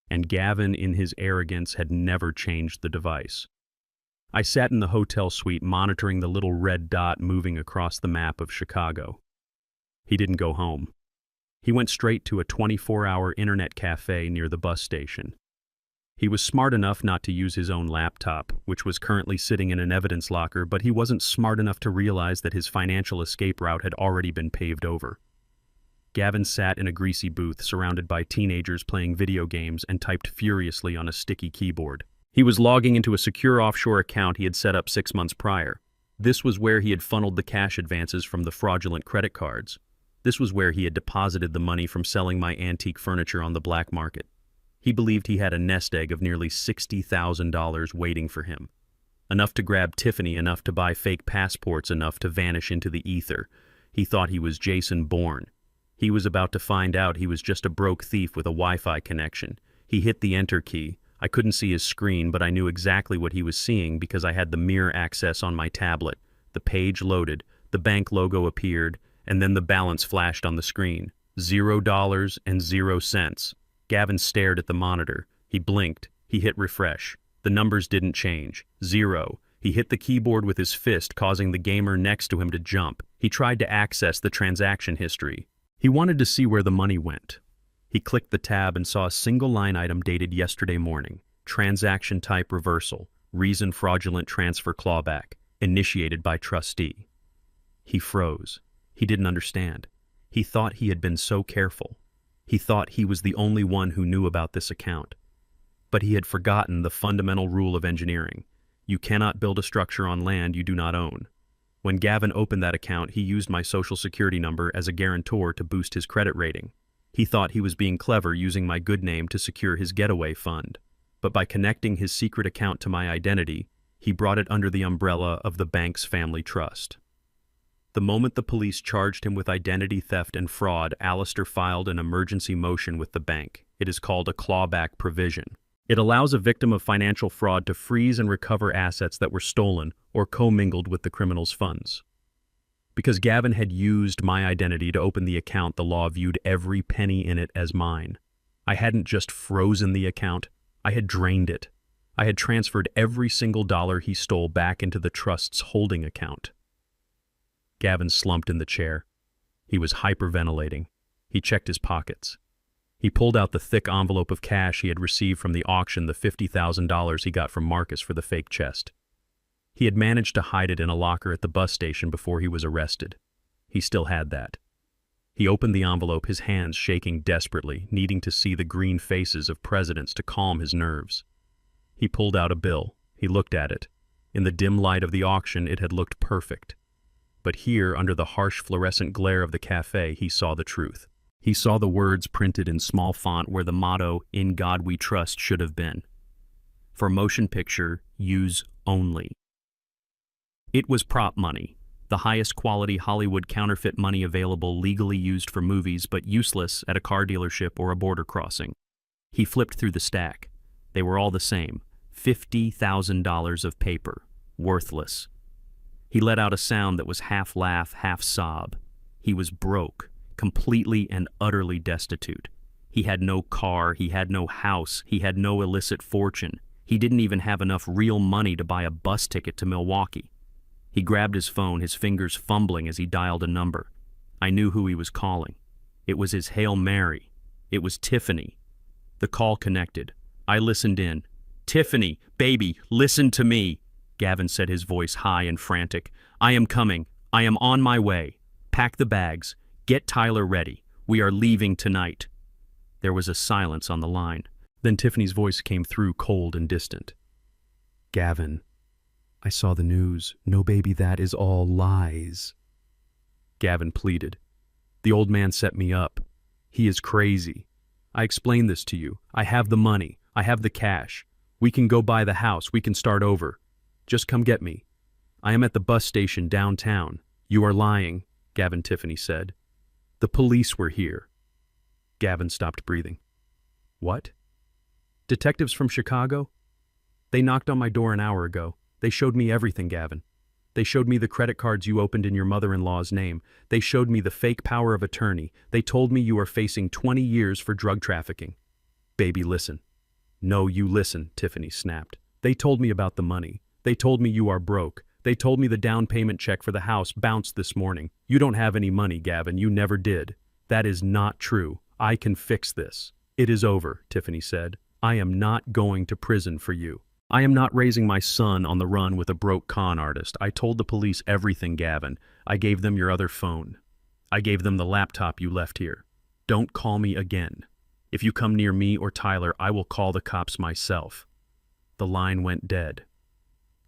and Gavin, in his arrogance, had never changed the device. I sat in the hotel suite monitoring the little red dot moving across the map of Chicago. He didn't go home. He went straight to a 24-hour internet cafe near the bus station. He was smart enough not to use his own laptop, which was currently sitting in an evidence locker, but he wasn't smart enough to realize that his financial escape route had already been paved over. Gavin sat in a greasy booth surrounded by teenagers playing video games and typed furiously on a sticky keyboard. He was logging into a secure offshore account he had set up 6 months prior. This was where he had funneled the cash advances from the fraudulent credit cards. This was where he had deposited the money from selling my antique furniture on the black market. He believed he had a nest egg of nearly $60,000 waiting for him. Enough to grab Tiffany, enough to buy fake passports, enough to vanish into the ether. He thought he was Jason Bourne. He was about to find out he was just a broke thief with a Wi-Fi connection. He hit the enter key. I couldn't see his screen, but I knew exactly what he was seeing because I had the mirror access on my tablet. The page loaded, the bank logo appeared, and then the balance flashed on the screen. $0.00. Gavin stared at the monitor. He blinked. He hit refresh. The numbers didn't change. 0. He hit the keyboard with his fist, causing the gamer next to him to jump. He tried to access the transaction history. He wanted to see where the money went. He clicked the tab and saw a single line item dated yesterday morning. Transaction type reversal. Reason fraudulent transfer clawback. Initiated by trustee. He froze. He didn't understand. He thought he had been so careful. He thought he was the only one who knew about this account. But he had forgotten the fundamental rule of engineering. You cannot build a structure on land you do not own. When Gavin opened that account, he used my social security number as a guarantor to boost his credit rating. He thought he was being clever using my good name to secure his getaway fund. But by connecting his secret account to my identity, he brought it under the umbrella of the bank's family trust. The moment the police charged him with identity theft and fraud, Alistair filed an emergency motion with the bank. It is called a clawback provision. It allows a victim of financial fraud to freeze and recover assets that were stolen or commingled with the criminal's funds. Because Gavin had used my identity to open the account, the law viewed every penny in it as mine. I hadn't just frozen the account, I had drained it. I had transferred every single dollar he stole back into the trust's holding account. Gavin slumped in the chair. He was hyperventilating. He checked his pockets. He pulled out the thick envelope of cash he had received from the auction, the $50,000 he got from Marcus for the fake chest. He had managed to hide it in a locker at the bus station before he was arrested. He still had that. He opened the envelope, his hands shaking desperately, needing to see the green faces of presidents to calm his nerves. He pulled out a bill. He looked at it. In the dim light of the auction, it had looked perfect. But here, under the harsh fluorescent glare of the cafe, he saw the truth. He saw the words printed in small font where the motto, "In God We Trust," should have been. For motion picture, use only. It was prop money, the highest quality Hollywood counterfeit money available, legally used for movies but useless at a car dealership or a border crossing. He flipped through the stack. They were all the same. $50,000 of paper. Worthless. He let out a sound that was half laugh, half sob. He was broke. Completely and utterly destitute. He had no car, he had no house, he had no illicit fortune. He didn't even have enough real money to buy a bus ticket to Milwaukee. He grabbed his phone, his fingers fumbling as he dialed a number. I knew who he was calling. It was his Hail Mary. It was Tiffany. The call connected. I listened in. "Tiffany, baby, listen to me," Gavin said, his voice high and frantic. "I am coming. I am on my way. Pack the bags. Get Tyler ready. We are leaving tonight." There was a silence on the line. Then Tiffany's voice came through, cold and distant. "Gavin, I saw the news. No, baby, that is all lies." Gavin pleaded. "The old man set me up. He is crazy. I explained this to you. I have the money. I have the cash. We can go buy the house. We can start over. Just come get me. I am at the bus station downtown." "You are lying," Gavin Tiffany said. "The police were here." Gavin stopped breathing. "What? Detectives from Chicago? They knocked on my door an hour ago. They showed me everything, Gavin. They showed me the credit cards you opened in your mother-in-law's name. They showed me the fake power of attorney. They told me you are facing 20 years for drug trafficking." "Baby, listen." "No, you listen," Tiffany snapped. "They told me about the money. They told me you are broke. They told me the down payment check for the house bounced this morning. You don't have any money, Gavin. You never did. That is not true. I can fix this." "It is over," Tiffany said. "I am not going to prison for you. I am not raising my son on the run with a broke con artist. I told the police everything, Gavin. I gave them your other phone. I gave them the laptop you left here. Don't call me again. If you come near me or Tyler, I will call the cops myself." The line went dead.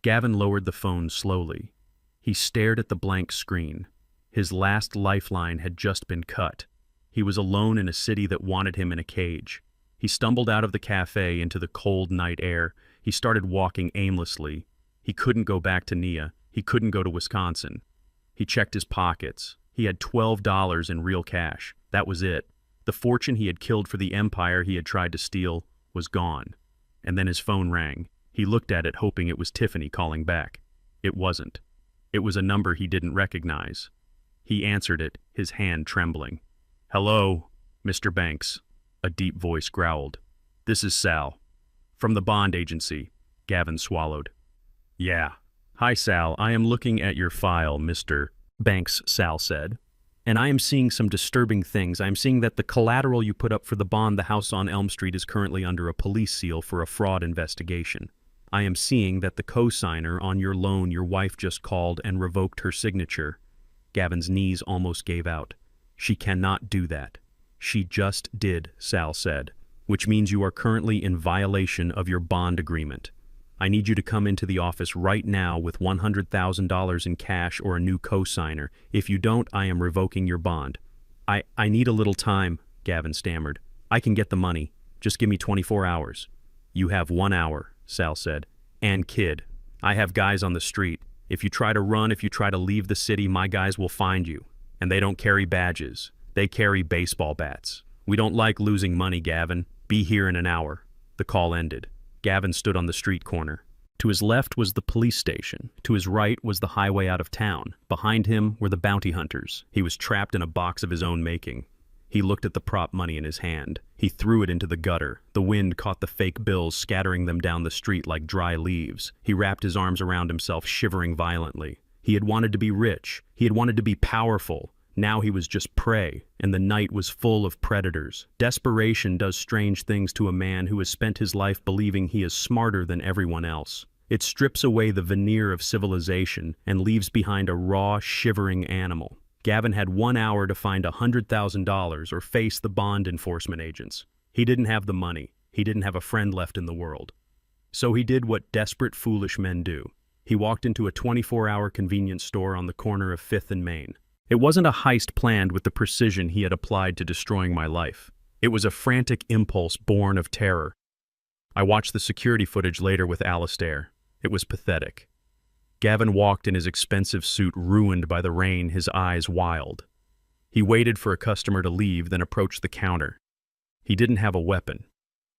Gavin lowered the phone slowly. He stared at the blank screen. His last lifeline had just been cut. He was alone in a city that wanted him in a cage. He stumbled out of the cafe into the cold night air. He started walking aimlessly. He couldn't go back to Nia. He couldn't go to Wisconsin. He checked his pockets. He had $12 in real cash. That was it. The fortune he had killed for the empire he had tried to steal was gone. And then his phone rang. He looked at it, hoping it was Tiffany calling back. It wasn't. It was a number he didn't recognize. He answered it, his hand trembling. "Hello, Mr. Banks," a deep voice growled. "This is Sal. From the bond agency." Gavin swallowed. "Yeah. Hi, Sal. I am looking at your file, Mr. Banks," Sal said. "And I am seeing some disturbing things. I am seeing that the collateral you put up for the bond, the house on Elm Street, is currently under a police seal for a fraud investigation. I am seeing that the co-signer on your loan your wife just called and revoked her signature." Gavin's knees almost gave out. "She cannot do that." "She just did," Sal said, "which means you are currently in violation of your bond agreement. I need you to come into the office right now with $100,000 in cash or a new co-signer. If you don't, I am revoking your bond." I need a little time," Gavin stammered. "I can get the money. Just give me 24 hours. "You have 1 hour," Sal said. "And kid, I have guys on the street. If you try to run, if you try to leave the city, my guys will find you. And they don't carry badges. They carry baseball bats. We don't like losing money, Gavin. Be here in an hour." The call ended. Gavin stood on the street corner. To his left was the police station. To his right was the highway out of town. Behind him were the bounty hunters. He was trapped in a box of his own making. He looked at the prop money in his hand. He threw it into the gutter. The wind caught the fake bills, scattering them down the street like dry leaves. He wrapped his arms around himself, shivering violently. He had wanted to be rich. He had wanted to be powerful. Now he was just prey, and the night was full of predators. Desperation does strange things to a man who has spent his life believing he is smarter than everyone else. It strips away the veneer of civilization and leaves behind a raw, shivering animal. Gavin had 1 hour to find $100,000 or face the bond enforcement agents. He didn't have the money. He didn't have a friend left in the world. So he did what desperate, foolish men do. He walked into a 24-hour convenience store on the corner of 5th and Main. It wasn't a heist planned with the precision he had applied to destroying my life. It was a frantic impulse born of terror. I watched the security footage later with Alistair. It was pathetic. Gavin walked in his expensive suit, ruined by the rain, his eyes wild. He waited for a customer to leave, then approached the counter. He didn't have a weapon.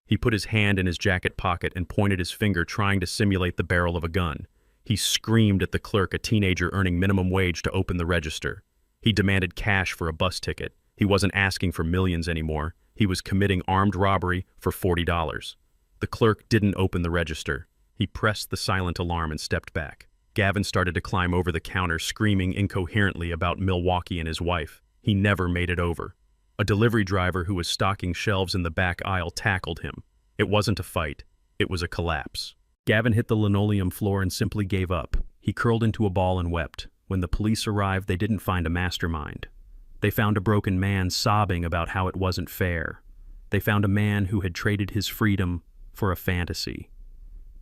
He put his hand in his jacket pocket and pointed his finger, trying to simulate the barrel of a gun. He screamed at the clerk, a teenager earning minimum wage, to open the register. He demanded cash for a bus ticket. He wasn't asking for millions anymore. He was committing armed robbery for $40. The clerk didn't open the register. He pressed the silent alarm and stepped back. Gavin started to climb over the counter, screaming incoherently about Milwaukee and his wife. He never made it over. A delivery driver who was stocking shelves in the back aisle tackled him. It wasn't a fight. It was a collapse. Gavin hit the linoleum floor and simply gave up. He curled into a ball and wept. When the police arrived, they didn't find a mastermind. They found a broken man sobbing about how it wasn't fair. They found a man who had traded his freedom for a fantasy.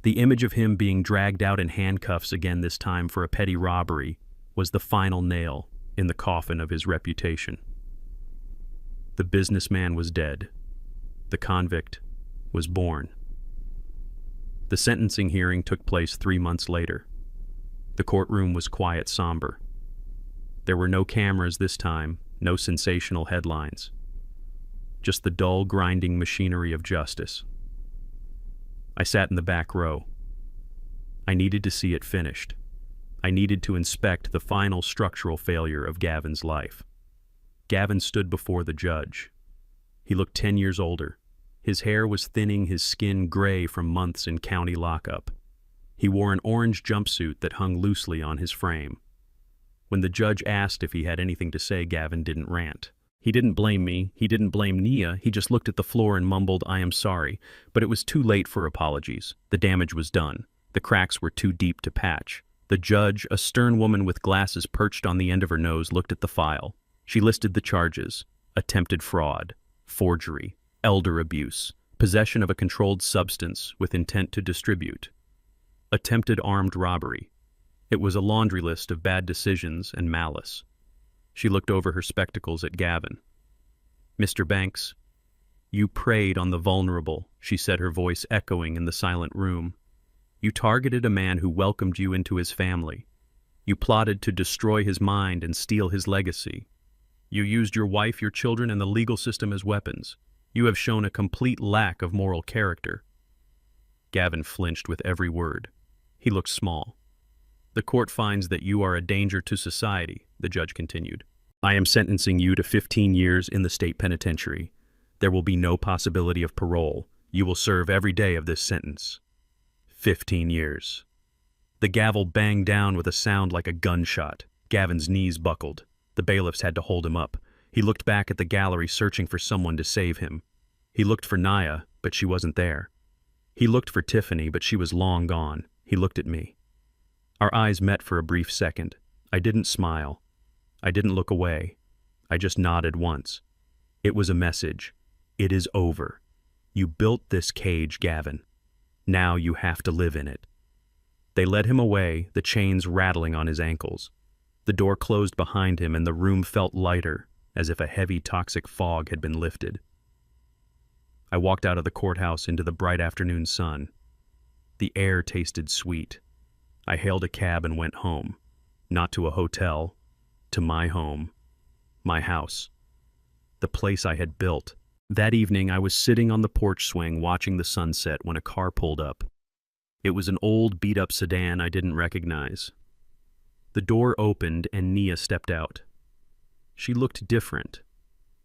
The image of him being dragged out in handcuffs again, this time for a petty robbery, was the final nail in the coffin of his reputation. The businessman was dead. The convict was born. The sentencing hearing took place 3 months later. The courtroom was quiet, somber. There were no cameras this time, no sensational headlines. Just the dull, grinding machinery of justice. I sat in the back row. I needed to see it finished. I needed to inspect the final structural failure of Gavin's life. Gavin stood before the judge. He looked 10 years older. His hair was thinning, his skin gray from months in county lockup. He wore an orange jumpsuit that hung loosely on his frame. When the judge asked if he had anything to say, Gavin didn't rant. He didn't blame me. He didn't blame Nia. He just looked at the floor and mumbled, "I am sorry." But it was too late for apologies. The damage was done. The cracks were too deep to patch. The judge, a stern woman with glasses perched on the end of her nose, looked at the file. She listed the charges: attempted fraud, forgery, elder abuse, possession of a controlled substance with intent to distribute, attempted armed robbery. It was a laundry list of bad decisions and malice. She looked over her spectacles at Gavin. "Mr. Banks, you preyed on the vulnerable," she said, her voice echoing in the silent room. You targeted a man who welcomed you into his family. You plotted to destroy his mind and steal his legacy. You used your wife, your children, and the legal system as weapons. You have shown a complete lack of moral character." Gavin flinched with every word. He looked small. "The court finds that you are a danger to society," the judge continued. "I am sentencing you to 15 years in the state penitentiary. There will be no possibility of parole. You will serve every day of this sentence." 15 years. The gavel banged down with a sound like a gunshot. Gavin's knees buckled. The bailiffs had to hold him up. He looked back at the gallery, searching for someone to save him. He looked for Naya, but she wasn't there. He looked for Tiffany, but she was long gone. He looked at me. Our eyes met for a brief second. I didn't smile. I didn't look away. I just nodded once. It was a message. It is over. You built this cage, Gavin. Now you have to live in it. They led him away, the chains rattling on his ankles. The door closed behind him and the room felt lighter, as if a heavy toxic fog had been lifted. I walked out of the courthouse into the bright afternoon sun. The air tasted sweet. I hailed a cab and went home. Not to a hotel, to my home, my house, the place I had built. That evening I was sitting on the porch swing watching the sunset when a car pulled up. It was an old beat-up sedan I didn't recognize. The door opened and Nia stepped out. She looked different.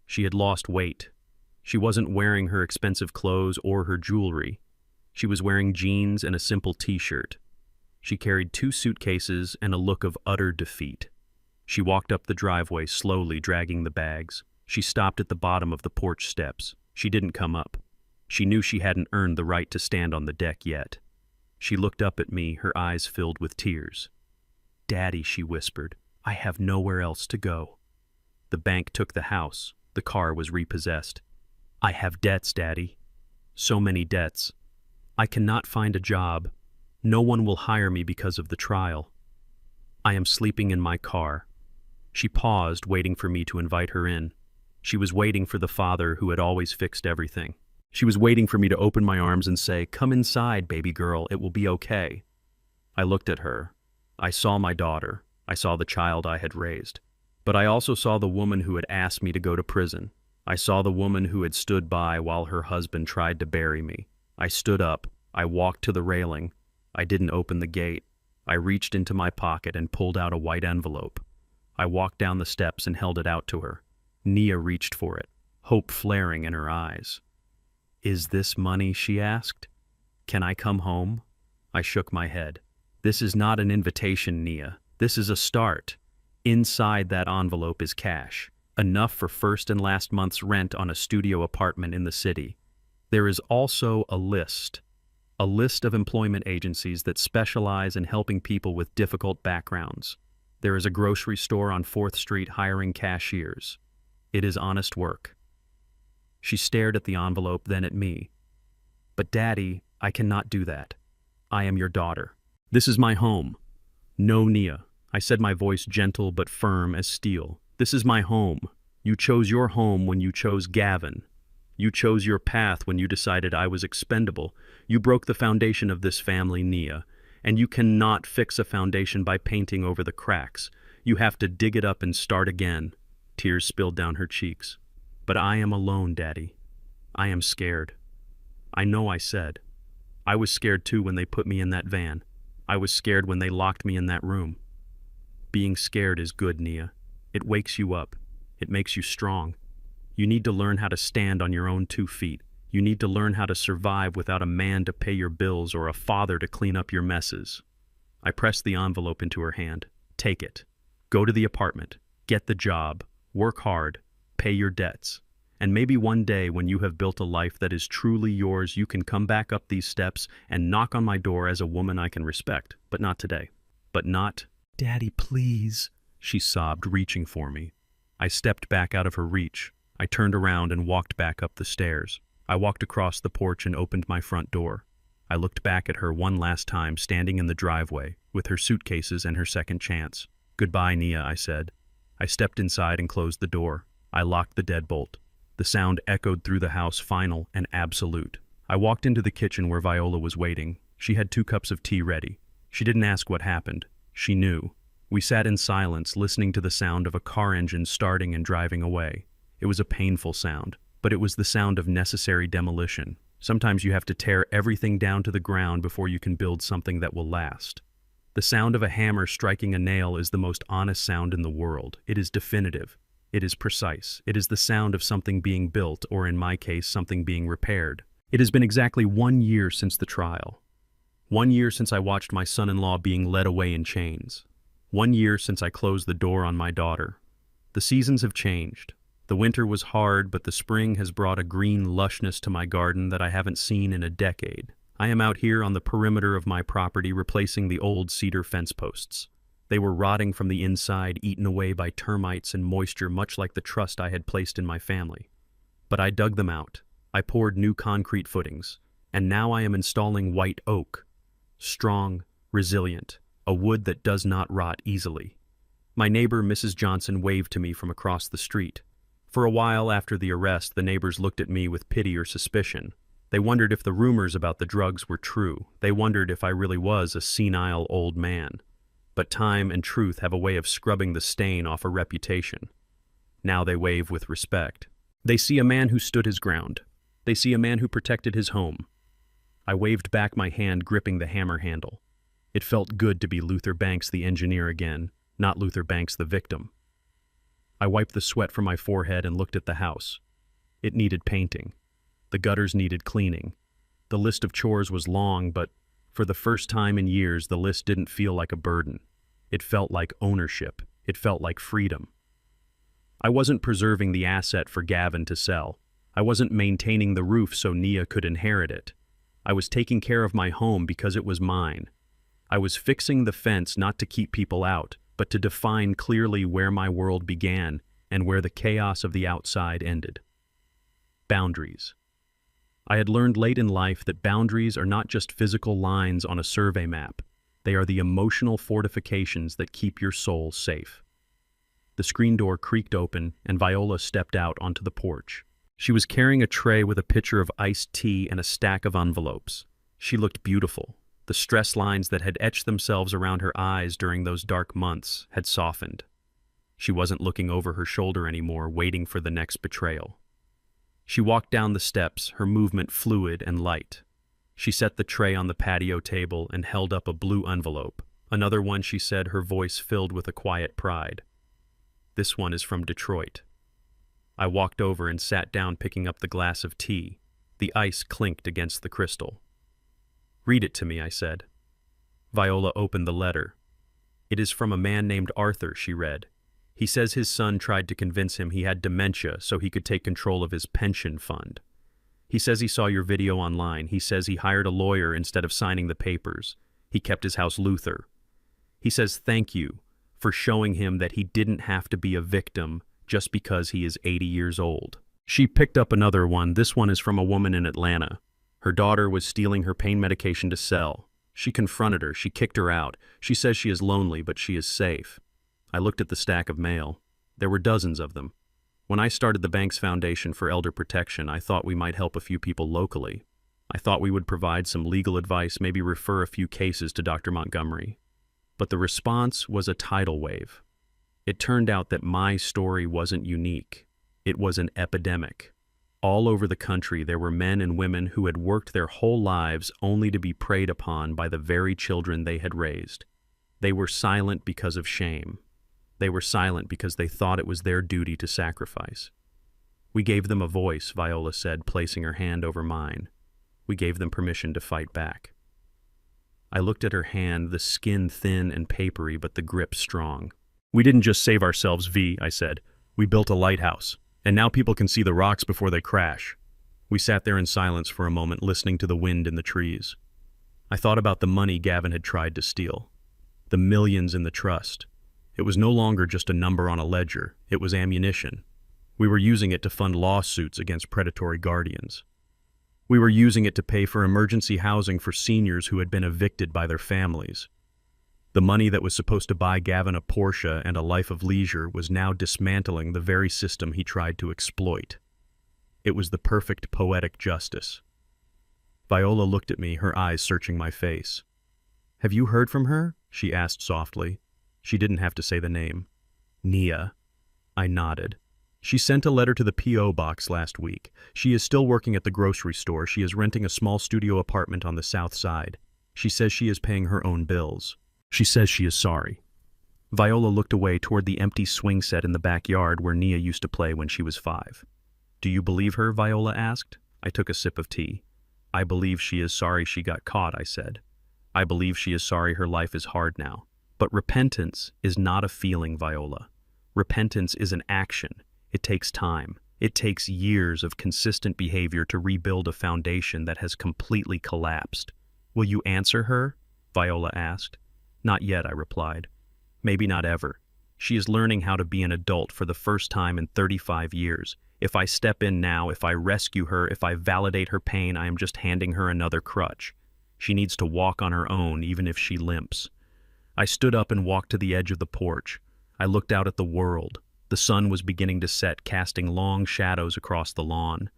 She had lost weight. She wasn't wearing her expensive clothes or her jewelry. She was wearing jeans and a simple t-shirt. She carried 2 suitcases and a look of utter defeat. She walked up the driveway, slowly dragging the bags. She stopped at the bottom of the porch steps. She didn't come up. She knew she hadn't earned the right to stand on the deck yet. She looked up at me, her eyes filled with tears. "Daddy," she whispered, "I have nowhere else to go. The bank took the house. The car was repossessed. I have debts, Daddy. So many debts. I cannot find a job. No one will hire me because of the trial. I am sleeping in my car." She paused, waiting for me to invite her in. She was waiting for the father who had always fixed everything. She was waiting for me to open my arms and say, "Come inside, baby girl, it will be okay." I looked at her. I saw my daughter. I saw the child I had raised. But I also saw the woman who had asked me to go to prison. I saw the woman who had stood by while her husband tried to bury me. I stood up. I walked to the railing. I didn't open the gate. I reached into my pocket and pulled out a white envelope. I walked down the steps and held it out to her. Nia reached for it, hope flaring in her eyes. "Is this money?" she asked. "Can I come home?" I shook my head. "This is not an invitation, Nia. This is a start. Inside that envelope is cash, enough for first and last month's rent on a studio apartment in the city. There is also a list of employment agencies that specialize in helping people with difficult backgrounds. There is a grocery store on 4th Street hiring cashiers. It is honest work." She stared at the envelope, then at me. "But Daddy, I cannot do that. I am your daughter. This is my home." "No, Nia," I said, my voice gentle but firm as steel. "This is my home. You chose your home when you chose Gavin. You chose your path when you decided I was expendable. You broke the foundation of this family, Nia, and you cannot fix a foundation by painting over the cracks. You have to dig it up and start again." Tears spilled down her cheeks. "But I am alone, Daddy. I am scared." I know I said. I was scared too when they put me in that van. I was scared when they locked me in that room. Being scared is good, Nia. It wakes you up. It makes you strong. You need to learn how to stand on your own 2 feet. You need to learn how to survive without a man to pay your bills or a father to clean up your messes. I pressed the envelope into her hand. "Take it. Go to the apartment. Get the job. Work hard. Pay your debts. And maybe one day when you have built a life that is truly yours, you can come back up these steps and knock on my door as a woman I can respect. But not today. But not—" "Daddy, please," she sobbed, reaching for me. I stepped back out of her reach. I turned around and walked back up the stairs. I walked across the porch and opened my front door. I looked back at her one last time, standing in the driveway, with her suitcases and her second chance. "Goodbye, Nia," I said. I stepped inside and closed the door. I locked the deadbolt. The sound echoed through the house, final and absolute. I walked into the kitchen where Viola was waiting. She had 2 cups of tea ready. She didn't ask what happened. She knew. We sat in silence, listening to the sound of a car engine starting and driving away. It was a painful sound, but it was the sound of necessary demolition. Sometimes you have to tear everything down to the ground before you can build something that will last. The sound of a hammer striking a nail is the most honest sound in the world. It is definitive. It is precise. It is the sound of something being built, or in my case, something being repaired. It has been exactly 1 year since the trial. 1 year since I watched my son-in-law being led away in chains. 1 year since I closed the door on my daughter. The seasons have changed. The winter was hard, but the spring has brought a green lushness to my garden that I haven't seen in a decade. I am out here on the perimeter of my property replacing the old cedar fence posts. They were rotting from the inside, eaten away by termites and moisture, much like the trust I had placed in my family. But I dug them out. I poured new concrete footings, and now I am installing white oak. Strong, resilient, a wood that does not rot easily. My neighbor, Mrs. Johnson, waved to me from across the street. For a while after the arrest, the neighbors looked at me with pity or suspicion. They wondered if the rumors about the drugs were true. They wondered if I really was a senile old man. But time and truth have a way of scrubbing the stain off a reputation. Now they wave with respect. They see a man who stood his ground. They see a man who protected his home. I waved back my hand, gripping the hammer handle. It felt good to be Luther Banks the engineer again, not Luther Banks the victim. I wiped the sweat from my forehead and looked at the house. It needed painting. The gutters needed cleaning. The list of chores was long, but for the first time in years, the list didn't feel like a burden. It felt like ownership. It felt like freedom. I wasn't preserving the asset for Gavin to sell. I wasn't maintaining the roof so Nia could inherit it. I was taking care of my home because it was mine. I was fixing the fence not to keep people out, but to define clearly where my world began and where the chaos of the outside ended. Boundaries. I had learned late in life that boundaries are not just physical lines on a survey map. They are the emotional fortifications that keep your soul safe. The screen door creaked open, and Viola stepped out onto the porch. She was carrying a tray with a pitcher of iced tea and a stack of envelopes. She looked beautiful. The stress lines that had etched themselves around her eyes during those dark months had softened. She wasn't looking over her shoulder anymore, waiting for the next betrayal. She walked down the steps, her movement fluid and light. She set the tray on the patio table and held up a blue envelope. Another one, she said, her voice filled with a quiet pride. This one is from Detroit. I walked over and sat down, picking up the glass of tea. The ice clinked against the crystal. Read it to me, I said. Viola opened the letter. It is from a man named Arthur, she read. He says his son tried to convince him he had dementia so he could take control of his pension fund. He says he saw your video online. He says he hired a lawyer instead of signing the papers. He kept his house Luther. He says thank you for showing him that he didn't have to be a victim just because he is 80 years old. She picked up another one. This one is from a woman in Atlanta. Her daughter was stealing her pain medication to sell. She confronted her. She kicked her out. She says she is lonely, but she is safe. I looked at the stack of mail. There were dozens of them. When I started the Banks Foundation for Elder Protection, I thought we might help a few people locally. I thought we would provide some legal advice, maybe refer a few cases to Dr. Montgomery. But the response was a tidal wave. It turned out that my story wasn't unique. It was an epidemic. All over the country, there were men and women who had worked their whole lives only to be preyed upon by the very children they had raised. They were silent because of shame. They were silent because they thought it was their duty to sacrifice. We gave them a voice, Viola said, placing her hand over mine. We gave them permission to fight back. I looked at her hand, the skin thin and papery, but the grip strong. We didn't just save ourselves, V, I said. We built a lighthouse, and now people can see the rocks before they crash. We sat there in silence for a moment, listening to the wind in the trees. I thought about the money Gavin had tried to steal. The millions in the trust. It was no longer just a number on a ledger. It was ammunition. We were using it to fund lawsuits against predatory guardians. We were using it to pay for emergency housing for seniors who had been evicted by their families. The money that was supposed to buy Gavin a Porsche and a life of leisure was now dismantling the very system he tried to exploit. It was the perfect poetic justice. Viola looked at me, her eyes searching my face. Have you heard from her? She asked softly. She didn't have to say the name. Nia. I nodded. She sent a letter to the P.O. box last week. She is still working at the grocery store. She is renting a small studio apartment on the south side. She says she is paying her own bills. She says she is sorry. Viola looked away toward the empty swing set in the backyard where Nia used to play when she was 5. Do you believe her? Viola asked. I took a sip of tea. I believe she is sorry she got caught, I said. I believe she is sorry her life is hard now. But repentance is not a feeling, Viola. Repentance is an action. It takes time. It takes years of consistent behavior to rebuild a foundation that has completely collapsed. Will you answer her? Viola asked. Not yet, I replied. Maybe not ever. She is learning how to be an adult for the first time in 35 years. If I step in now, if I rescue her, if I validate her pain, I am just handing her another crutch. She needs to walk on her own, even if she limps. I stood up and walked to the edge of the porch. I looked out at the world. The sun was beginning to set, casting long shadows across the lawn.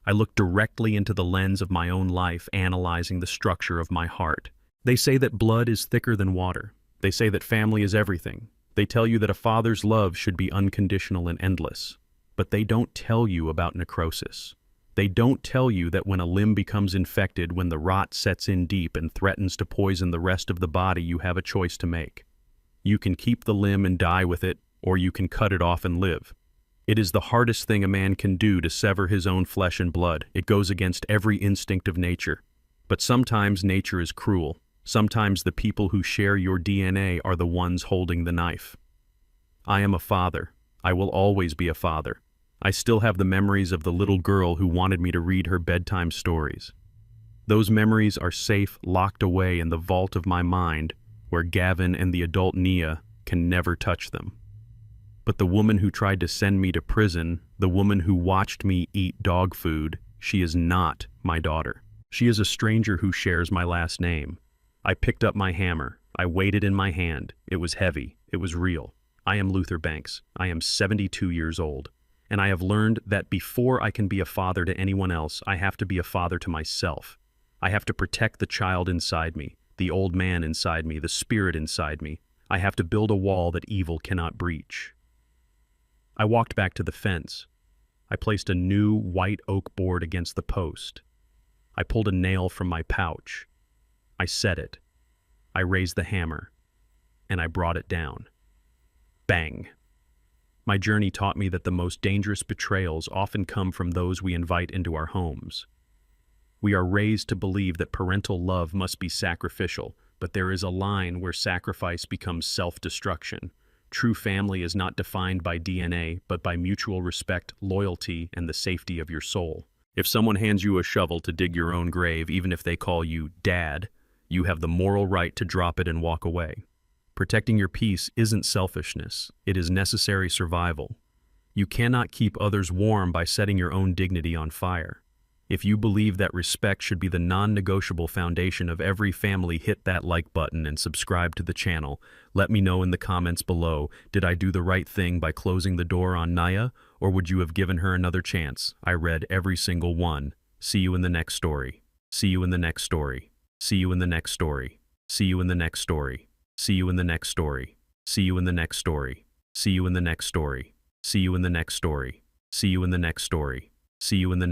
I looked directly into the lens of my own life, analyzing the structure of my heart. They say that blood is thicker than water. They say that family is everything. They tell you that a father's love should be unconditional and endless. But they don't tell you about necrosis. They don't tell you that when a limb becomes infected, when the rot sets in deep and threatens to poison the rest of the body, you have a choice to make. You can keep the limb and die with it, or you can cut it off and live. It is the hardest thing a man can do to sever his own flesh and blood. It goes against every instinct of nature. But sometimes nature is cruel. Sometimes the people who share your DNA are the ones holding the knife. I am a father. I will always be a father. I still have the memories of the little girl who wanted me to read her bedtime stories. Those memories are safe, locked away in the vault of my mind, where Gavin and the adult Nia can never touch them. But the woman who tried to send me to prison, the woman who watched me eat dog food, she is not my daughter. She is a stranger who shares my last name. I picked up my hammer. I weighed it in my hand. It was heavy. It was real. I am Luther Banks. I am 72 years old. And I have learned that before I can be a father to anyone else, I have to be a father to myself. I have to protect the child inside me, the old man inside me, the spirit inside me. I have to build a wall that evil cannot breach. I walked back to the fence. I placed a new white oak board against the post. I pulled a nail from my pouch. I set it. I raised the hammer. And I brought it down. Bang! My journey taught me that the most dangerous betrayals often come from those we invite into our homes. We are raised to believe that parental love must be sacrificial, but there is a line where sacrifice becomes self-destruction. True family is not defined by DNA, but by mutual respect, loyalty, and the safety of your soul. If someone hands you a shovel to dig your own grave, even if they call you Dad, you have the moral right to drop it and walk away. Protecting your peace isn't selfishness. It is necessary survival. You cannot keep others warm by setting your own dignity on fire. If you believe that respect should be the non-negotiable foundation of every family, hit that like button and subscribe to the channel. Let me know in the comments below, did I do the right thing by closing the door on Nia, or would you have given her another chance? I read every single one. See you in the next story. See you in the next story. See you in the next story. See you in the next story. See you in the next story. See you in the next story. See you in the next story. See you in the next story. See you in the next story. See you in the next